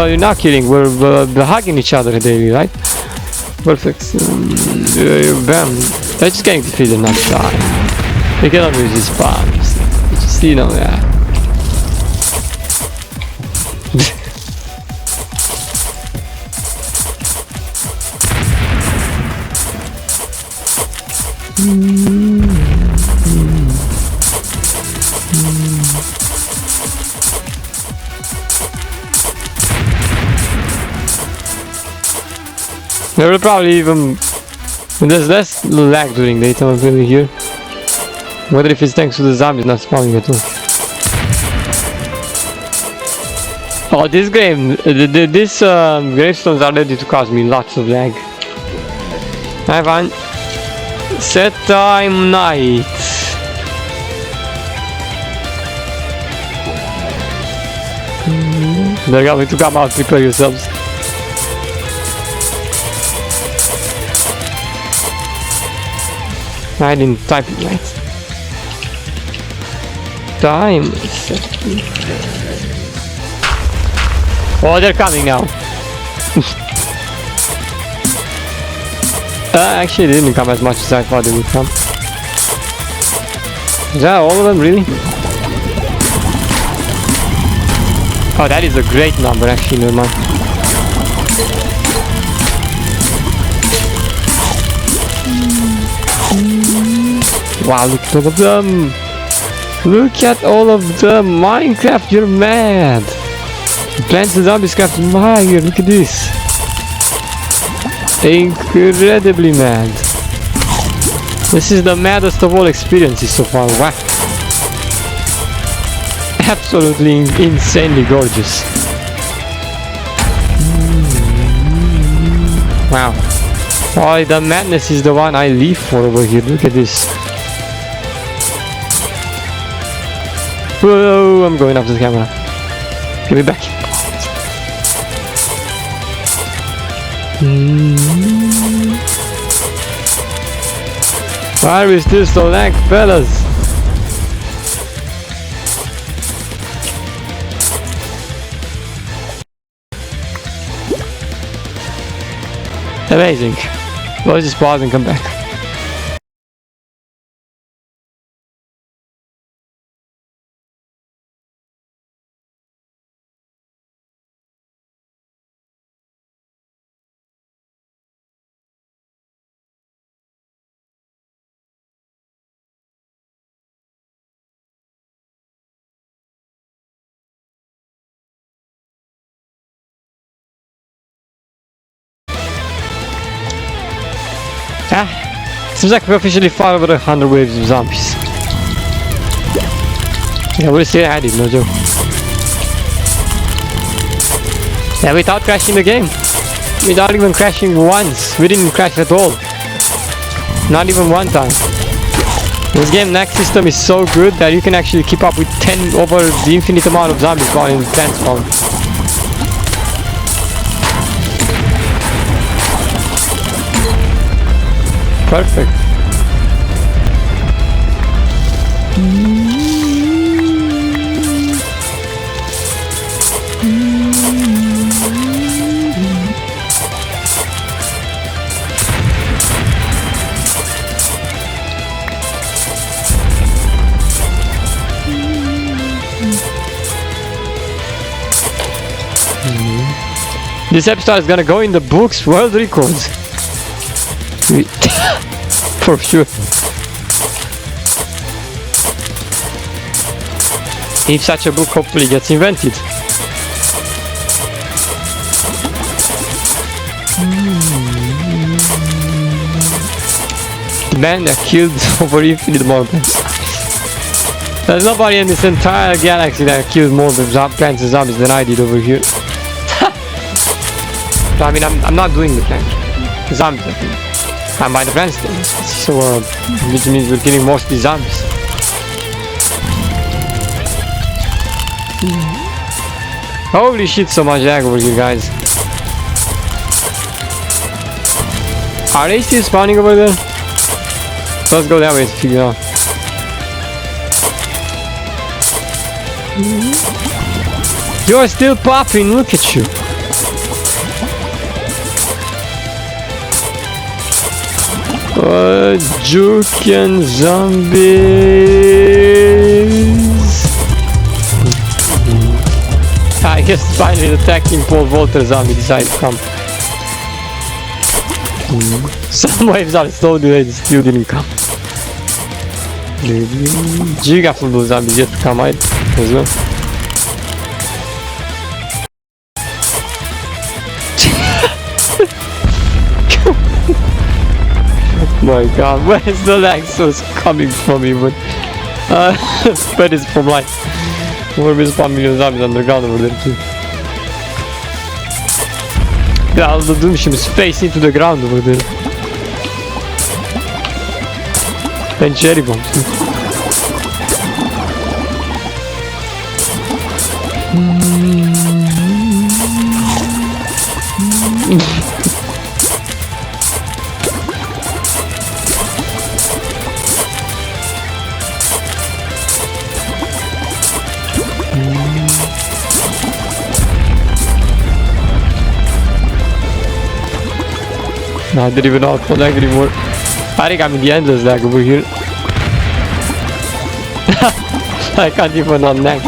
You're not kidding, we're hugging each other daily, right? Perfect. Bam. They're just getting defeated, not die. They cannot use these bombs. You just, you know, yeah. There will probably even there's less lag during daytime really here. Whether if it's thanks to the zombies not spawning at all. Oh, this game, these gravestones are ready to cause me lots of lag. Have fun. Set time night. They're going to come out, prepare yourselves. I didn't type it right. Time. Oh, they're coming now. Actually, they didn't come as much as I thought they would come. Is that all of them, really? Oh, that is a great number, actually, never mind. Wow, look at all of them! Look at all of them! Minecraft, you're mad! Plants and Zombies Craft, fire! Look at this! Incredibly mad! This is the maddest of all experiences so far, wow! Absolutely insanely gorgeous! Wow! Oh, the madness is the one I live for over here, look at this! Whoa, I'm going up to the camera. Give me back. Why are we still so lag, fellas? Amazing. Let's just pause and come back. Seems like we officially fought over 100 waves of zombies. Yeah, we'll see. I did no joke. Yeah, without crashing the game. Without even crashing once. We didn't crash at all. Not even one time. This game next system is so good that you can actually keep up with 10 over the infinite amount of zombies spawning in 10 spawn. Perfect. This episode is gonna go in the books, world records. For sure. If such a book hopefully gets invented. The man that killed over infinite morbans. There's nobody in this entire galaxy that killed more plants and zombies than I did over here. I mean, I'm not doing the plant. The zombies, I think. I'm by the plants then. So, which means we're killing mostly zombies. Holy shit, so much lag over here, guys. Are they still spawning over there? Let's go that way to figure out. You're still popping, look at you. Juke zombies. I guess finally the attacking Paul Walter zombie decided to come. Some waves are so delayed, still didn't come. Giga full of zombies yet to come out as well. My god, where is the lag source coming from even? But it's from like more than 1 million zombies underground over there too. Yeah, all the doom ships face into the ground over there. And cherry bombs too. I didn't even know how lag anymore. I think I'm in the endless lag over here. I can't even unlag.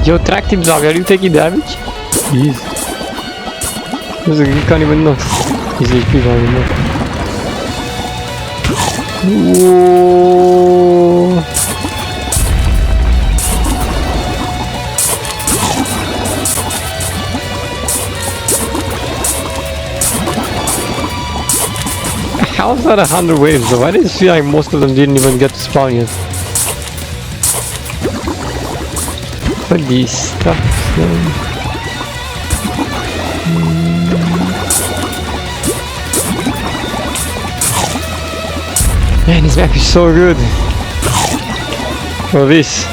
Yo, track team zombie, are you taking damage? Jeez. You can't even know. He's HP, I don't know. Whoa. How's that 100 waves though? I didn't feel like most of them didn't even get to spawn yet. But these stuff. Man, this map is so good. For this.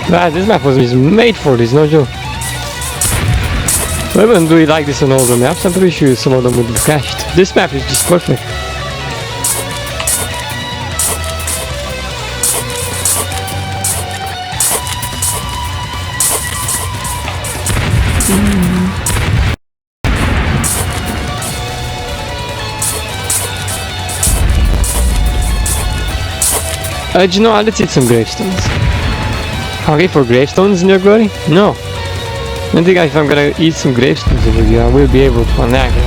Man, this map was made for this, no joke. I wouldn't do it like this on all the maps. I'm pretty sure some of them would have crashed. This map is just perfect. Do you know, let's hit some gravestones. Okay, for gravestones in your glory? No. I think if I'm gonna eat some gravestones over here, I will be able to unlock it.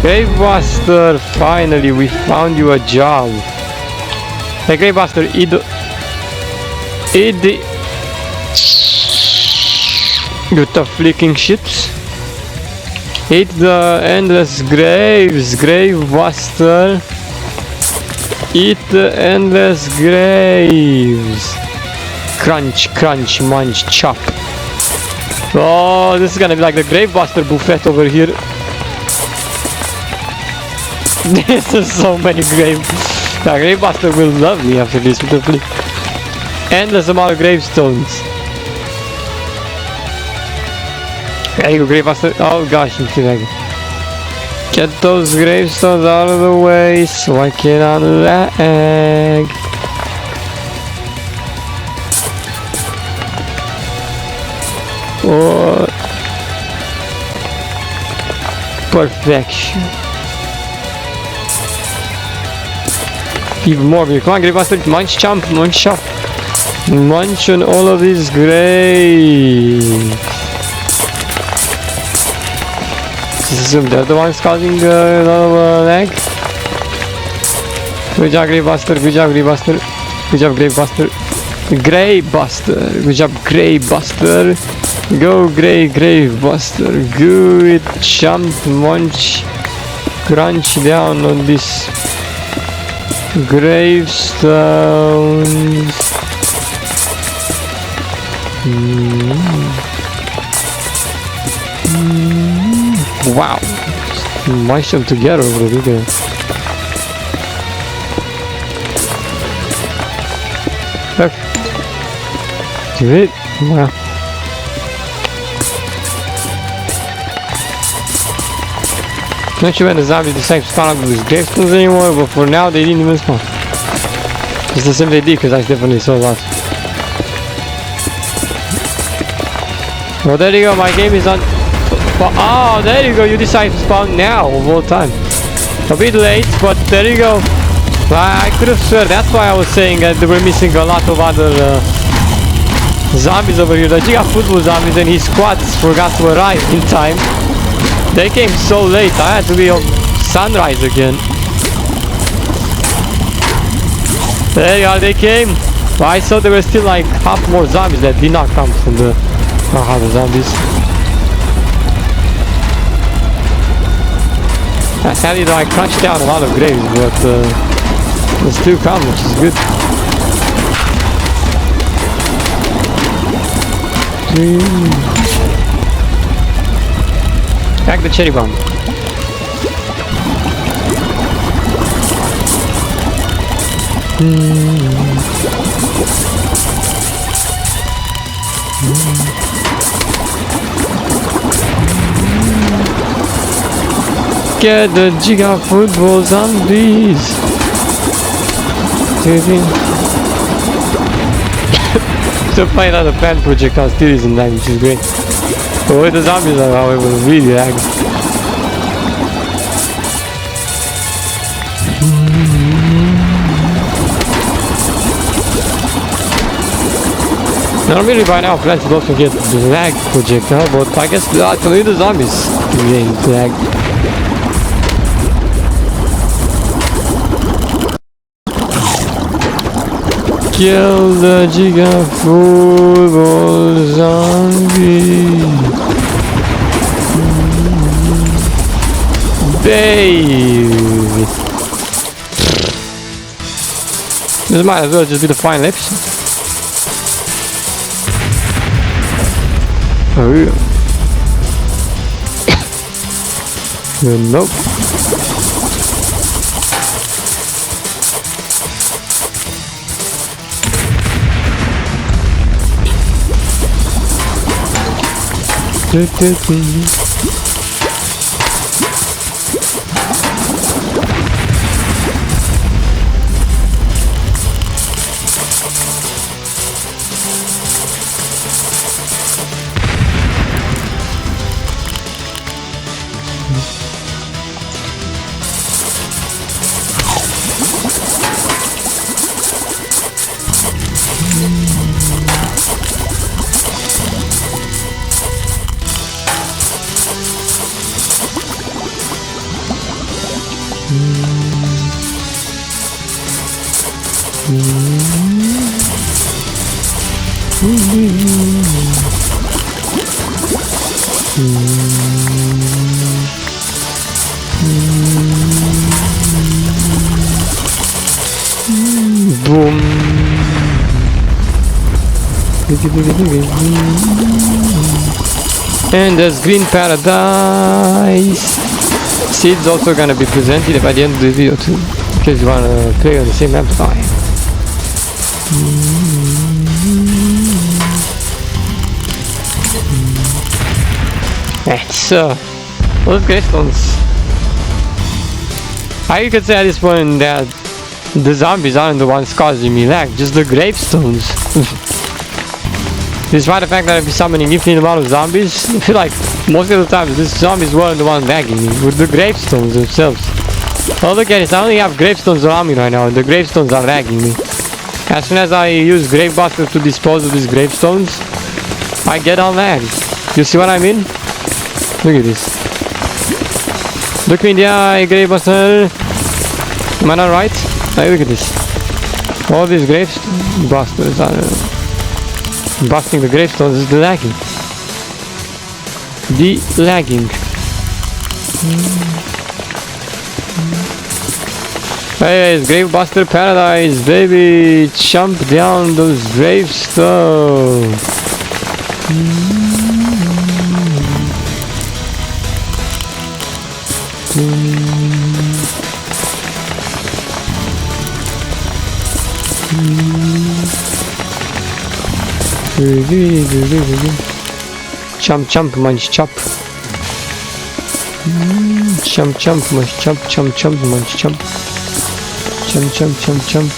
Gravebuster, finally, we found you a job. Hey, Gravebuster, eat the with the flicking ships. Eat the endless graves, Gravebuster. Eat the endless graves. Crunch, crunch, munch, chop. Oh, this is gonna be like the Gravebuster buffet over here. This is so many graves. The Gravebuster will love me after this, probably. Endless amount of gravestones. There you go, Gravebuster. Oh gosh, I'm too lagging. Get those gravestones out of the way so I cannot lag. Oh. Perfection. Even more of you. Come on, Gravebuster. Munch, chomp, munch, chop. Munch on all of these graves. Assume they're the ones causing the lag. Good job, Gravebuster. Good job, Gravebuster. Good job, Gravebuster. Gravebuster. Good job, Gravebuster. Go, Gravebuster. Good jump, munch, crunch down on this gravestones. Wow, mash them together over there. Look, do it. Wow. Not sure when the zombies decide to spawn up with these gravestones anymore, but for now they didn't even spawn. It's the same they did, because I definitely saw lots. Well, there you go, my game is on. Oh, there you go, you decide to spawn now of all time. A bit late, but there you go. I could have sworn, that's why I was saying that we're missing a lot of other zombies over here. The Giga Football zombies and his squads forgot to arrive in time. They came so late, I had to be on sunrise again. There you are, they came. I saw there were still like half more zombies that did not come from the other zombies. I tell you though, I crunched down a lot of graves, but they still come, which is good. Back the cherry bomb. Get the Giga Football zombies. To find out a fan project on still isn't that, which is great. But with the zombies are, however, really lag. Normally by now plants don't forget the lag projectile, but I guess actually the zombies gain lag. Kill the Giga Football zombie. Baby. This might as well just be the final episode. Oh yeah. Nope. Boom. And there's green paradise. Seeds also gonna be presented by the end of the video too, because you wanna play on the same map as I am. That's those gravestones. I could say at this point that the zombies aren't the ones causing me lag, just the gravestones. Despite the fact that I've been summoning infinite amount of zombies, I feel like most of the time these zombies weren't the ones lagging me, with the gravestones themselves. Oh, look at this, I only have gravestones around me right now, and the gravestones are lagging me. As soon as I use Gravebuster to dispose of these gravestones, I get on lag. You see what I mean? Look at this. Look me in the eye, Gravebuster. Am I not right? Hey, look at this. All these gravebusters are busting the gravestones is the lagging. The lagging. Hey, it's Gravebuster Paradise, baby! Jump down those gravestones. Jump, jump, munch, chop. Jump, jump, munch, jump, jump, jump, munch, jump. Jump, jump, jump, jump.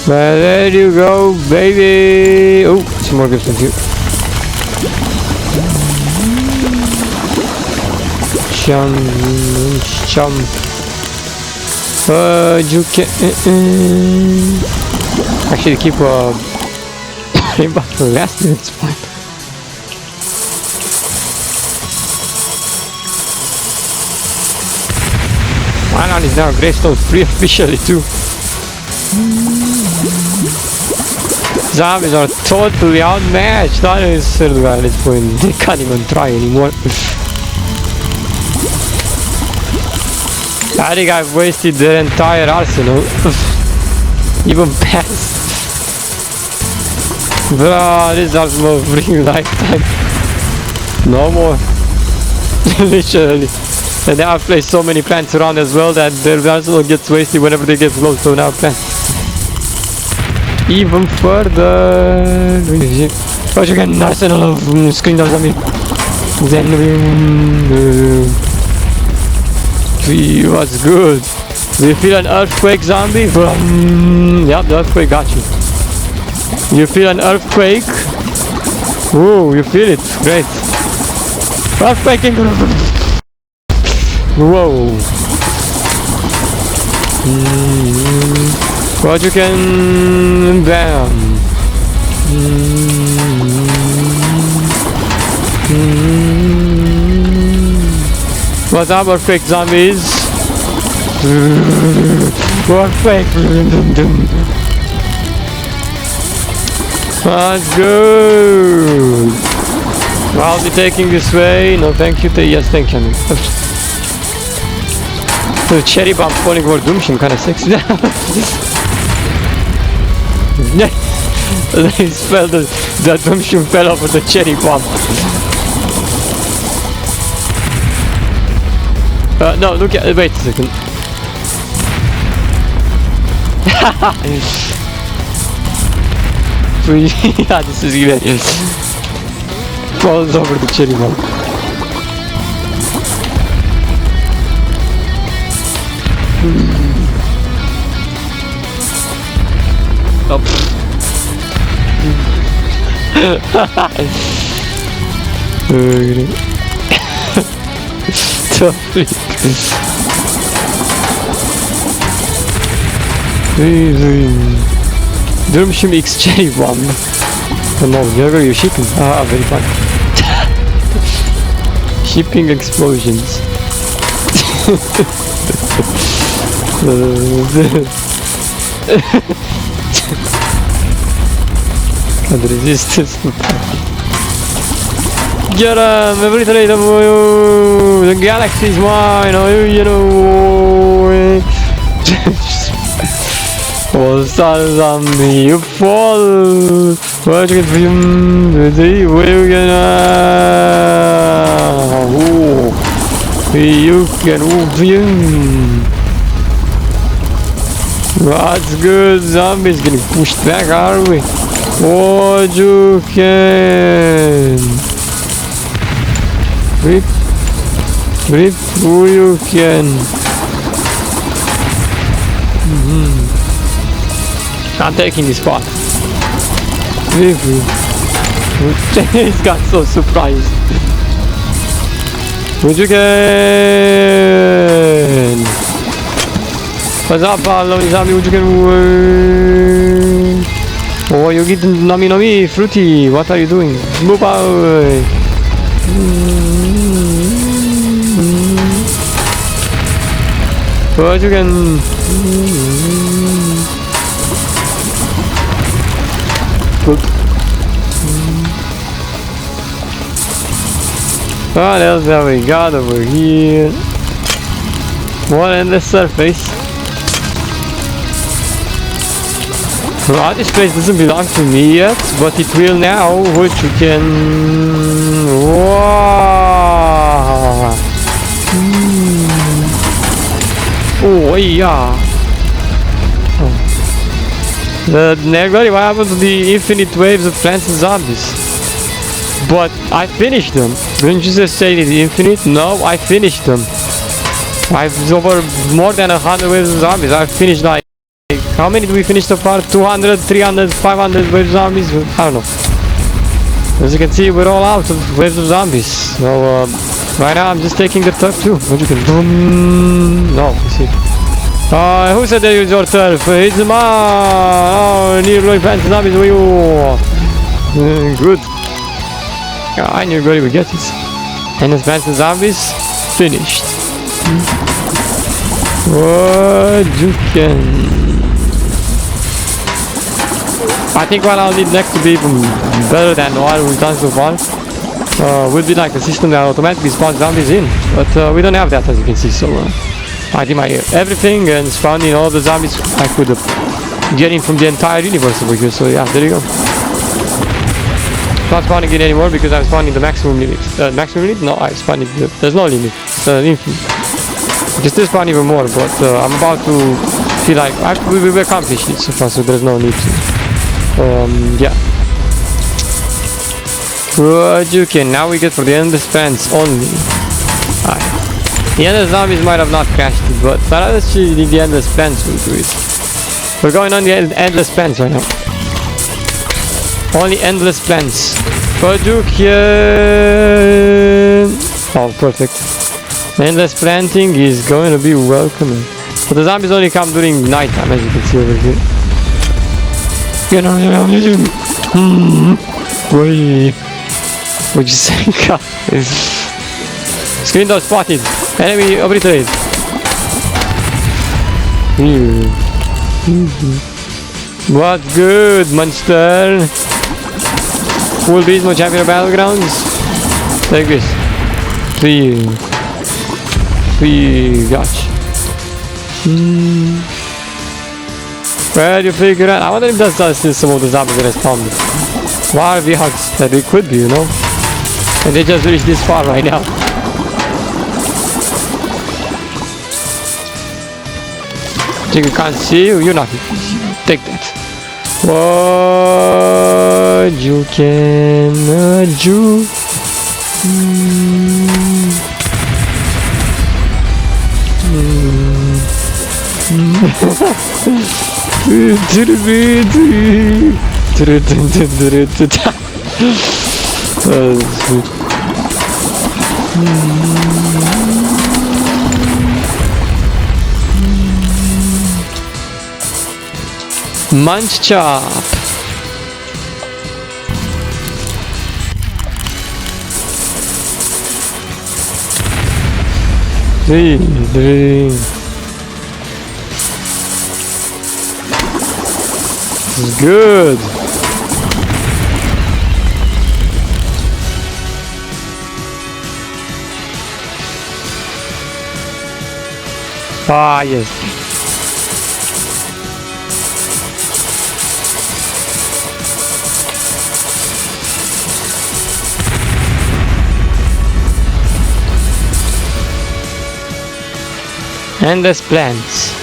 Well, there you go, baby. Oh, some more gifts here. Jump, jump. You can actually keep rainbow for last at this point. One is now gravestone free officially too. Zombies are totally outmatched. I don't know at this point. They can't even try anymore. I think I've wasted their entire arsenal. Even past. Bro, this arsenal free lifetime. No more. Literally. And now I've placed so many plants around as well that their arsenal gets wasted whenever they get close to now plants. Even further. Oh, you get an arsenal of screen doors on me. Then what's good? Do you feel an earthquake, zombie? Yep, the earthquake got you. You feel an earthquake? Ooh, you feel it. Great. Earthquaking. Whoa. What you can... Bam. What's up, earthquake zombies? Earthquake. That's good. I'll be taking this way. No, thank you. Yes, thank you. The cherry bomb falling over Doomshim kind of sexy. They spelled the Doomshim fell over the cherry bomb. No, look at. Wait a second. Yeah, this is hilarious. Falls over the cherry bomb. Up. Doomshim X cherry bomb. Oh no, where are you shipping? Ah, very fun. Shipping explosions. And the resistance. Get him! Obliterate them! The galaxy's mine! You know. Oh, zombie, you fall! What you can do? You can win. That's good. Zombies getting pushed back, are we? What you can? Rip, who you can? I'm taking this spot. He's got so surprised. What you can? What's up, lovely zombie? What you can? Oh, you get nami fruity. What are you doing? Move out. What you can? What else have we got over here? What in the surface? Well, this place doesn't belong to me yet, but it will now, which you can... Wow! Oh, yeah! What happened to the infinite waves of plants and zombies? But I finished them. Didn't you just say it's infinite? No, I finished them. I've over more than 100 waves of zombies. I've finished like... How many did we finish so far? 200, 300, 500 waves of zombies? I don't know. As you can see, we're all out of waves of zombies. So, right now I'm just taking the top two. What you can... Boom. No, you see. Who said that it's your turf? It's mine! Oh, nearly plants and zombies for you! Good. I knew we would get it. And the plants and zombies finished. What you can... I think what I'll need next to be even better than what we've done so far would be like a system that automatically spawns zombies in. But we don't have that, as you can see, so I did my everything and spawned in all the zombies I could get in from the entire universe over here, so yeah, there you go. Not spawning it anymore because I'm spawning the maximum limit. Maximum limit? No, I'm spawning there's no limit. It's infinite. You can still spawn even more, but I'm about to feel like we've accomplished it so far, so there's no need to. Yeah. What you can. Now we get for the endless fence only. Alright. The endless zombies might have not crashed it, but actually the endless fence will do it. We're going on the endless fence right now. Only endless plants. But you can... Oh, perfect. Endless planting is going to be welcome. But the zombies only come during night time, as you can see over here. What'd you say? Screen door spotted. Enemy obliterated. What good, monster? Full Beastmo Champion Battlegrounds. Take this. Three. Gosh. Where do you figure out? I wonder if that's still some of the zombies that spawned. Why are we hugs that we could be, you know? And they just reached this far right now. Think we can't see you? You're not. Take that. What you can do? Munch chop. Three. This is good. Ah, yes. Endless plants.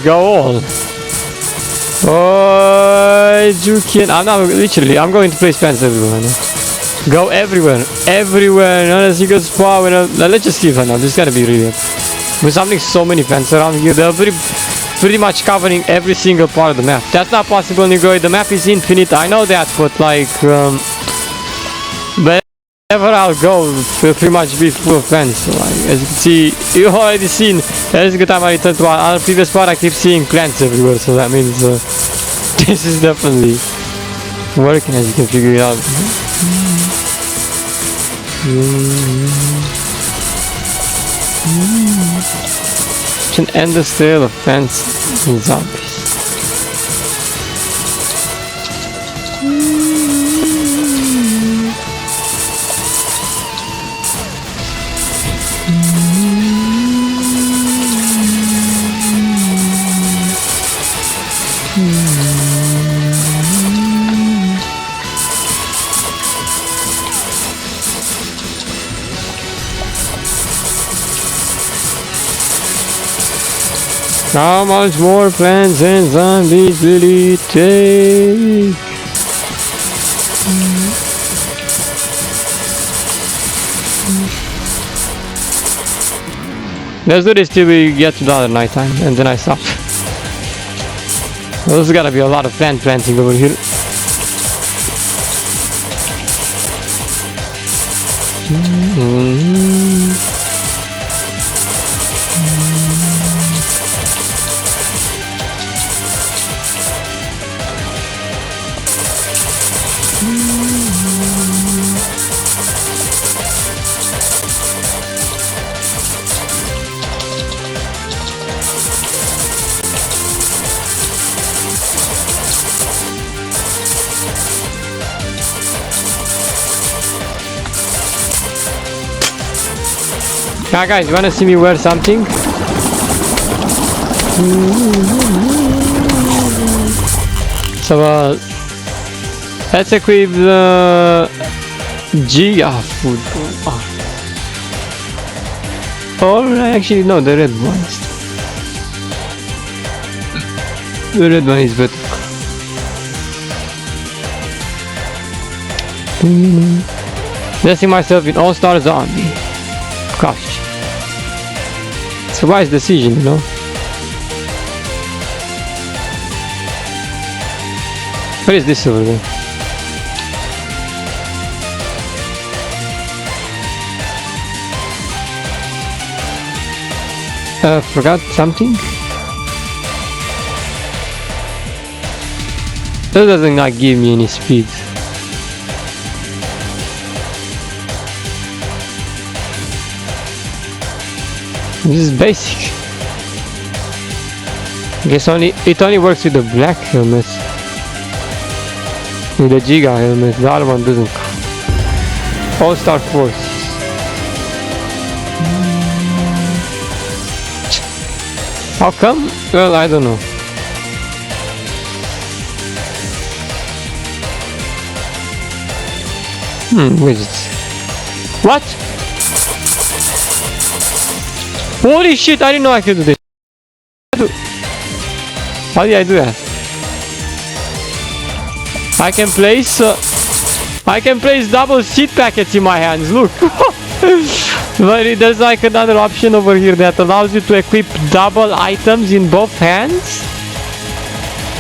Go on. Oh, you can. I'm not literally. I'm going to place plants everywhere now. Go everywhere, everywhere. Unless you go far. Let's just see for now. This is gonna be really. With something so many plants around here, they're pretty much covering every single part of the map. That's not possible when you go. The map is infinite. I know that, but like, wherever I'll go, will pretty much be full of plants. So, like, as you can see, you've already seen. Every good time I return to our previous part, I keep seeing plants everywhere. So that means this is definitely working, as you can figure it out. It's an endless trail of plants and zombies. How much more plants and zombies will it take? Let's do this till we get to the other night time, and then I stop. Well, there's gotta be a lot of planting over here. Now guys, you wanna see me wear something? So let's equip the food. Or actually no, the red ones. The red one is better. Dressing myself in all-star zombie. Gosh. It's a wise decision, you know. What is this over there? Forgot something? That doesn't not give me any speed. This is basic. I guess it only works with the black helmet. With the Giga helmet, the other one doesn't. All-Star Force. How come? Well, I don't know. Widgets. What? Holy shit, I didn't know I could do this. How did I do that? I can place double seed packets in my hands, look. But there's like another option over here that allows you to equip double items in both hands.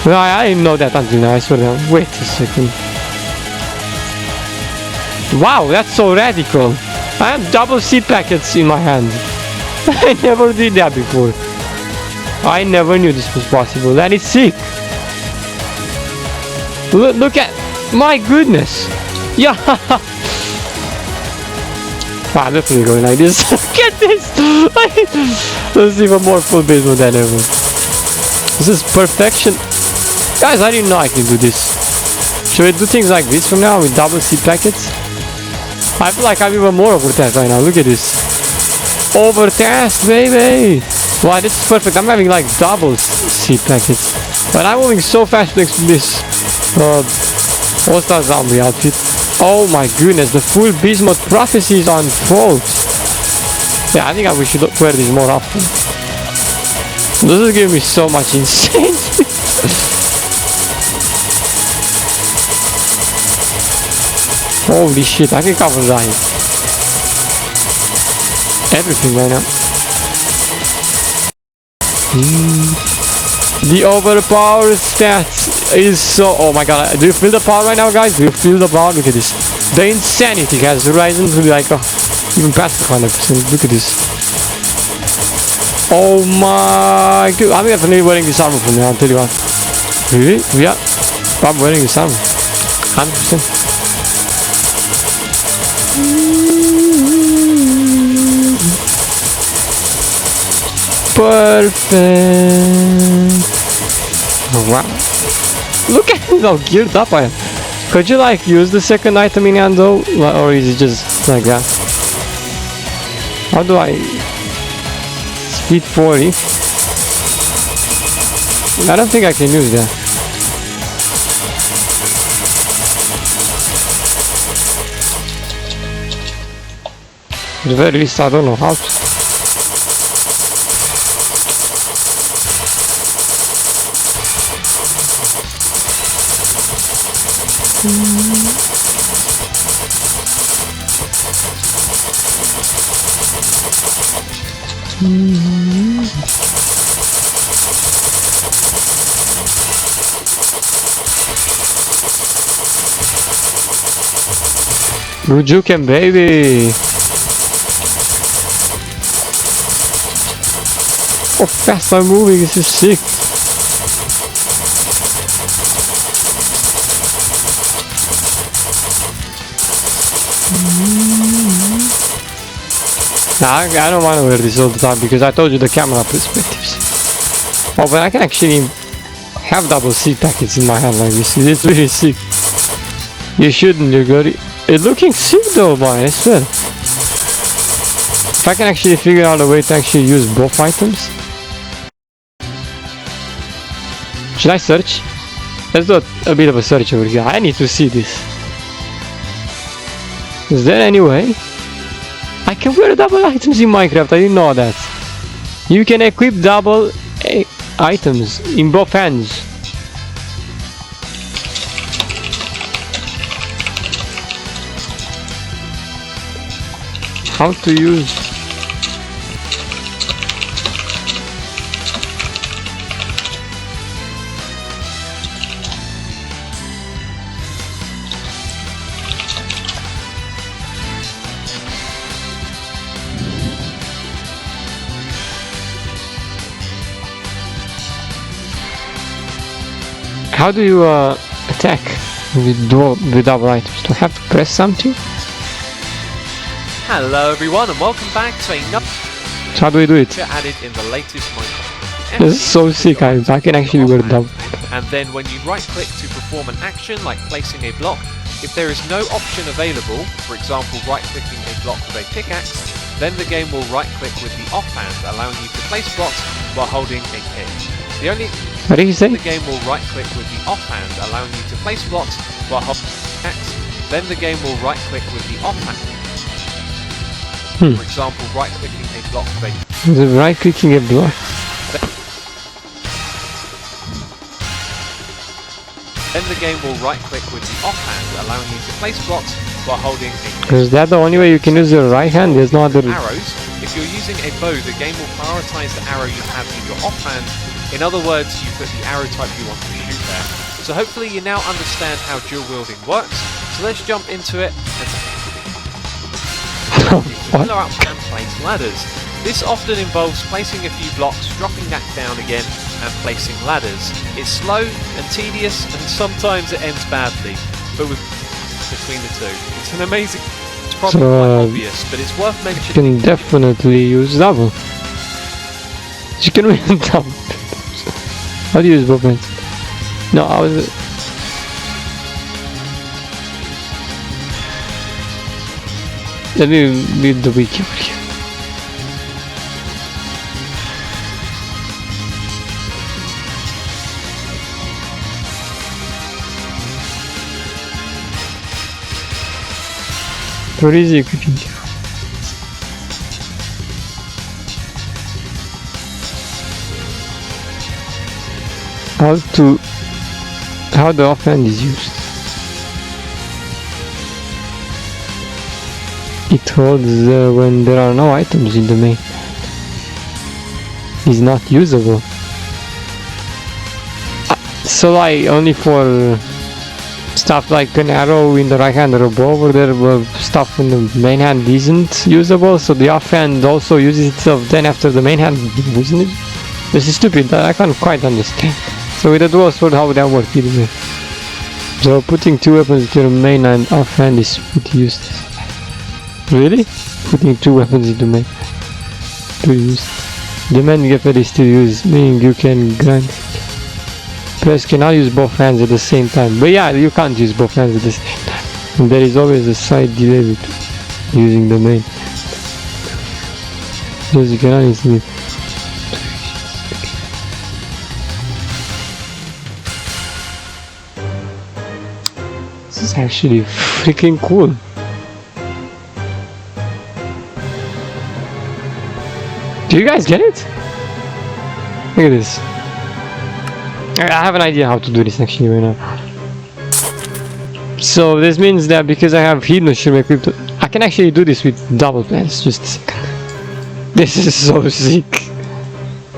No, I didn't know that until now, I swear down. Wait a second. Wow, that's so radical. I have double seed packets in my hand. I never did that before. I never knew this was possible, and it's sick. Look at, my goodness. Yeah. I'm definitely going like this. Get this! This is even more full basement than ever. This is perfection. Guys, I didn't know I can do this. Should we do things like this from now with double seed packets? I feel like I'm even more overtasked right now. Look at this. Overtasked, baby! Wow, this is perfect. I'm having like double seed packets. But I'm moving so fast next to this All-Star Zombie outfit. Oh my goodness, the full Bismuth prophecy is on fault. Yeah, I think we should wear this more often. This is giving me so much insane. Holy shit, I can cover Ryan. Everything right now. The overpowered stats is so... Oh my god, do you feel the power right now, guys? Do you feel the power? Look at this. The insanity has risen to like even past 100%. Look at this. Oh my god. I'm definitely wearing this armor from now, I'll tell you what. Really? Yeah. I'm wearing this armor. 100%. Perfect. Wow. Look at how geared up I am. Could you like use the second item in hand though? Or is it just like that? How do I... Speed 40? I don't think I can use that. At the very least I don't know how to. Good juking, baby. Oh, fast I'm moving, this is sick. Nah, I don't want to wear this all the time because I told you the camera perspectives. Oh, but I can actually have double seed packets in my hand like this. It's really sick. You shouldn't, you got it. It's looking sick though, boy, I swear. If I can actually figure out a way to actually use both items. Should I search? Let's do a bit of a search over here. I need to see this. Is there any way? I can wear double items in Minecraft, I didn't know that. You can equip double items in both hands. How to use... How do you attack with double items? Do I have to press something? Hello everyone and welcome back to another... How do we do it? ...added in the latest Minecraft. This is so sick, I can actually wear double. And then when you right click to perform an action like placing a block, if there is no option available, for example right clicking a block with a pickaxe, then the game will right click with the offhand, allowing you to place blocks while holding a key. The only... What did you say? The game will right click with the offhand, allowing you to place blocks while holding a pickaxe. Then the game will right click with the offhand. For example, right clicking a block with a... Right clicking a block? Then the game will right click with the offhand, allowing you to place blocks while holding a... Is that the only way you can use your right hand? There's no other... Arrows. If you're using a bow, the game will prioritize the arrow you have in your offhand. In other words, you put the arrow type you want to shoot there. So hopefully you now understand how dual wielding works. So let's jump into it and follow out and place ladders. This often involves placing a few blocks, dropping that down again, and placing ladders. It's slow and tedious, and sometimes it ends badly, but with between the two, it's an amazing probably quite obvious, but it's worth You mentioning. can definitely use double. You can win double. How do you use both hands? No, I was. Let me read the wiki over here. What is the equipping? How the offhand is used. It holds when there are no items in the main. Is not usable. So like only for stuff like an arrow in the right hand or a bow over there, stuff in the main hand isn't usable, so the offhand also uses itself then after the main hand, isn't it? This is stupid, I can't quite understand. So with a dual sword, how would that work either way? So putting two weapons into your main and offhand is pretty useless. Really? Putting two weapons into main? Pretty useless. The main weapon is still used, meaning you can grind. Players cannot use both hands at the same time. But yeah, you can't use both hands at the same time. And there is always a side delay with using the main. Because you cannot easily. This is actually freaking cool. Do you guys get it? Look at this. I have an idea how to do this actually right now. So this means that because I have heat mushroom equipped, I can actually do this with double pants. Just a second. This is so sick.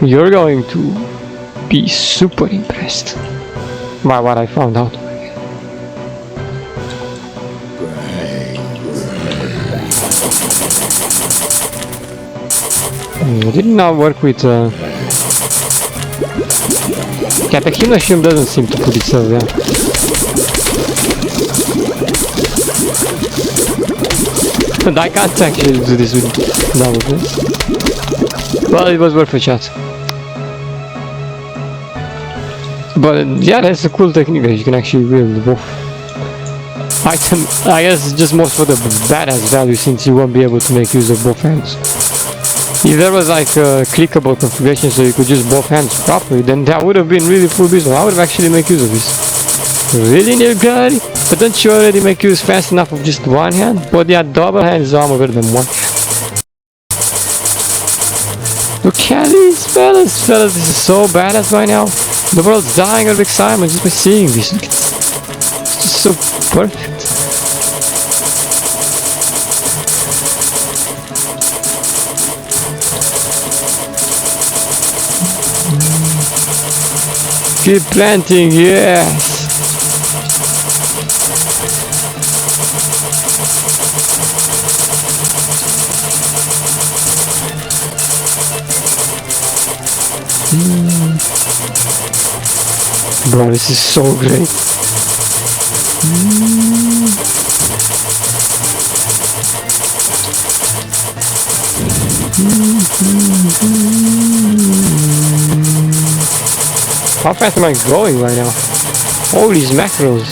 You're going to be super impressed by what I found out. It did not work with yeah, the heat mushroom doesn't seem to put itself down. And I can't actually do this with double pants. Well, it was worth a shot. But yeah, that's a cool technique that you can actually wield both. Item, I guess just more for the badass value since you won't be able to make use of both hands. If there was like a clickable configuration so you could use both hands properly, then that would have been really full business. I would have actually made use of this. Really, new guy? But don't you already make use fast enough of just one hand? But yeah, double hand is almost better than one. Look at these fellas, this is so badass right now. The world's dying of excitement just by seeing this. Look, it's just so perfect. Keep planting, yes! Bro, this is so great. How fast am I going right now? All these macros.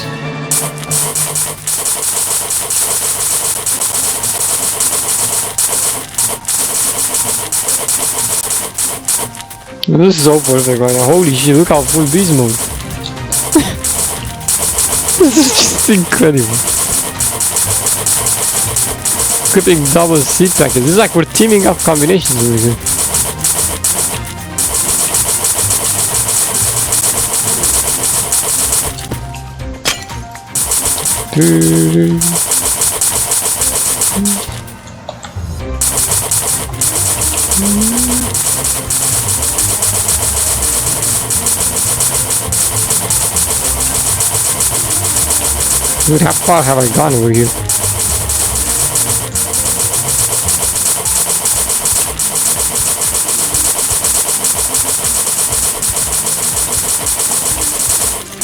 This is so perfect right now. Holy shit, look how full beast mode. This is just incredible. Equipping double seat package. This is like we're teaming up combinations over here. Dude, how far have I gone over here?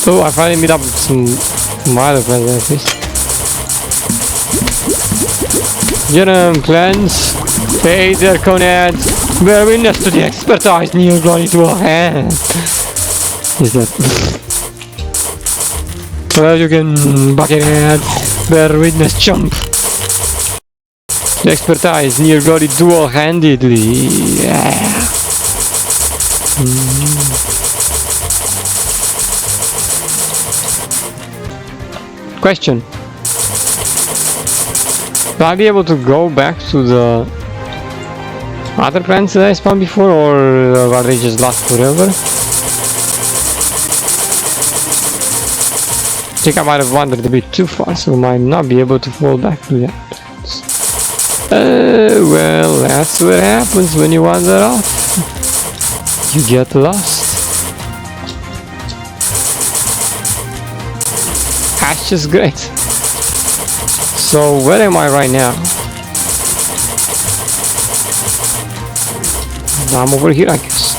Oh, I finally meet up with some other friends like this. Get 'em, clans. Hey there, Conads. Bear witness to the expertise near glory to a hand. Is that? Well, you can buckethead. Bear witness, jump. The expertise near glory dual-handedly. Yeah. Question. Will I be able to go back to the other plants that I spawned before, or are they just lost forever? I think I might have wandered a bit too far, so I might not be able to fall back to the other plants. Well, that's what happens when you wander off. You get lost. That's just great. So where am I right now? I'm over here, I guess.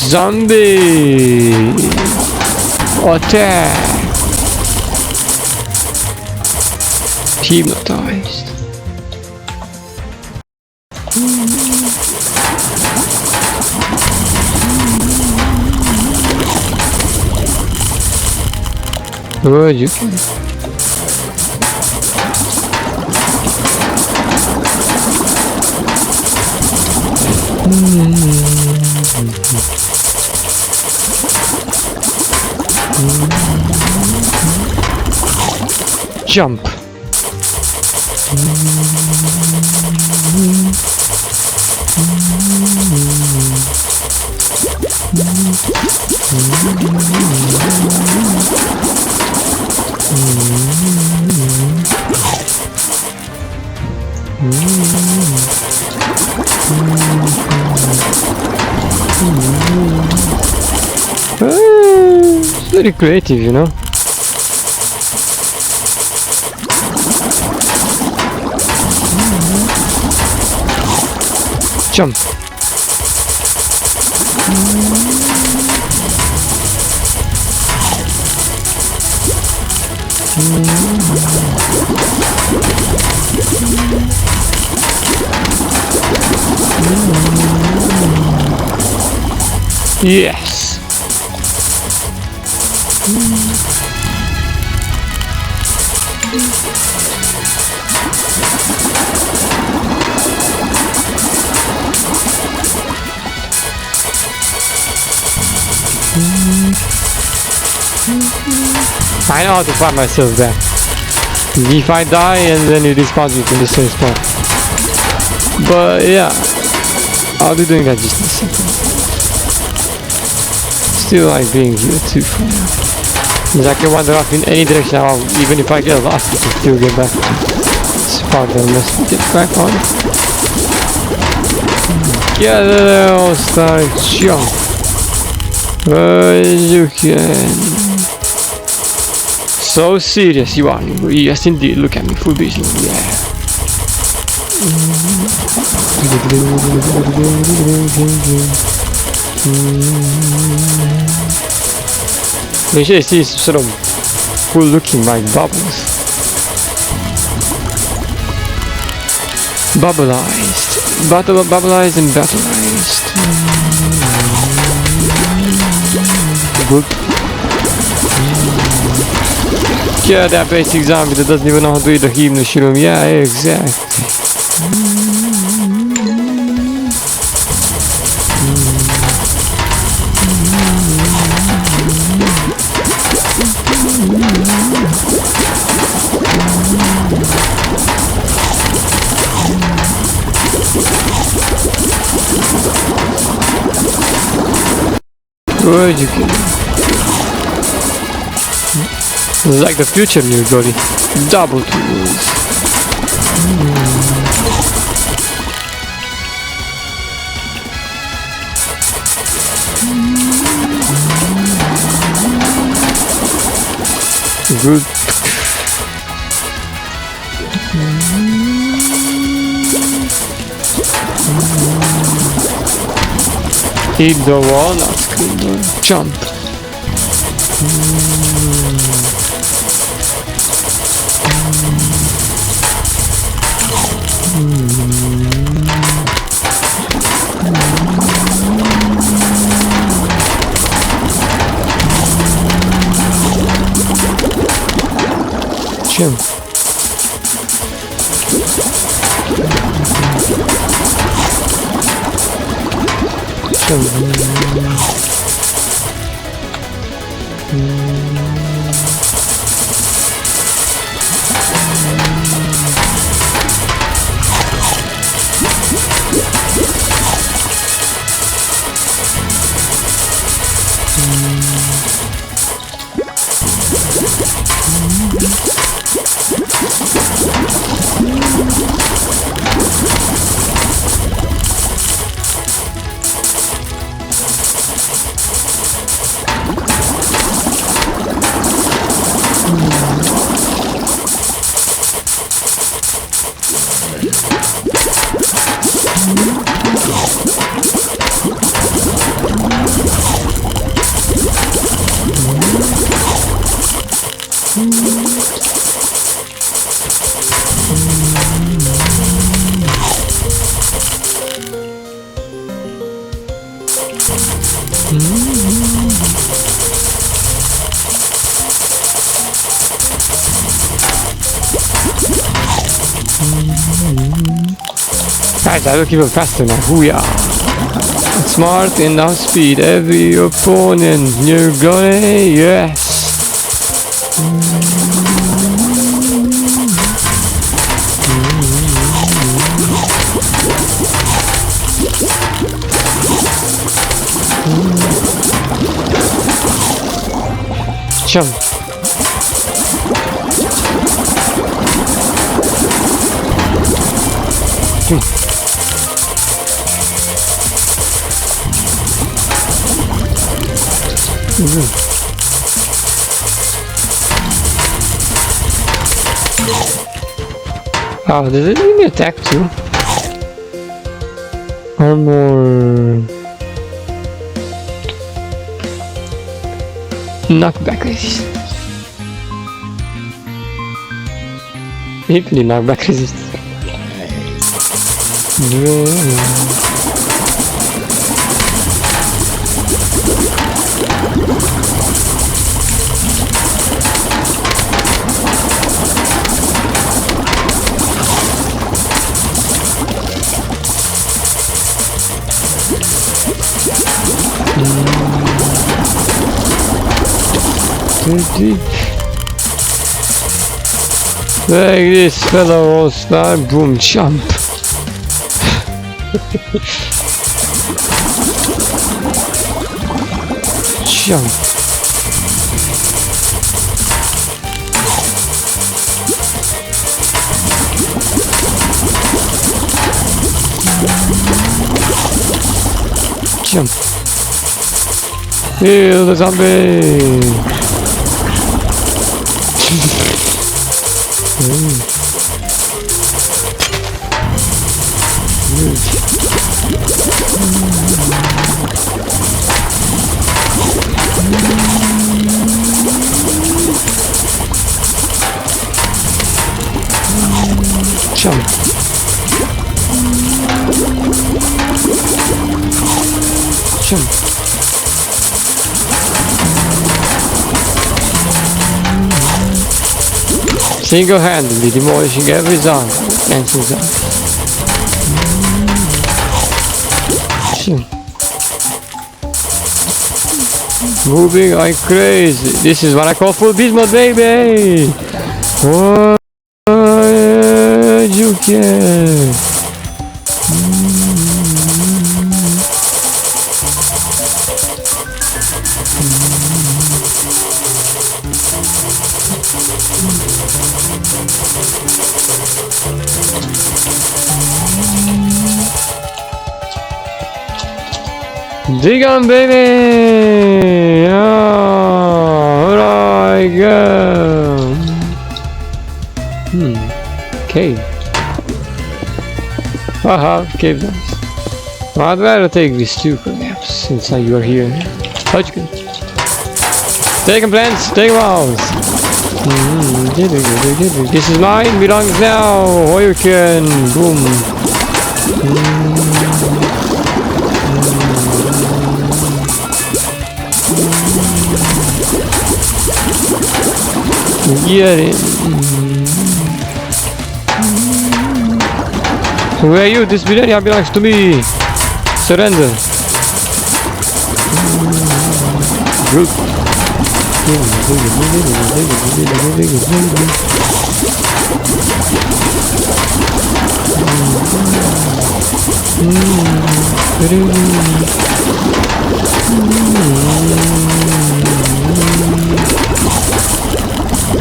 Zombie! Attack! Hypnotized. Good, you can. Jump. It's very creative, you know. Jump. Yes. I know how to find myself there. If I die and then it respawns me from the same spot. But yeah, I'll be doing that just in a second. Still like being here too for now. Because I can wander off in any direction now, even if I get lost, I can still get back to the spot unless we get back on. Get the all-star jump. You can. So serious you are. Yes indeed, look at me, full vision, yeah. You should see it's sort of cool looking like bubbles. Bubbleized. Bubbleized and battleized. Good. Yeah, that basic zombie that doesn't even know how to eat the hymn shoot him. Yeah, exactly. Good, you can. It's like the future new body. Double tools. Good. Eat the walnut. Jump. Jump. Guys, I look even faster now. Hooyah! Smart enough speed. Every opponent you're gonna yes. Jump. Oh, does it give me attack too? Armor. Knockback resistance. Infinite knockback resistance. Like this fellow will start boom jump. Jump. Jump. Heal the zombie. Jump. Jump. Single-handedly demolishing every zombie and zombie. Moving like crazy. This is what I call full beast mode, baby. What you can. Dig on, baby! Oh, where I go? Cave. Haha, cave nice. I'd rather take this too for now. traps since you are here. Oh, you can take them, plants. Take them out. This is mine. Belongs now. Oh, you can. Boom. Get it. Where are you? This area belongs to me. Surrender. Good.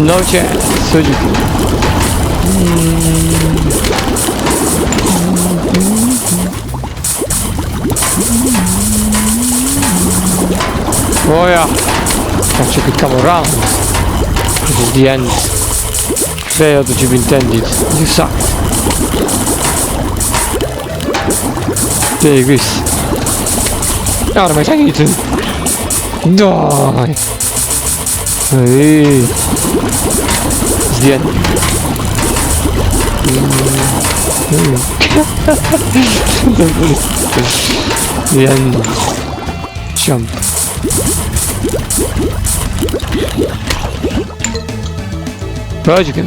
No chance. So you can. Oh yeah. Thought you could come around. This is the end. Failed that you've intended. You suck. Take this. Out of my tiny too. Die. Hey. It's the end. The end. Jump. Well, you can.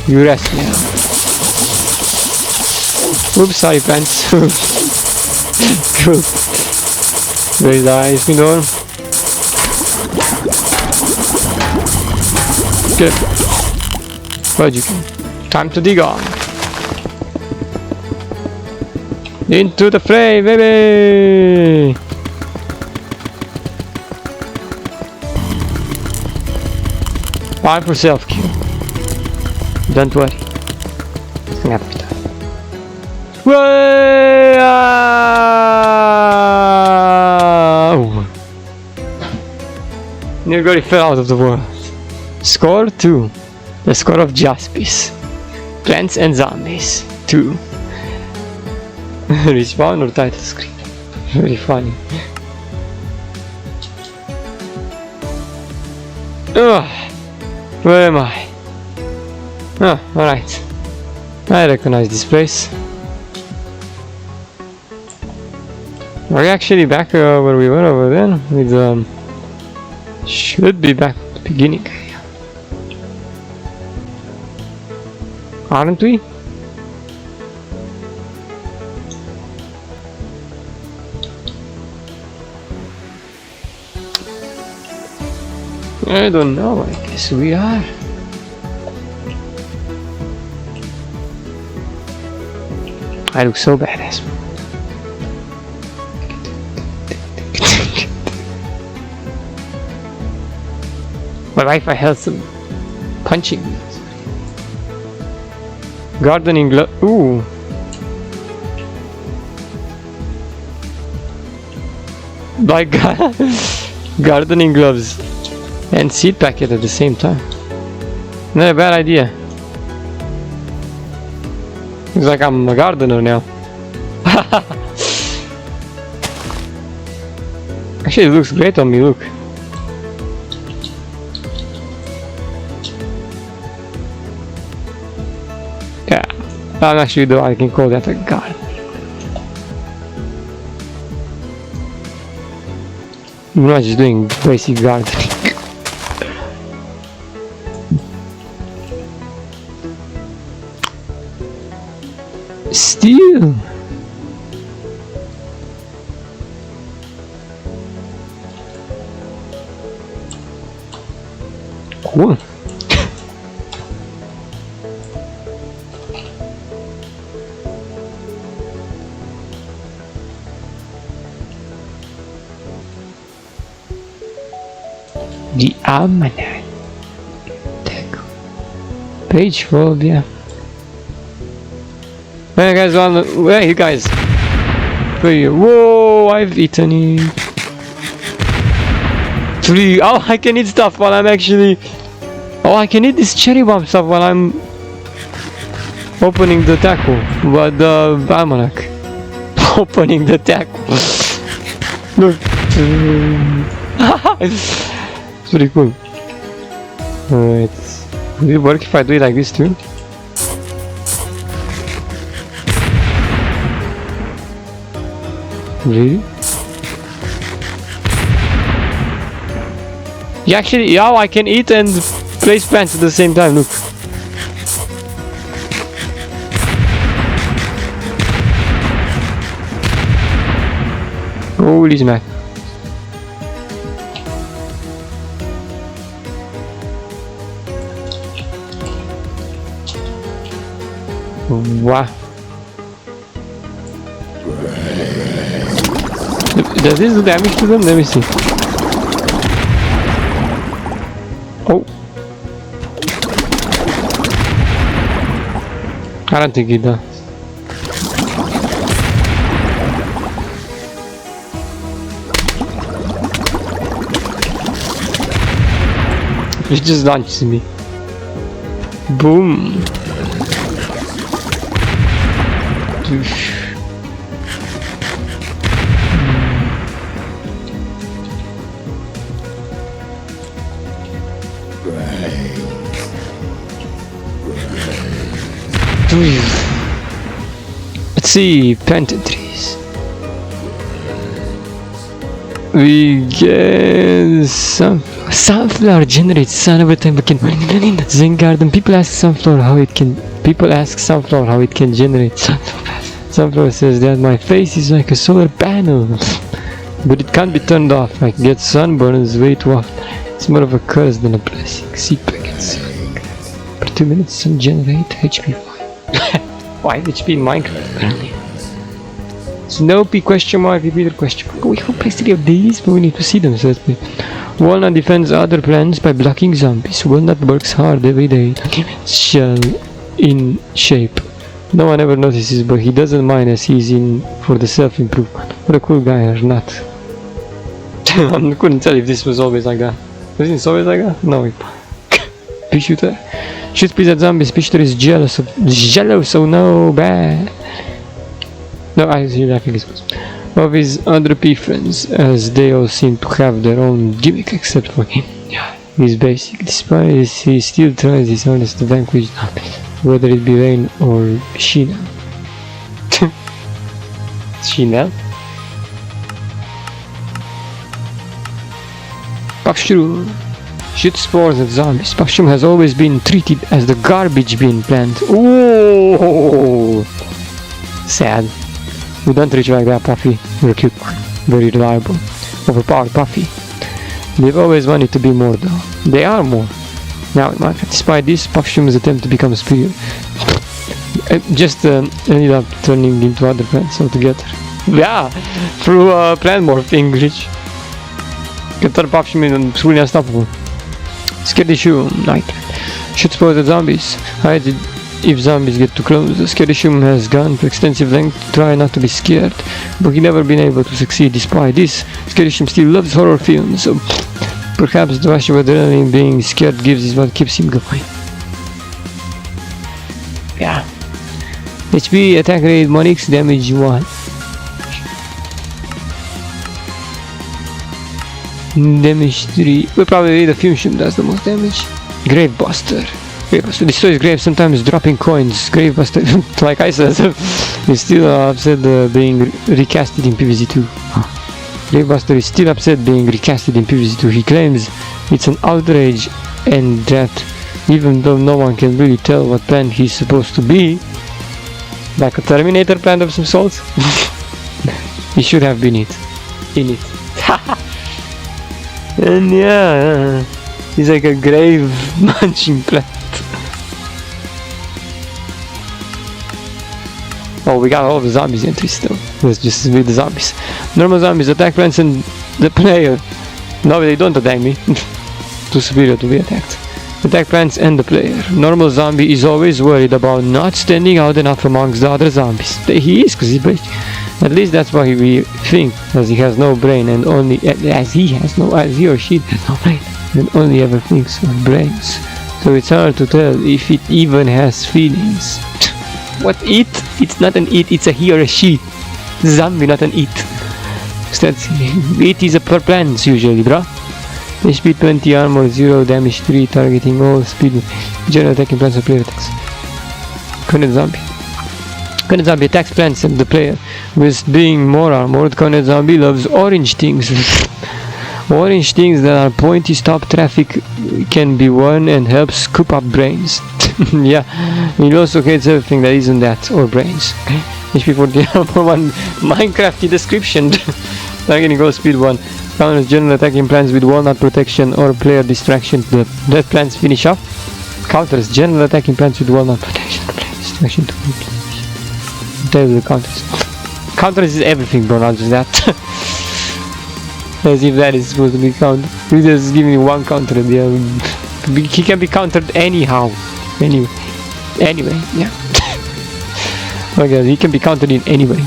You rest now. Oops, sorry, pants. Cool. Very nice, you know. Good. Well, you can. Time to dig on. Into the fray, baby! Time for self-kill. Don't worry. It's gonna be done. Whoa! Nearly fell out of the world. Score 2. The score of justice. Plants and zombies 2. Respawn or title screen. Very funny. Ugh. Where am I? Oh, alright. I recognize this place. Are we actually back where we were over there? With should be back at the beginning. Aren't we? I don't know, I guess we are. I look so badass. What if I held some punching? Gardening glove. Ooh. My god. Gardening gloves. And seed packet at the same time. Not a bad idea. Looks like I'm a gardener now. Actually, it looks great on me, look. Yeah, I'm actually though I can call that a garden. I'm not just doing basic gardening. Steel. Cool. The almanac. Page phobia. Hey guys, hey you guys. Whoa, I've eaten it. 3. Oh, I can eat stuff while I'm actually. Oh, I can eat this cherry bomb stuff while I'm opening the taco. But the almanac. opening the tag. Look. It's pretty cool. Alright. Will it work if I do it like this too? Really? Yeah, actually, yeah, I can eat and place plants at the same time, look. Holy smack. Wow. Does this do damage to them? Let me see. Oh. I don't think it does. It just launches me. Boom. Let's see, planted trees. We get sunflower generates sun every time we can. Zen garden. People ask sunflower how it can generate sunflower. Sunflower says that my face is like a solar panel, but it can't be turned off. I get sunburns way too often. It's more of a curse than a blessing. See packets. Per 2 minutes, sun generate HP 5. 5 HP in Minecraft. Snoopy question mark, repeater question mark. We have plenty of these, but we need to see them. So let's Walnut defends other plants by blocking zombies. Walnut works hard every day to keep shell in shape. No one ever notices, but he doesn't mind as he's in for the self-improvement. What a cool guy or not. I couldn't tell if this was always like that. Was it always like that? No. Pea shooter. Shoots peas at zombies. Pea shooter is jealous, so no bad. No, I think it's of his other pea friends, as they all seem to have their own gimmick except for him. Yeah, he's basic. Despite this, he still tries his hardest to vanquish zombies, whether it be Rain or Sheena. Sheena? Mushroom shoots spores at zombies. Mushroom has always been treated as the garbage bin plant. Ooh, sad. We don't treat you like that, Puffy. You're cute, very reliable. Overpowered Puffy. They've always wanted to be more though. They are more. Now, despite this, Puffshoom's attempt to become superior just ended up turning into other plants altogether. Yeah, through plant morphing, Rich. Can turn Puffshoom into truly unstoppable. Scaredy Shoom, night. Shoots spores at zombies. Hides it if zombies get too close. Scaredy Shoom has gone to extensive length to try not to be scared, but he never been able to succeed despite this. Scaredy Shoom still loves horror films, so perhaps the rush of adrenaline being scared gives is what keeps him going. Yeah. HP, attack rate, Monix, damage 1. Damage 3. We'll probably the Fume Shoom does the most damage. Gravebuster. Gravebuster destroys graves, sometimes dropping coins. Gravebuster, like I said, is still upset being recasted in PvZ2. Gravebuster is still upset being recasted in PvZ2. He claims it's an outrage and that even though no one can really tell what plant he's supposed to be, like a Terminator plant of some sort, he should have been in it. And yeah, he's like a grave munching plant. Oh, we got all the zombies entries still. Let's just read the zombies. Normal zombies attack plants and the player. No, they don't attack me. Too superior to be attacked. Attack plants and the player. Normal zombie is always worried about not standing out enough amongst the other zombies. He is, because he's basic. At least that's why we think, as he has no brain and only as he or she has no brain and only ever thinks of brains. So it's hard to tell if it even has feelings. What it? It's not an it, it's a he or a she. zombie, not an it. That's it is a per plants usually, bro. HP 20, armor 0, damage 3, targeting all, speed, general attacking plants or player attacks. Cornet zombie. Cornet zombie attacks plants and the player. With being more armored, Cornet zombie loves orange things. Orange things that are pointy, stop traffic, can be worn and help scoop up brains. Yeah, he also hates everything that isn't that, or brains. HP 40 armor 1, Minecrafty description. Targeting all, speed 1. Counters general attacking plants with walnut protection or player distraction. Let plants finish off. Counters general attacking plants with walnut protection. Player distraction to tell the counters. Counters is everything, bro, not just that. As if that is supposed to be countered. He's just giving me one counter at the end. He can be countered anyhow. Anyway, yeah. Okay, he can be countered in any way.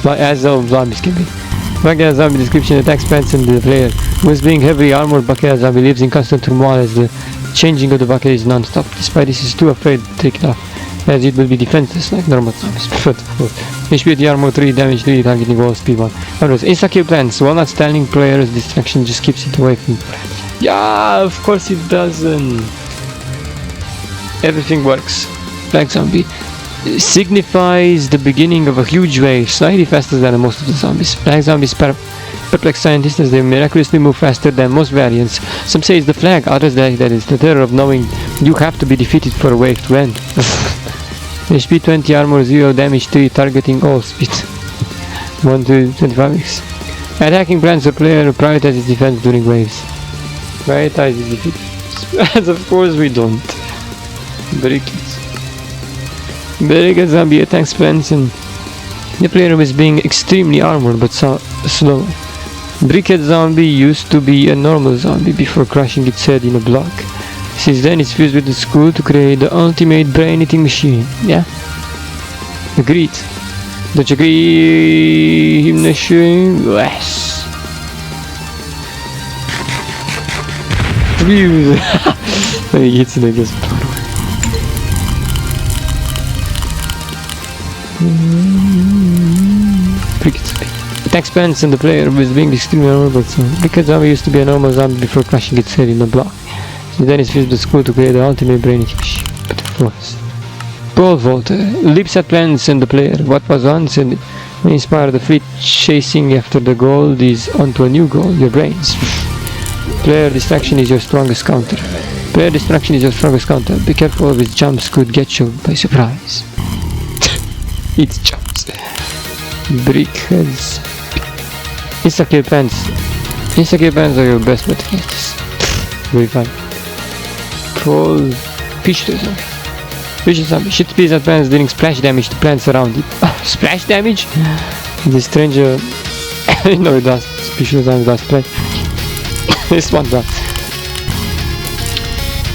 But as all zombies can be. Bakaya zombie description attacks plants and the player. With being heavily armored, Bakaya zombie lives in constant turmoil as the changing of the Bakaya is non-stop. Despite this, he is too afraid to take it off, as it will be defenseless like normal zombies. HP the armor 3, damage 3, targeting wall, speed 1. Others, insta-kill plants. Walnut styling player's distraction just keeps it away from. Yeah, of course it doesn't. Everything works. Black zombie signifies the beginning of a huge wave, slightly faster than most of the zombies. Black zombies perplex scientists as they miraculously move faster than most variants. Some say it's the flag, others say that it's the terror of knowing you have to be defeated for a wave to end. HP 20, armor 0, damage 3, targeting all, speed 1 to 25x. Attacking plants, the player prioritizes defense during waves. Prioritizes defeat. As of course we don't. Brickets. Barricade zombie attacks plants and the player was being extremely armored but slow. Brickhead zombie used to be a normal zombie before crushing its head in a block. Since then it's fused with the skull to create the ultimate brain eating machine. Yeah? Agreed. Don't you agree, machine? Yes. Let me get to the guess. Attacks plants and the player with being extremely armored, but Brickhead zombie used to be a normal zombie before crushing its head in a block. So then it's fused with the skull to create the ultimate brain eating machine. But of course. Pole vaulter leaps at plants and the player. What was once and inspired the fleet chasing after the gold is onto a new goal, your brains. Player distraction is your strongest counter. Player distraction is your strongest counter. Be careful, his jumps could get you by surprise. It's jumps. Brickheads. Insta-kill plants. Insta-kill plants are your best bet against this. Very fine. Troll. Pitch zombie. Pitch zombie. Shit speeds at plants dealing splash damage to plants around it. Splash damage? The stranger. No, it does. Pitch zombie does splash. This one does.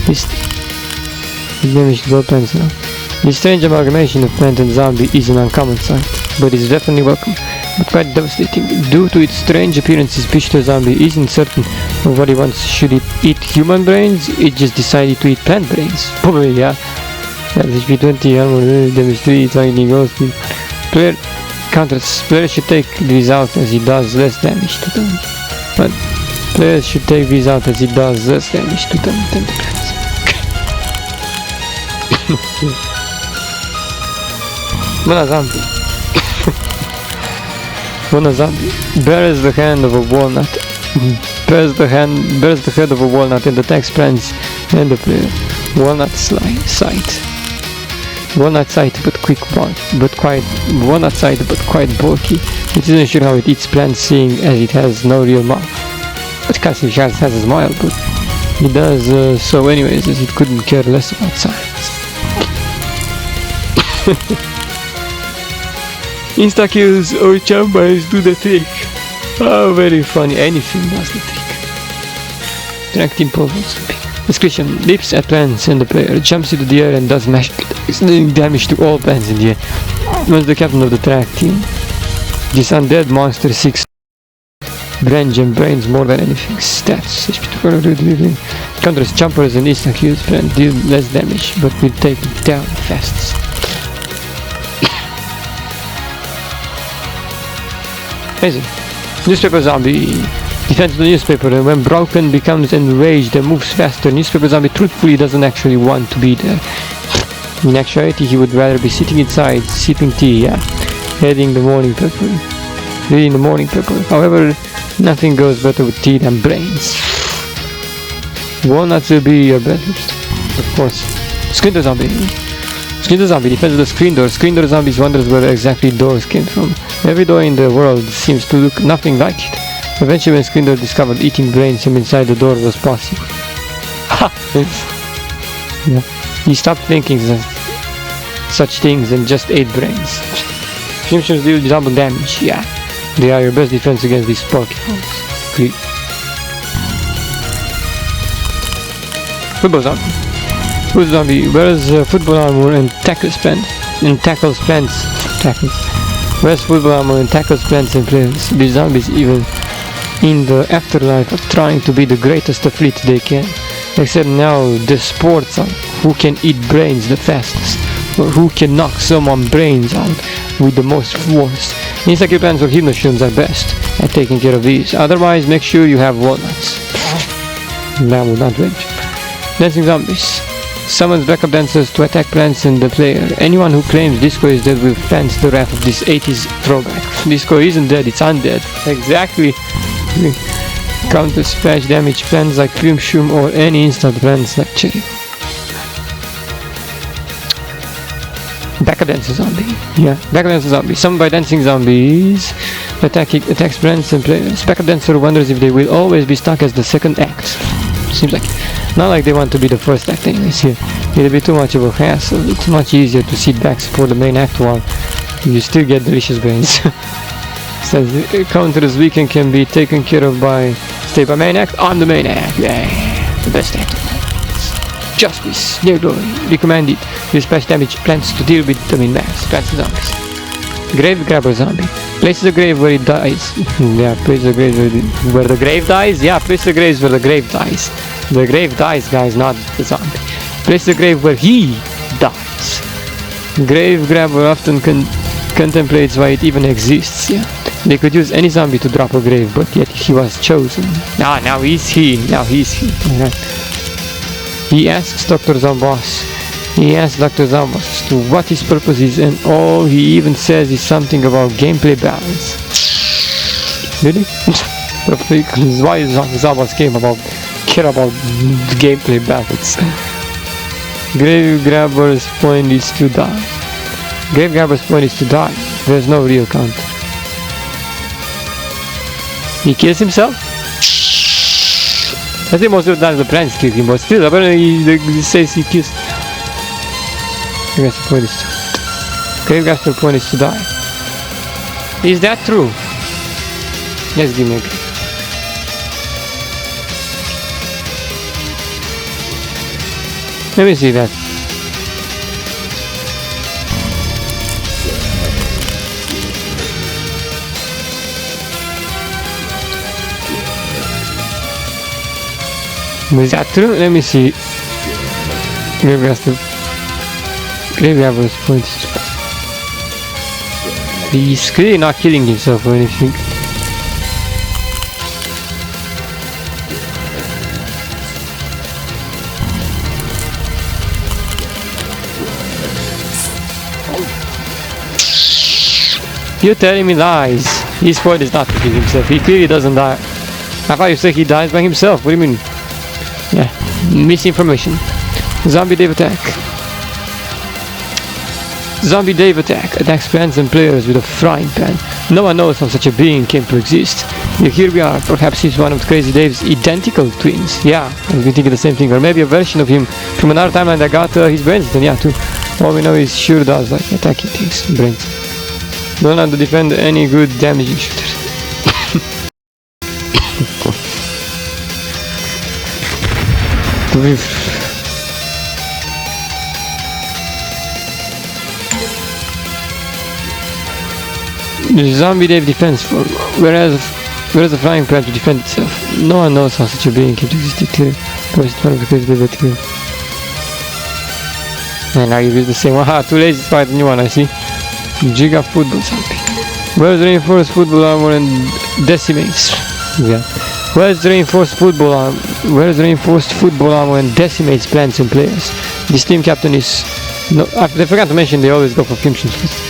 This damage to all plants now. This strange amalgamation of plant and zombie is an uncommon sight, but is definitely welcome, but quite devastating. Due to its strange appearances, Pishto zombie isn't certain of what he wants. Should it eat human brains? It just decided to eat plant brains. Probably, yeah. That's HP 20, armor, damage 3, targeting ghost. Player counters. Player should take these out as he does less damage to them. But players should take these out as he does less damage to them than the plants. One zombie. One zombie bears the hand of a walnut. Bears the head of a walnut and attacks plants and the player. Walnut sight. Walnut sight, but walnut sight, but quite bulky. It isn't sure how it eats plants, seeing as it has no real mouth. But can't see it has a smile, but it does so anyways, as it couldn't care less about science. Insta kills or chambers do the trick. Oh, very funny. Anything does the trick. Interacting pulvers. Description: leaps at plants and the player jumps into the air and does magic, doing damage to all plants in the air. Was the captain of the track team. This undead monster seeks branch and brains more than anything. Stats: counters jumpers and insta kills plants deal less damage, but will take it down fast. Amazing. Newspaper zombie. Defends the newspaper, and when broken becomes enraged and moves faster. Newspaper zombie truthfully doesn't actually want to be there. In actuality, he would rather be sitting inside, sipping tea, yeah. Reading the morning paper. However, nothing goes better with tea than brains. Walnuts will be your best, of course. Screen door zombie. Screen door zombie defends the screen door. Screen door zombies wonders where exactly doors came from. Every door in the world seems to look nothing like it. Eventually, when screen door discovered eating brains from inside the door was possible. Ha! Yeah. He stopped thinking such things and just ate brains. Shimshons deal double damage, yeah. They are your best defense against these Pokémon. Football zombie. Football zombie wears football armor and tackles plants. Wears football armor and tackles plants and players. These zombies, even in the afterlife, are trying to be the greatest athlete they can. Except now the sports are who can eat brains the fastest, or who can knock someone's brains out with the most force. Insect plants or hypnoshrooms are best at taking care of these. Otherwise, make sure you have walnuts. That would not range. Dancing zombies. Summons backup dancers to attack plants and the player. Anyone who claims Disco is dead will fence the wrath of this 80s throwback. Disco isn't dead, it's undead. Exactly. Counter splash damage plants like Fume Shroom or any instant plants like Cherry. Backup dancing zombie. Yeah, backup dancing zombie. Summoned by dancing zombies. Attacks plants and players. Backup dancer wonders if they will always be stuck as the second act. Seems like not like they want to be the first act anyways here. It'll be too much of a hassle. It's much easier to sit back for the main act while you still get delicious brains. Says counters weekend can be taken care of by stay by main act. I'm the main act. Yeah, the best act. Justice, their glory. Recommend it. Dispatch damage plants to deal with the main mass. Plants and zombies. Grave grabber zombie. Place the grave where it dies. Yeah, place the grave where the grave dies. Yeah, place the graves where the grave dies. The grave dies, guys, not the zombie. Place the grave where he dies. Grave grabber often contemplates why it even exists. Yeah, they could use any zombie to drop a grave, but yet he was chosen. Now he's he. Right. He asks Dr. Zambos. He asks Dr. Zambos to what his purpose is, and all he even says is something about gameplay balance. Really? Why Zambos care about gameplay balance? Grave Grabber's point is to die. Grave Grabber's point is to die. There's no real counter. He kills himself? I think most of the time the plants kill him, but still, apparently he says he kills. I guess the point is to... Grave Grabber's point is to die. Is that true? Let's give me a grave. Let me see that. Is that true? Let me see. Grave Grabber's point. He's clearly not killing himself or anything. You're telling me lies. His point is not to kill himself. He clearly doesn't die. I thought you said he dies by himself. What do you mean? Yeah, misinformation. Zombie Dave attack. Zombie Dave attack attacks plants and players with a frying pan. No one knows how such a being came to exist. Yet here we are. Perhaps he's one of Crazy Dave's identical twins. Yeah, I've been thinking the same thing. Or maybe a version of him from another timeline that got his brains eaten. Yeah, too. All we know is sure does like attacking things. Brains. Don't have to defend any good damaging shooters. The Zombie Dave defense for whereas the flying pan to defend itself. No one knows how such a being came to exist clearly. First one of the crazy Dave clear. And now you use the same one. Haha, too lazy to fight a new one, I see. Giga football zombie. Where's reinforced football armor and decimates? Yeah. Where's reinforced football armor? Where's reinforced football armor and decimates plants and players? This team captain is no. I forgot to mention they always go for functions first.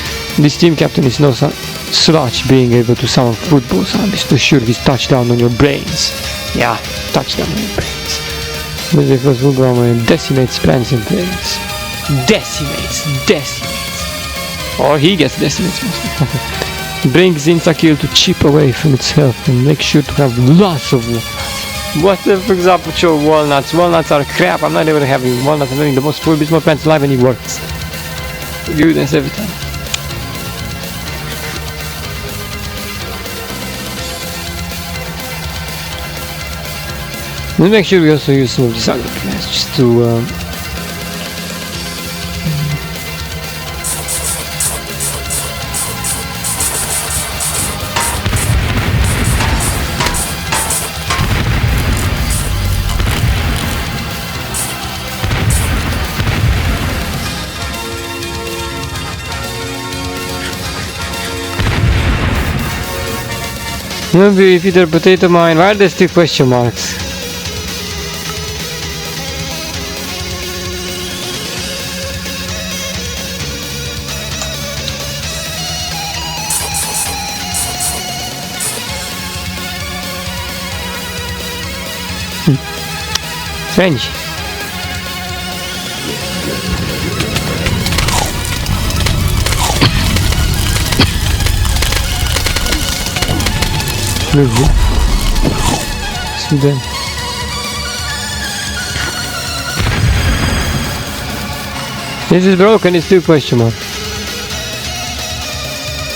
This team captain is no slouch, being able to summon football zombies to shoot his touchdown on your brains. Yeah, touchdown on your brains. Where's reinforced football armor and decimates plants and players? Decimates. Or he gets decimates mostly. Brings Insta-kill to chip away from its health and make sure to have lots of what if, for example, show walnuts. Walnuts are crap. I'm not even having walnuts. I'm having the most full more plants alive and it works. Goodness every time. Let's make sure we also use some of these other plants just to maybe if either potato mine. Why are there still question marks? Strange. See them. This is broken, it's still question mark.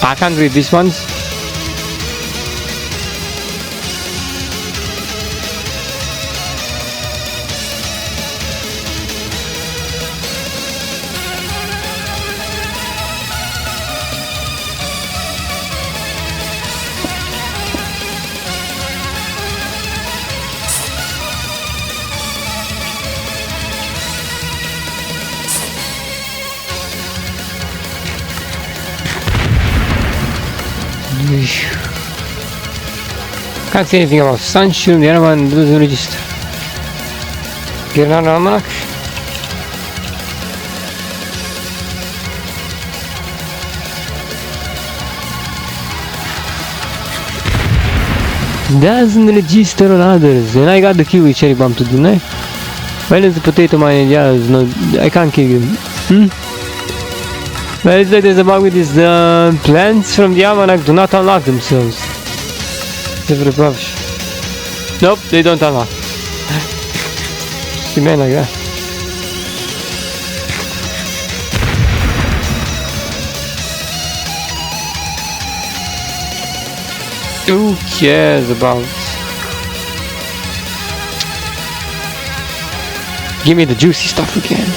I can't read these ones. Can't see anything about Sunshine, the other one doesn't register. Get another almanac. Doesn't register on others, and I got the kill with cherry bomb to do, no? Why is the potato mine? Yeah, no, I can't kill him. Well, it's like there's a bug with these plants from the almanac do not unlock themselves. Nope, they don't unlock. See, man, like that. Who cares about? Give me the juicy stuff again.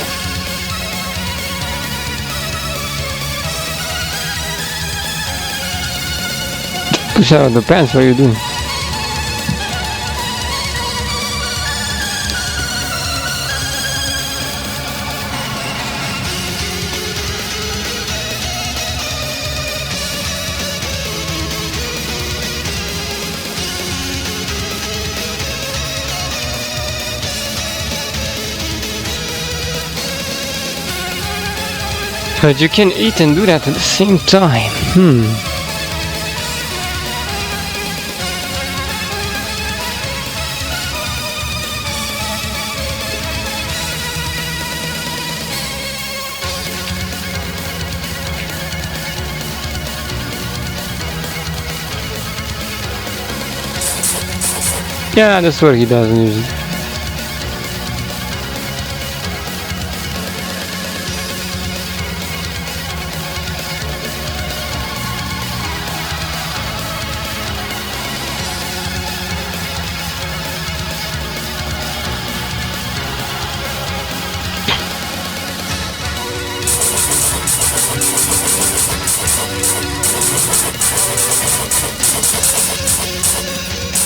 Push out the pants, what are you doing? But you can eat and do that at the same time. Yeah, that's what he doesn't use it.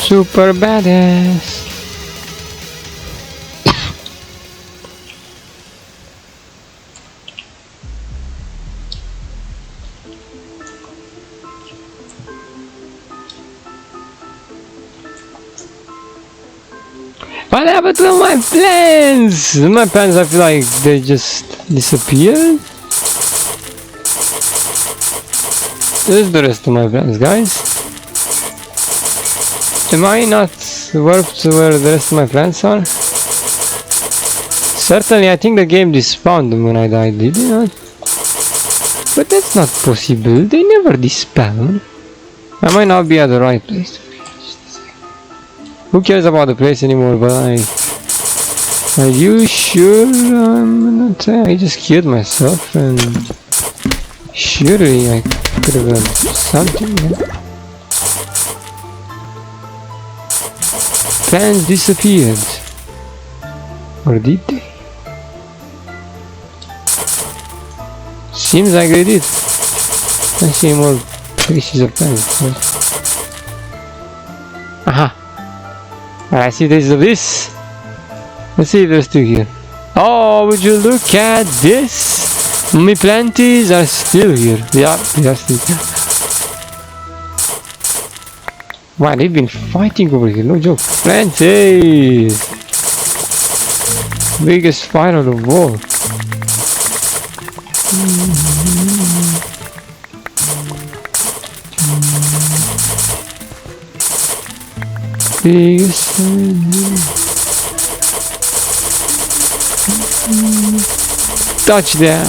Super badass. What happened to my plans? My plans, I feel like they just disappeared. This is the rest of my plans, guys. Am I not warped where the rest of my plans are? Certainly, I think the game despawned when I died, did it not? But that's not possible, they never despawn. I might not be at the right place. Who cares about the place anymore, but are you sure I'm not I just killed myself and surely I could have done something, yeah? Plans disappeared. Or did they? Seems like they did. I see more pieces of plans. Aha! I see this of this. Let's see if they're still here. Oh, would you look at this? My planties are still here. Yeah, they are still here. Wow, they've been fighting over here, no joke. Planties! Biggest fight of the world. Biggest touchdown.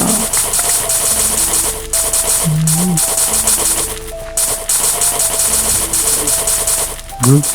Group.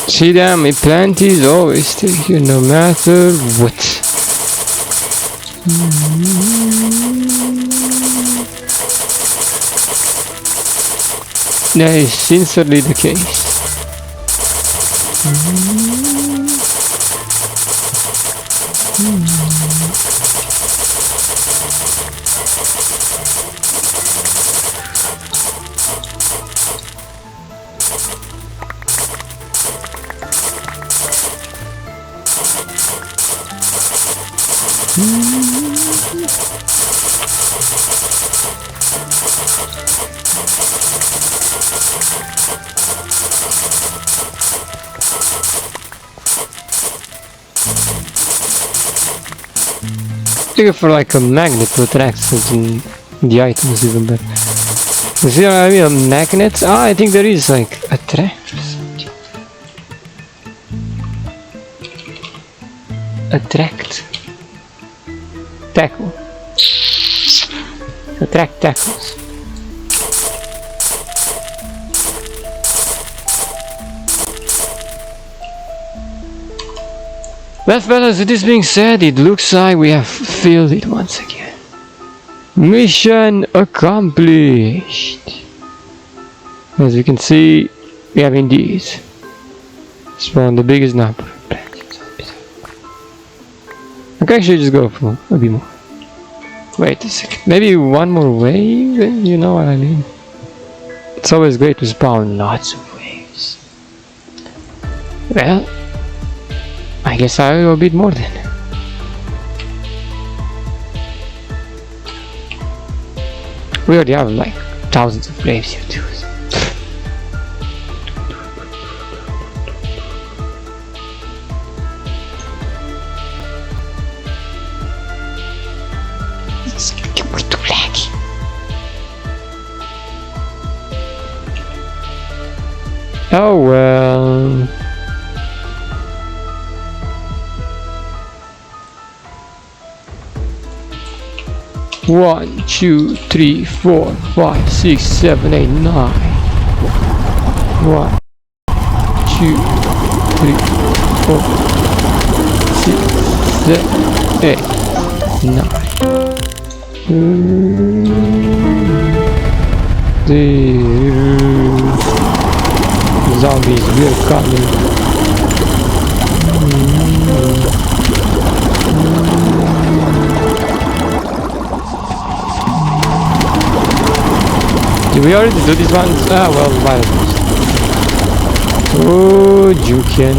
See them, my planties always stay here no matter what. That is sincerely the case. Looking for like a magnet to attract something, the items even better. Is there maybe a magnet? Ah, I think there is like attract or something. Attract. Tackle. Attract tackles. Well, fellas, with this being said, it looks like we have failed it once again. Mission accomplished. As you can see, we have indeed spawned the biggest number of plants. I can actually just go for a bit more. Wait a second, maybe one more wave? You know what I mean? It's always great to spawn lots of waves. Well, I guess I'll go a bit more then. We already have like thousands of waves here too. It's way too laggy. Oh well. One, two, three, 4, 5, 6, 7, 8, 9. 1, 2, 3, 4, 6, 7, 8, 9. The zombies will come in. Did we already do these ones? Ah, well, might as well. Oh, you can.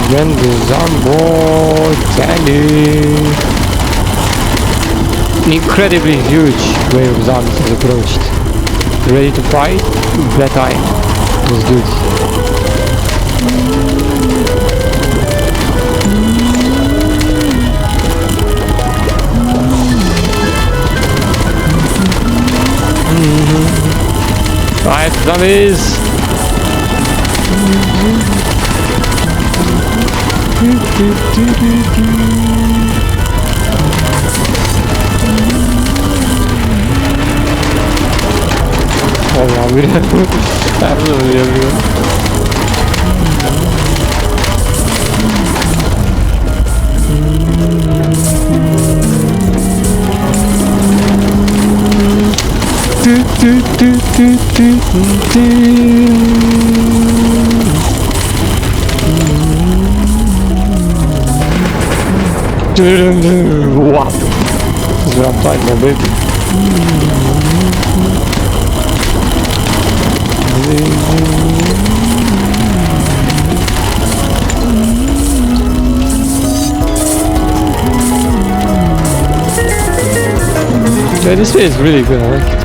Again, the Zombo Danny. An incredibly huge wave of zombies has approached. Ready to fight? Flat eye. Let's do this. Fight zombies! Vallahi bir her zaman yapıyor. Wow, this is what I'm talking about, baby. Yeah, this is really good, I like it.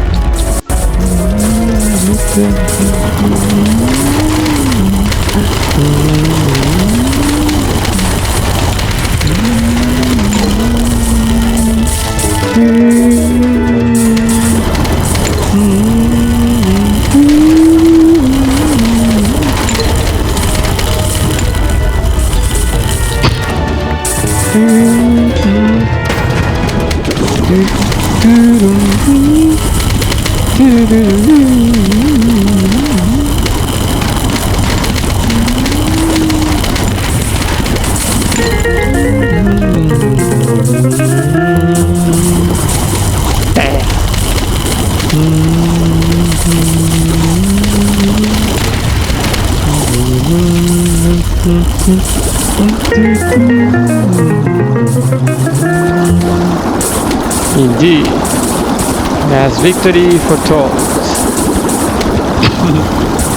Indeed, as victory foretold,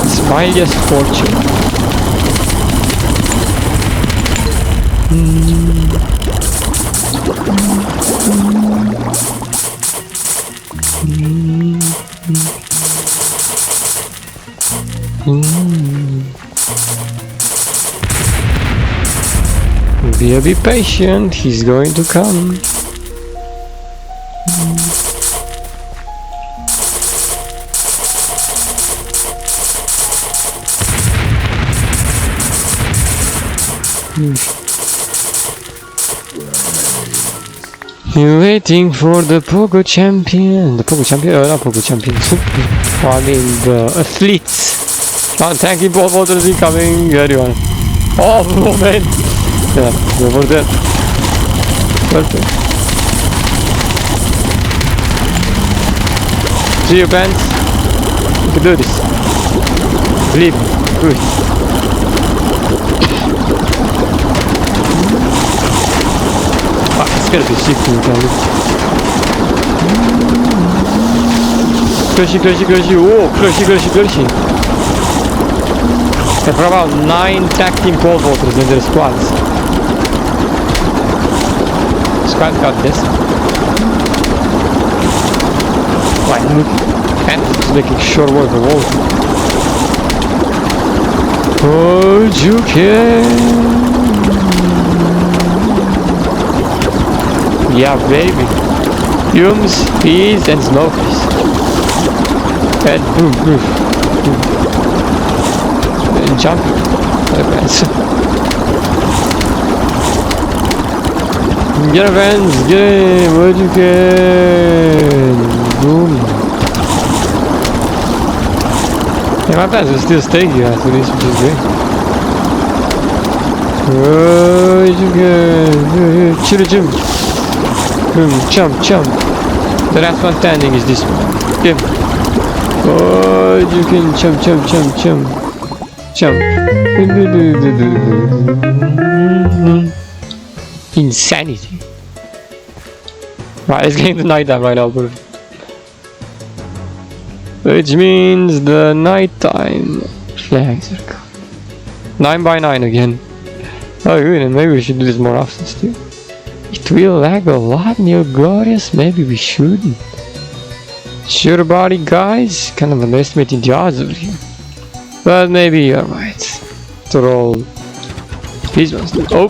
Smiley's fortune. Be patient, he's going to come. You're waiting for the Pogo champion. The Pogo champion? Not Pogo champion. I mean the athletes. Tanky ball waters incoming. Everyone. Oh man. Yeah, over there. Perfect. See you, pants. You can do this. Believe me. Do it. It's gonna be shifting, Clushy. Oh, clushy. There are about 9 tag team pole vaulters in their squads. Squad got this. Right, look. And it's making short work of all. Oh, you can. Yeah, baby. Fumes, peas, and smokies. And boom. And jumping. Get a fans, get it, what you can. Boom. Yeah, my fans will still stay here after this, which is great. What you can. Chill. Jump. The last one standing is this one. Give. Oh, you can jump. Insanity. Right, it's getting to nighttime right now, bro. Which means the nighttime flag circle. 9 by 9 again. Oh good, maybe we should do this more often still. It will lag a lot, Neo Glorious. Maybe we shouldn't. Sure about it, guys. Kind of underestimating the odds over here. But maybe you're right. To roll these ones. Oh!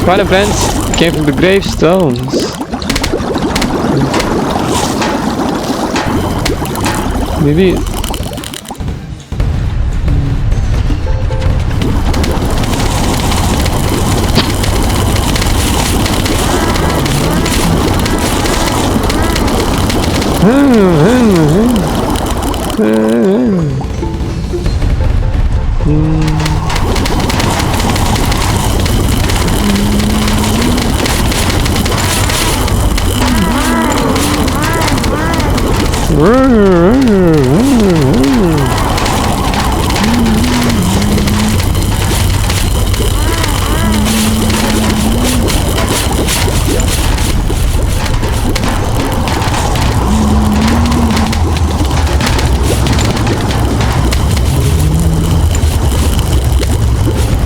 Final events came from the gravestones. Maybe.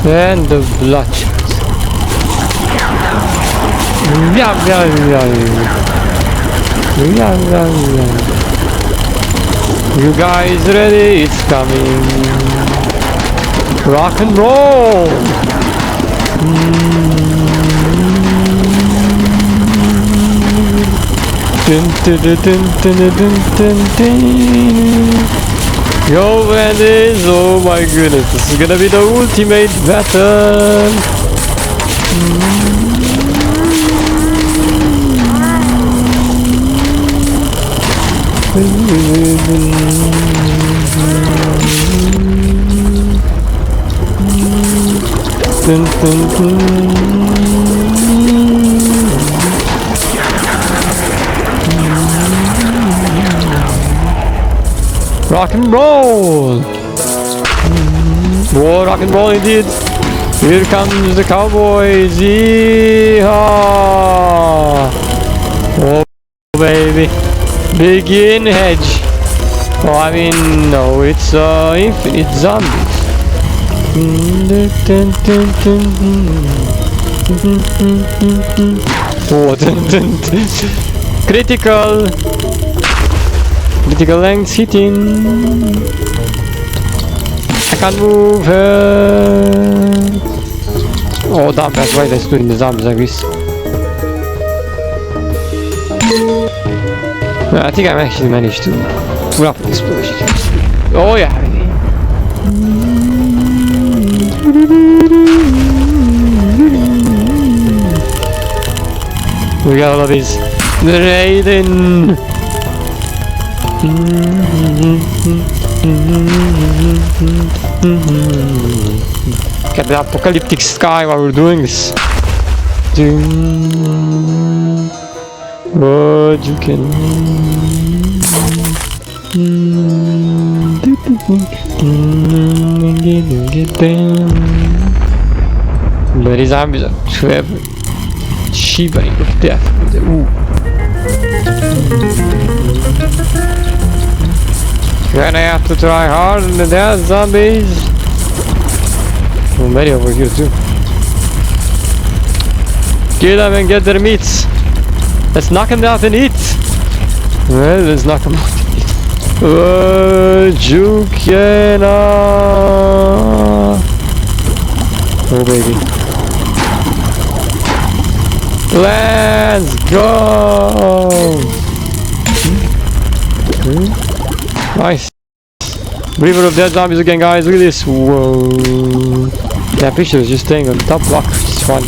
And the bloodshed. You guys ready? It's coming. Rock and roll. Yo, bandits! Oh my goodness, this is gonna be the ultimate battle! Rock and roll! Oh, rock and roll indeed! Here comes the cowboys! Yeehaw! Oh baby! Begin hedge! Oh, I mean, no, it's infinite zombies! Oh, critical! Critical length hitting. I can't move her. Oh damn, that's why they're doing the zombies like this. I think I actually managed to pull up the explosion. Oh yeah. We got all of these. Raiden. Get the apocalyptic sky while we're doing this. What you can. Bloody zombies are forever shivering with death. Ooh. Gonna have to try hard in the death, zombies. Well, many over here too. Kill them and get their meats. Let's knock them out and eat. Well, let's knock them out and eat. Jukena. Oh baby. Let's go. Nice. River of dead zombies again, guys. Look at this. Whoa. That picture is just staying on the top block. It's fun.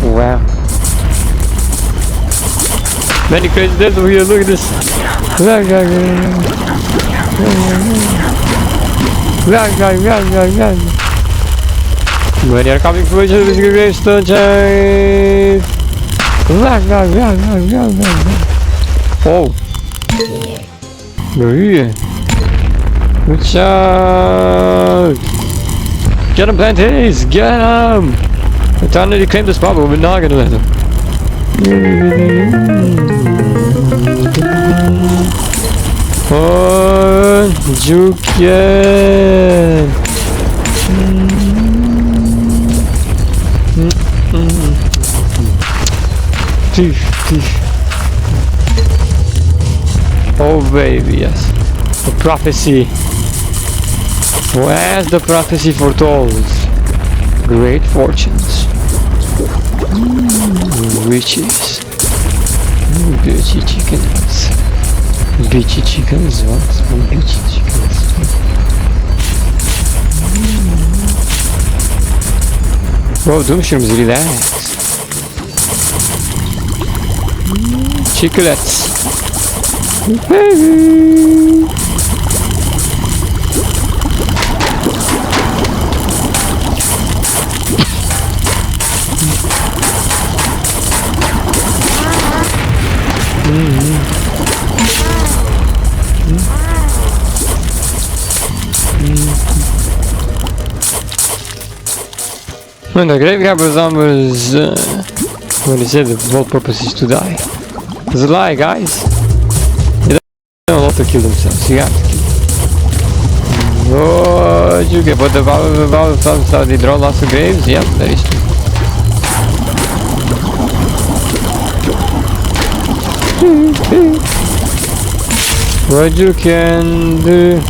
Wow. Many crazy deaths over here, look at this. When you're coming for each other, gravestone chase. Oh. Maria. Watch out. Get him, Planties, get him. They're trying to reclaim the spot, but we're not gonna let them. Oh, Jukian. Oh baby, yes. The prophecy. Where's the prophecy foretold? Great fortunes. Riches. Beachy chickens. Beachy chickens, what? Beachy chickens. Whoa, Doomshrooms, relax. Chicklets. When the graveyard was almost when he said the whole purpose is to die. It's a lie, guys. They don't have to kill themselves. You have to kill them. Oh, you can put the valve so they draw lots of graves. Yep, that is true. What you can do.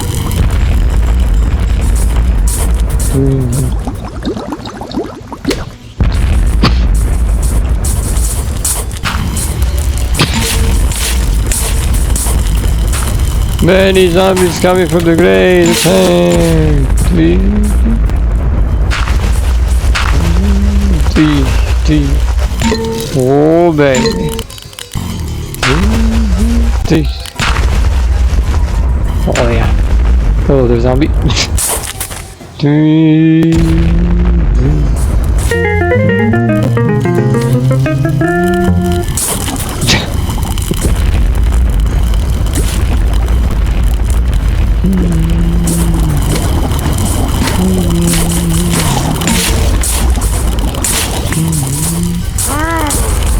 Many zombies coming from the grave. Oh baby. Oh yeah. Oh, there's a zombie.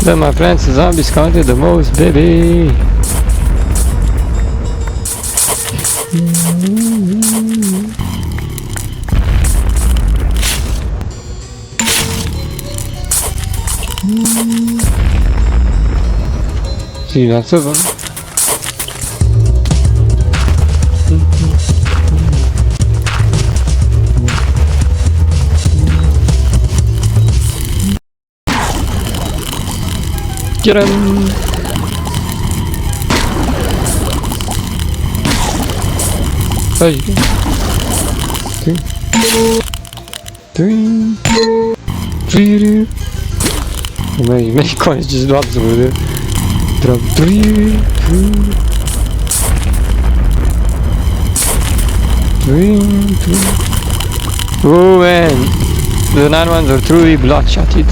Then my friends, the zombies counted the most, baby. See, that's a one. Get him! There you go. Three. Many coins just dropped over there. Drop 3. Oh man, the 9 ones are truly bloodshotted.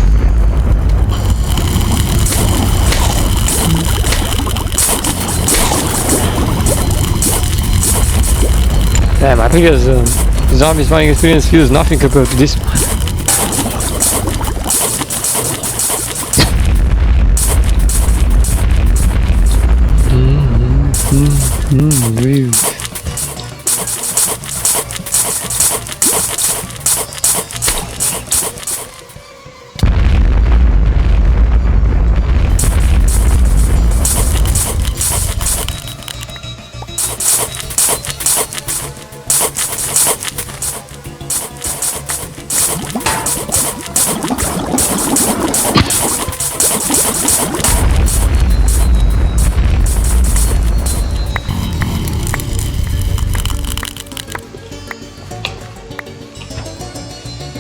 Damn, I think zombies fighting experience feels nothing compared to this one. Real.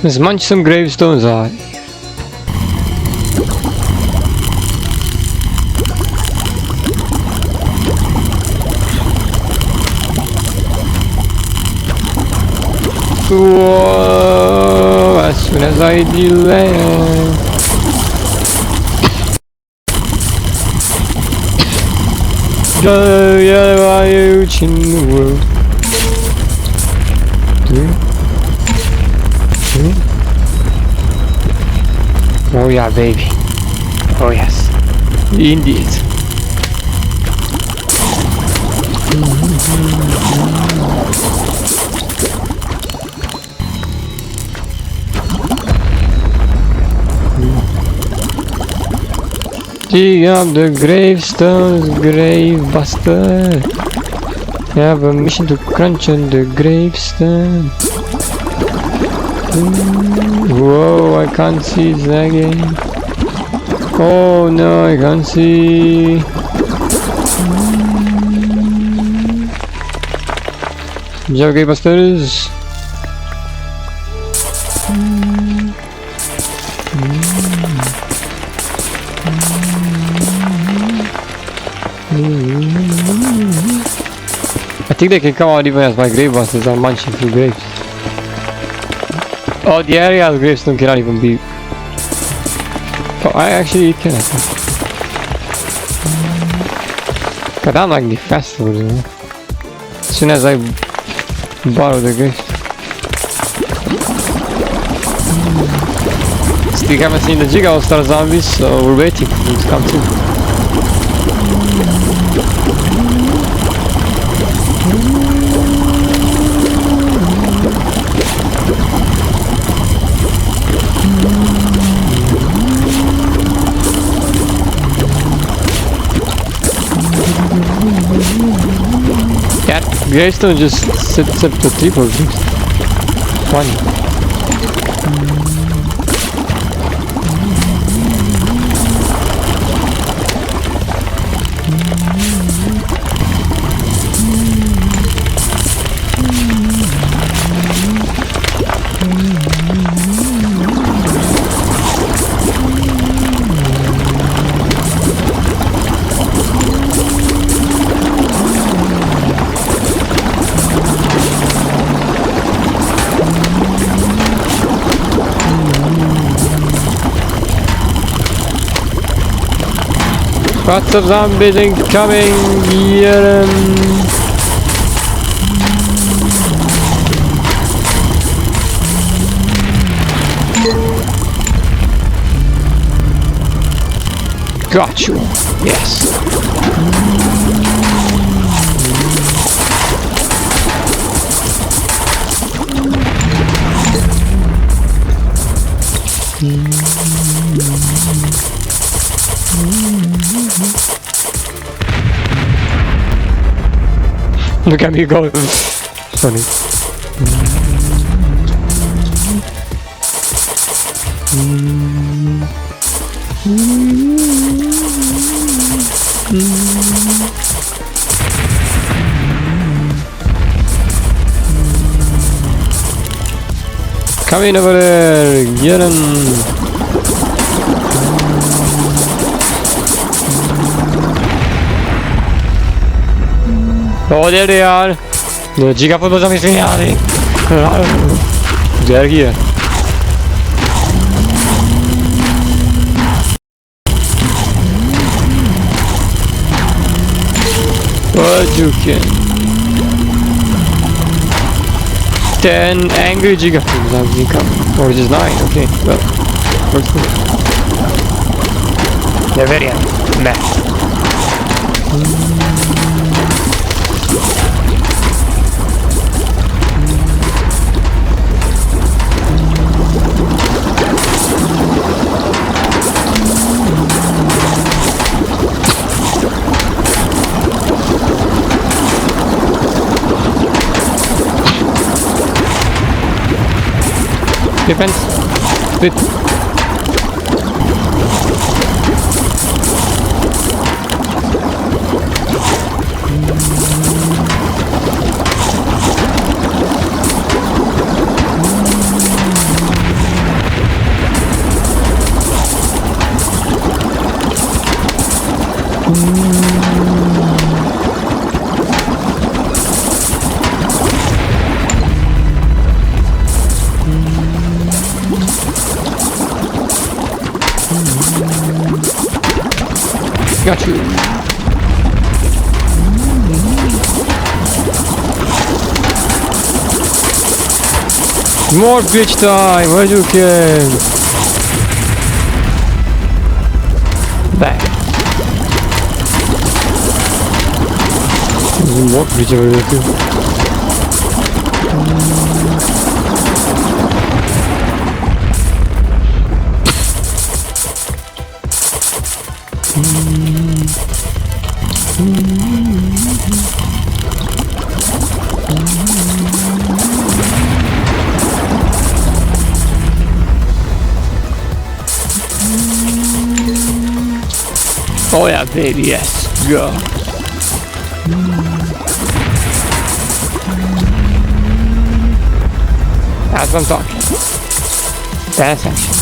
Let's munch some gravestones out. Whoa, as soon as I delay. Yeah, huge in the world. Oh yeah, baby. Oh yes, indeed. Dig up the gravestones, grave buster. You have a mission to crunch on the gravestone. Whoa, I can't see zagging. Oh no, I can't see. Good job, grave busters. I think they can come out even as my grave busters are munching through graves. Oh, the area of gravestone cannot even be. Oh, I actually can. I think. But I'm like the festival, you know. As soon as I borrow the grave. Still haven't seen the Giga All-Star zombies, so we're waiting for them to come too. That gravestone just sets up the triple. Funny. Lots of zombies incoming! Get 'em! Got you! Yes! Look at me go. Funny. Come in over there. Get him. Oh, there they are! The Gigafootball zombies finale! They're here. What you can? 10 angry Gigafootball zombies incoming. Or just 9, okay. Well, works good. They're very mad. Depends. Split. Got you. More glitch time, where you can. Back. There's more glitch over there too. Oh yeah, baby, yes, go. That's what I'm talking. That's action.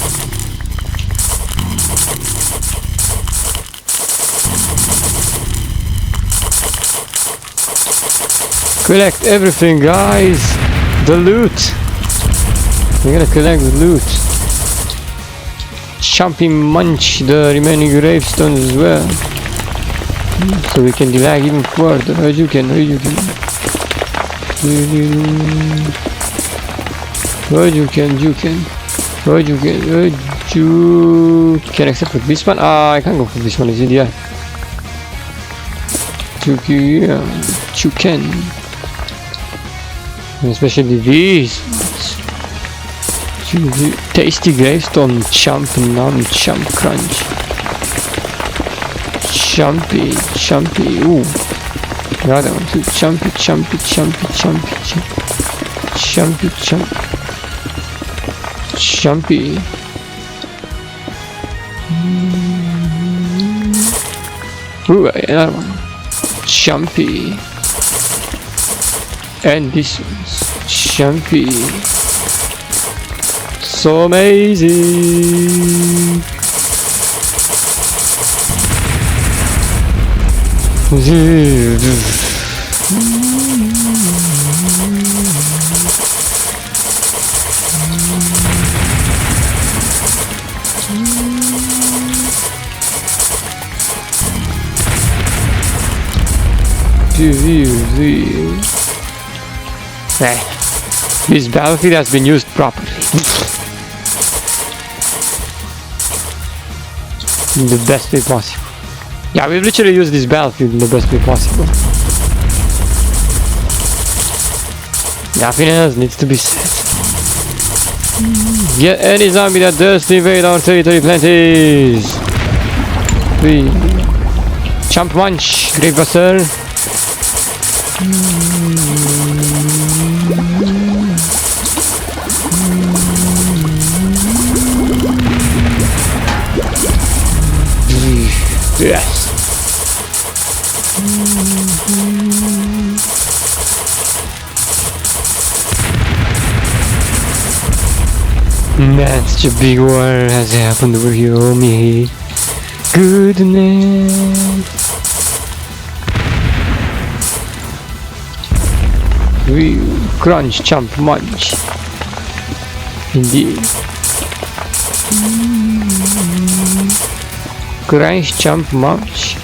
Collect everything, guys. The loot. We're gonna collect the loot. Chumpy munch the remaining gravestones as well, so we can drag even further. As you can. You can except for this one. I can't go for this one, is it? Yeah. You can. Especially these ones. Tasty gravestone, chump, num, chump, crunch. Chumpy, ooh. The other one too. Chumpy. Ooh, another one. Chumpy. And this one's chumpy. So amazing. This battlefield has been used properly. In the best way possible. Yeah, we've literally used this battlefield in the best way possible. Nothing else needs to be said. Get any zombie that dares to invade our territory, please. Chump munch, Gravebuster. Yes. Man, such a big war has happened over here, oh me. Goodness. We crunch, chump, munch. Indeed. Crunch, chump, munch.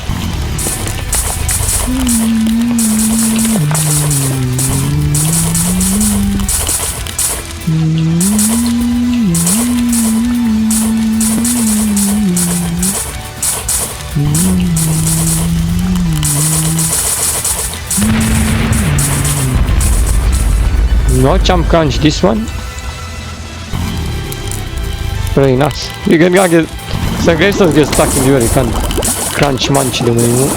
No chump crunch, this one. Very nice. You can get some gravestones get stuck in here, you can crunch munch them anymore.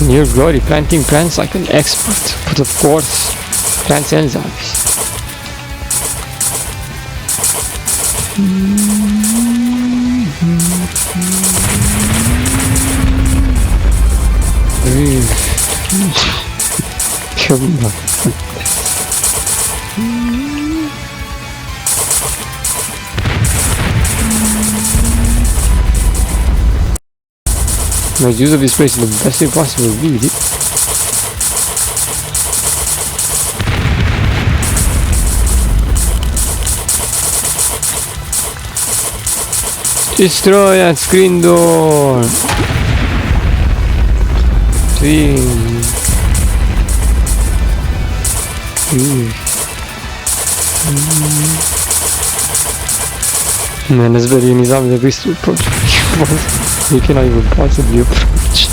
New glory, planting plants like an expert, but of course, plants and zombies. Make use of this place in the best way possible, really. Destroy that screen door. Man, this video is on the best approach. You cannot even possibly approach.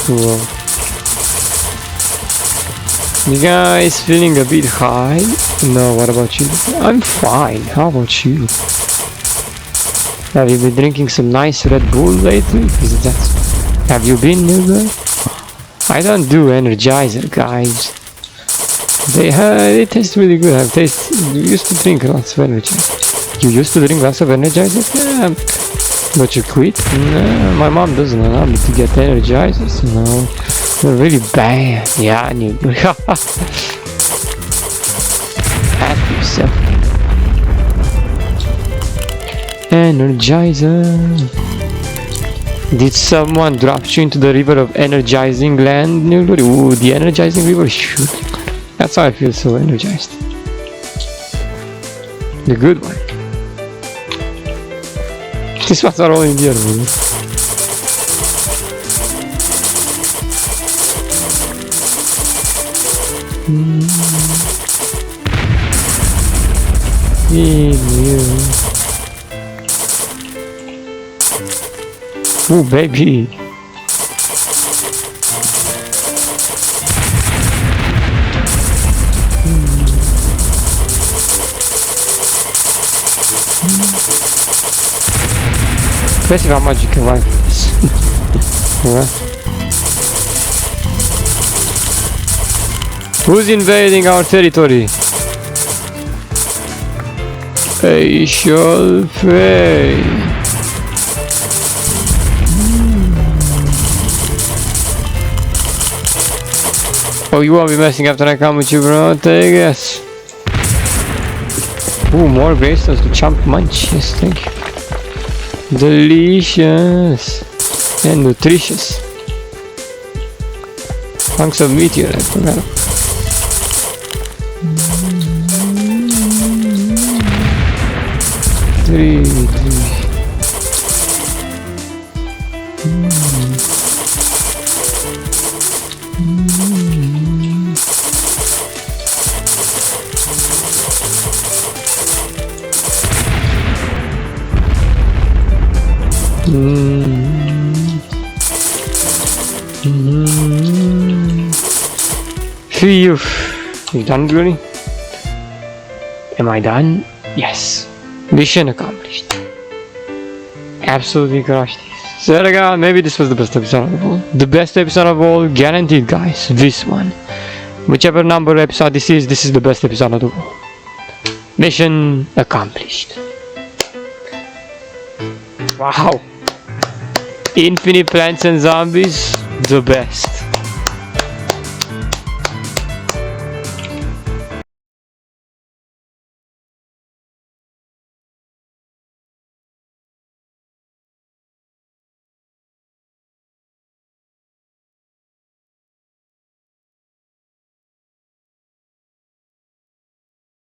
Wow. You guys feeling a bit high? No, what about you? I'm fine. How about you? Have you been drinking some nice Red Bull lately? Is that? Have you been, new guy? I don't do Energizer, guys. They taste really good. You used to drink lots of Energizer. You used to drink lots of Energizer? Yeah. But you quit? No, my mom doesn't allow me to get Energizers. No, they're really bad. Yeah, I knew. Ask yourself. Energizer. Did someone drop you into the river of energizing land? Ooh, the energizing river. Shoot. That's how I feel so energized. The good one. These ones are all in here, man. Ooh, baby. Impressive how much you can run with this. Alright. Who's invading our territory? I shall pray. Oh, you won't be messing after I come with you, bro. Take it. Ooh, more gravestones to chomp munch. Yes, thank you. Delicious and nutritious. Hunks of meteor, I forgot. Three. Phew. You done, Glory? Am I done? Yes. Mission accomplished. Absolutely crushed it. So there you go. Maybe this was the best episode of all. The best episode of all, guaranteed, guys. This one. Whichever number episode this is the best episode of all. Mission accomplished. Wow. Infinite Plants and Zombies, the best.